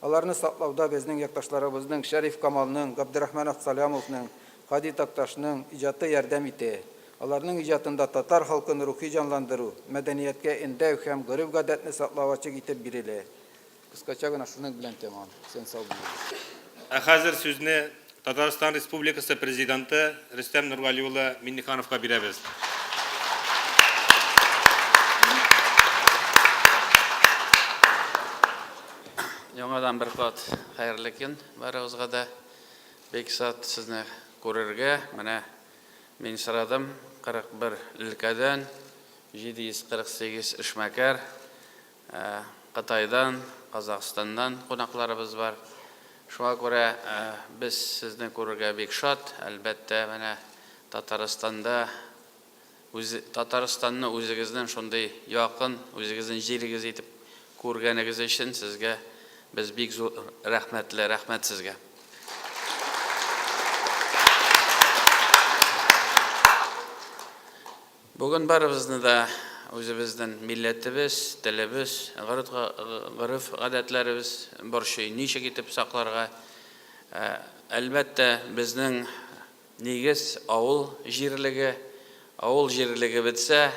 Аларны саклауда безнең якташларыбызның Шәриф Камалның, Габдрахман Аксалямовның, Хади Такташның иҗаты ярдәм итә. Аларның иҗатында татар халкын рухи җанландыру, мәдәнияткә эндәү һәм гореф гадәтне саклавычы итеп бирелә. Кыскача гына шуның белән тәмам. Сен сау булыгыз. Хәзер сүзне Татарстан Республикасы президенты Рөстәм Нургали улы Миннихановка бирәбез. Яңадан бер кат хәерле көн барыгызга да. Бик сат сезне күрергә. Менә мин сорадым 41 өлкәдән 748 эшмәкәр, Кытайдан, Казакъстаннан кунакларыбыз бар. Шуңа күрә без сезне күрергә бик шат. Әлбәттә, менә Татарстанны үзегезнең шундый якын, үзегезнең җирегез итеп күргәнегез өчен сезгә без бик зур рәхмәт сезгә. Бүген барыбызны да үзебезнең милләтебез, телебез, гореф гадәтләребез борчый, ничек итеп сакларга. Әлбәттә, безнең нигез авыл җирлеге бетсә,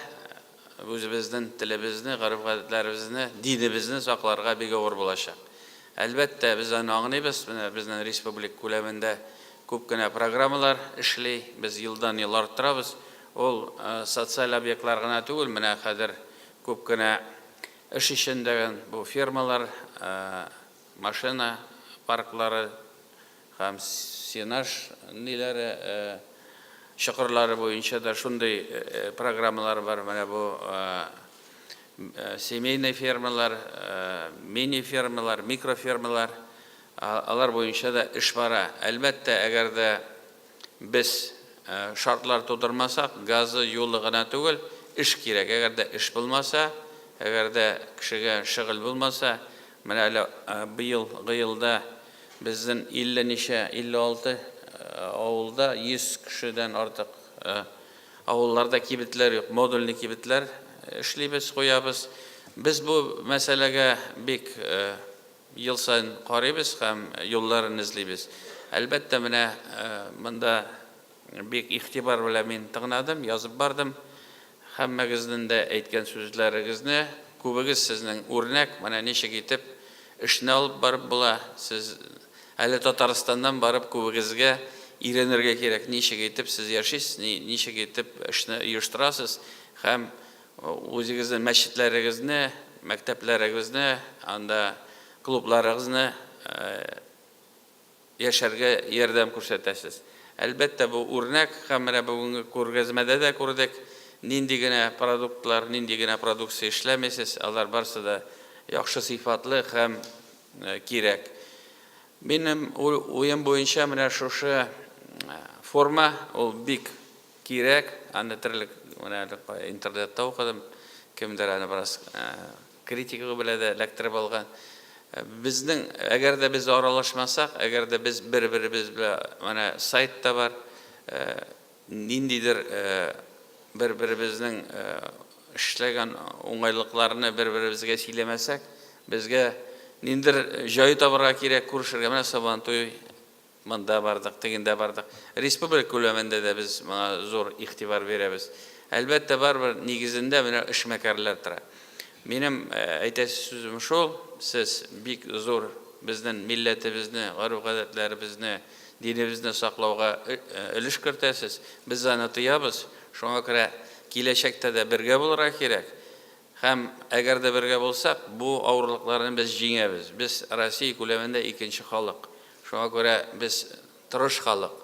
үзебезнең телебезне, гореф гадәтләребезне, динебезне сакларга бик авыр булачак. Әлбәттә, без аны аңлыйбыз, безнең республика күләмендә күп кенә программалар эшли, без елдан-ел арттырабыз. Ул социаль объектлар гына түгел, менә хәзер күп кенә эш ишендәге бу фермалар, машина парклары һәм сенаж ниләре чокырлары буенча да шундый программалар бар. Менә бу семейный фермалар, мини фермалар, микрофермалар, алар буенча да эш бара. Әлбәттә, әгәр дә без шартлар тудырмасак, газы, юлы гына түгел, эш кирәк. Әгәр дә эш булмаса, әгәр дә кешегә шөгыль булмаса, менә әле быелда безнең 56 авылда 100 кешедән артык авылларда кибетләр юк, модульный кибетләр эшлибез, куябыз. Без бу мәсьәләгә бик ел сайын карыйбыз һәм юлларын эзлибез. Әлбәттә, менә монда бик игътибар белән мин тыңладым, язып бардым. Һәммәгезнең дә әйткән сүзләрегезне, күбегез сезнең үрнәк, менә ничек итеп эшне алып барып була. Сез әле Татарстаннан барып күбегезгә иренергә кирәк, ничек итеп сез яшисез, ничек итеп эшне оештырасыз һәм үзегезнең мәчетләрегезне, мәктәпләрегезне, анда клубларыгызны яшәргә ярдәм күрсәтәсез. Әлбәттә, бу үрнәк һәм менә бүгенге күргәзмәдә дә күрдек, нинди генә продуктлар, нинди генә продукция эшләмәсез, алар барсы да яхшы сыйфатлы һәм кирәк. Минем уем буенча менә шушы форма ул бик кирәк. Аны терлек менә интернетта укыдым, кемдер аны бераз критика белән дә эләктереп алган. Безнең, әгәр дә без аралашмасак, әгәр дә без бер-беребез белән менә сайтта бар, ниндидер бер-беребезнең эшләгән уңайлыкларны бер-беребезгә сөйләмәсәк, безгә ниндидер җай табарга кирәк, күрешергә. Менә Сабантуй монда бардык, тегендә бардык. Республика күләмендә дә без моңа зур игътибар бирәбез. Әлбәттә, барбер нигезендә менә эшмәкәрләр тора. Минем әйтәсе сүзем шул, сез бик зур безнең милләтебезне, гореф-гадәтләребезне, динебезне саклауга өлеш кертәсез. Без аны тоябыз. Шуңа күрә киләчәктә дә бергә булырга кирәк. Һәм әгәр дә бергә булсак, бу авырлыкларны без җиңәбез. Без Россия күләмендә икенче халык. Шуңа күрә без тырыш халык.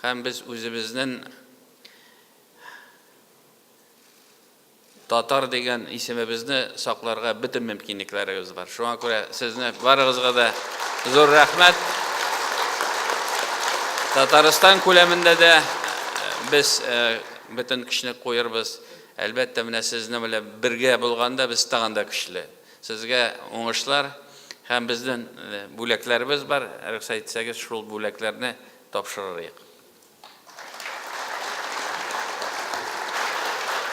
Һәм без үзебезнең татар дигән исемебезне сакларга бөтен мөмкинлекләребез бар. Шуңа күрә сезне барыгызга да зур рәхмәт. Татарстан күләмендә дә без бөтен көчне куербыз. Әлбәттә, менә сезне белән бергә булганда без тагын да көчле. Сезгә уңышлар һәм безнең бүләкләребез бар. Рөхсәт итсәгез, шул бүләкләрне тапшырырык.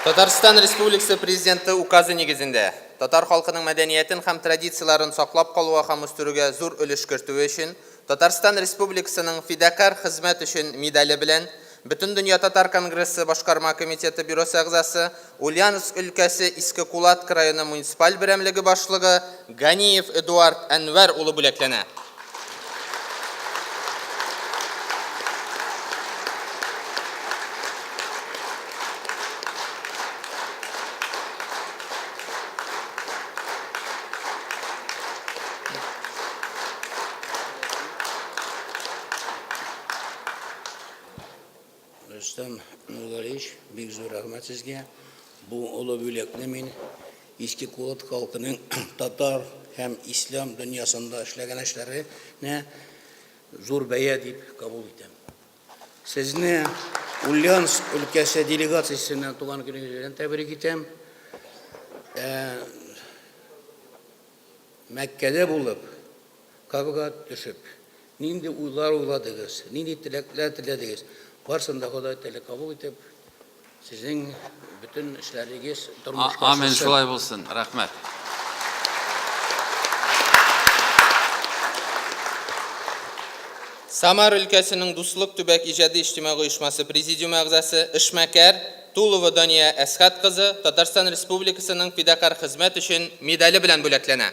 Татарстан Республикасы Президенты указы нигезендә татар халкының мәдәниятен һәм традицияларын саклап калуга һәм үстерүгә зур өлеш кертүе өчен Татарстан Республикасының фидакар хезмәт өчен медале белән Бөтен дөнья татар конгрессы башкарма комитеты бюросы әгъзасы, Ульяновск өлкәсе Иске Кулат крайының муниципаль берәмлеге башлыгы Ганиев Эдуард Әнвәр улы бүләкләнә. Нургалиевич, бик зур рәхмәт сезгә. Бу олы бүлекне мин Иске Кулат халкының татар һәм ислам дөньясында эшләгән эшләренә зур бәя дип кабул итәм. Сезне Ульяновск өлкәсе делегациясеннән туган көнегез белән тәбрик итәм. Мәккәдә булып, Кабага төшеп, нинди уйлар уйладыгыз, нинди теләкләр теләдегез, барсын да Ходай Тәгалә кабул итеп, сезнең bütün эшләрегез тормышка Амин, шулай булсын. Рәхмәт. Самар өлкәсенең Дуслык төбәк иҗади иҗтимагый оешмасы президиум әгъзасы Эшмәкәр Тулова Дания Әсхәт кызы Татарстан Республикасының фидакар хезмәт өчен медале белән бүләкләнә.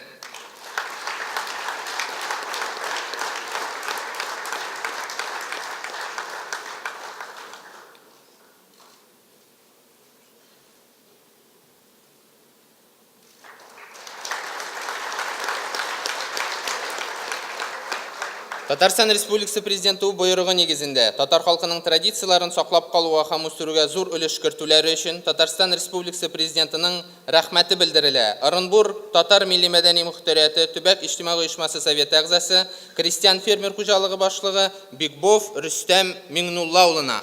Татарстан Республикасы президенты буйрыгы нигезендә татар халкының традицияларын саклап калуга һәм үстерүгә зур өлеш кертүләре өчен Татарстан Республикасы президентының рәхмәте белдерелә. Орынбур Татар милли мәдәни мөхтәрияте төбәк иҗтимагый оешмасы советы әгъзасы, крестьян фермер хуҗалыгы башлыгы Бикбов Рөстәм Миңнулла улына.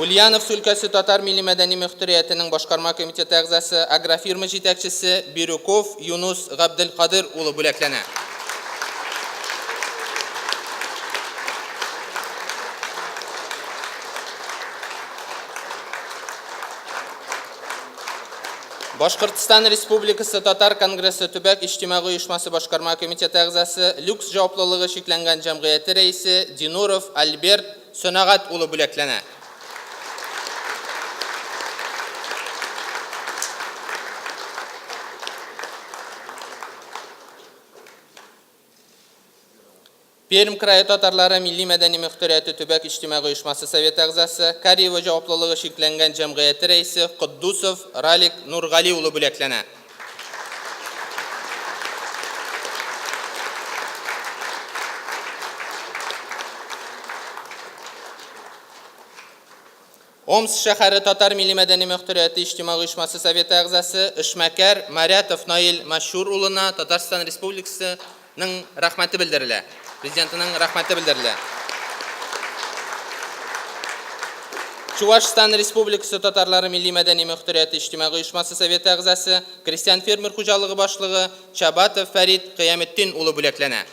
Ульяновск өлкәсе татар милли мәдәни мөхтәриятының башкарма комитеты әгъзасы, агрофирма җитәкчесе Бирюков Юнус Габделкадыр улы бүләкләнә. Башкортстан Республикасы Татар Конгрессы төбәк иҗтимагый оешмасы башкарма комитеты әгъзасы, люкс җаваплылыгы шикләнгән җәмгыяте рәисе Динуров Альберт Сөнәгать улы бүләкләнә. Пермь крае татарлары милли мәдәни мөхтәрияте төбәк иҗтимагый оешмасы советы әгъзасы, Кариева җаваплылыгы шикләнгән җәмгыяте рәисе Куддусов Ралик Нургали улы бүләкләнә. Омск шәһәре татар милли мәдәни мөхтәрияте иҗтимагый оешмасы советы әгъзасы Эшмәкәр Марятов Наил Машур улына Татарстан Республикасының рәхмәте белдерелә. Президентының рәхмәте белдерелә. Чувашстан Республикасы татарлары милли мәдәни мөхтәрияте иҗтимагый оешмасы советы әгъзасы, крестьян фермер хуҗалыгы башлыгы Чабатов Фәрит Кыяметтин улы бүләкләнә.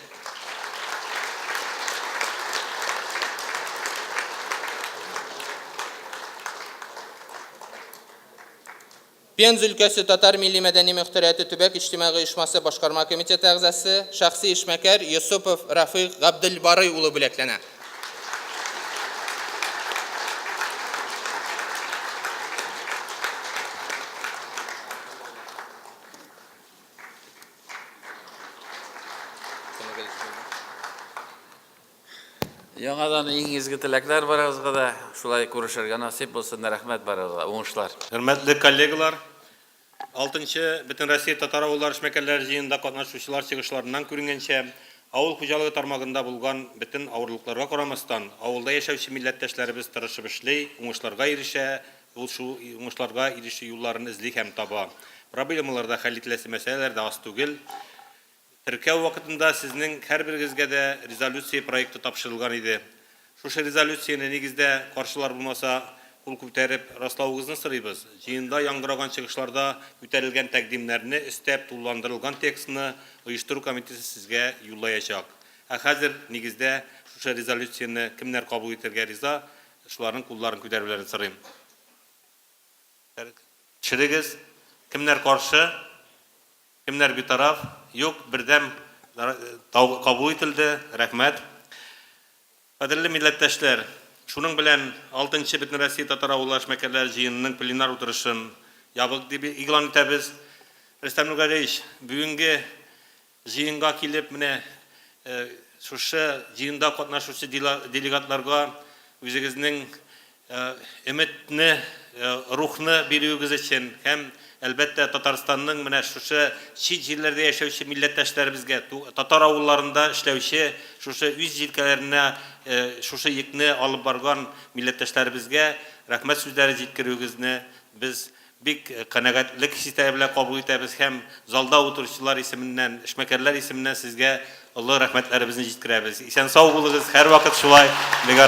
Пенза өлкәсе татар милли мәдәни мөхтәрияте төбәк иҗтимагый оешмасы башкарма комитеты әгъзасы, шәхси эшмәкәр Йосупов Рафыйк Габделбарый улы бүләкләнә. Яңадан иң изге теләкләр барыгызга да шулай күрешергә насип булсын, рәхмәт барыгызга, уңышлар. Хөрмәтле коллегалар, 6-нчы Бөтен Россия татар авыллар эшмәкәрләре җыенында катнашучылар чыгышларыннан күренгәнчә, авыл хуҗалыгы тармагында булган бөтен авырлыкларга карамастан, авылда яшәүче милләттәшләребез тырышып эшли, уңышларга ирешә, ул шу уңышларга ирешү юлларын эзли һәм таба. Проблемаларда хәл ителәсе мәсьәләләр дә аз түгел. Теркәү вакытында сезнең һәрберегезгә дә резолюция проекты тапшырылган иде. Шушы резолюцияны нигездә каршылар булмаса, кул күтәреп раслауыгызны сорыйбыз. Җыенда яңгыраган чыгышларда күтәрелгән тәкъдимнәрне истәп тулыландырылган текстны оештыру комитеты сезгә юллаячак. Хәзер нигездә шушы резолюцияны кемнәр кабул итәргә риза, шуларның кулларын күтәрүләрен сорыйм. Төшерегез, кемнәр каршы? Кемнәр битараф? Юк, бердәм кабул ителде. Рәхмәт. Кадерле милләттәшләр, шуның белән 6-нчы Бөтен Россия татар авыллар эшмәкәрләре җыенының пленар утырышын ябык дип игълан итәбез. Рөстәм Нургалиевич, бүгенге җыенга килеп, менә шушы җыенда катнашучы делегатларга үзегезнең өметне, рухны бирүегез өчен һәм Әлбәттә, Татарстанның менә шушы чит җирләрдә яшәүче милләттәшләребезгә, татар авылларында эшләүче, шушы үз җилкәләренә шушы йөкне алып барган милләттәшләребезгә рәхмәт сүзләре җиткерүегезне без бик канәгатьлек хисләре белән кабул итәбез һәм залда утыручылар исеменнән, эшмәкәрләр исеменнән сезгә олы рәхмәтләребезне җиткерәбез. Исән сау булыгыз, һәр вакыт шулай. Бик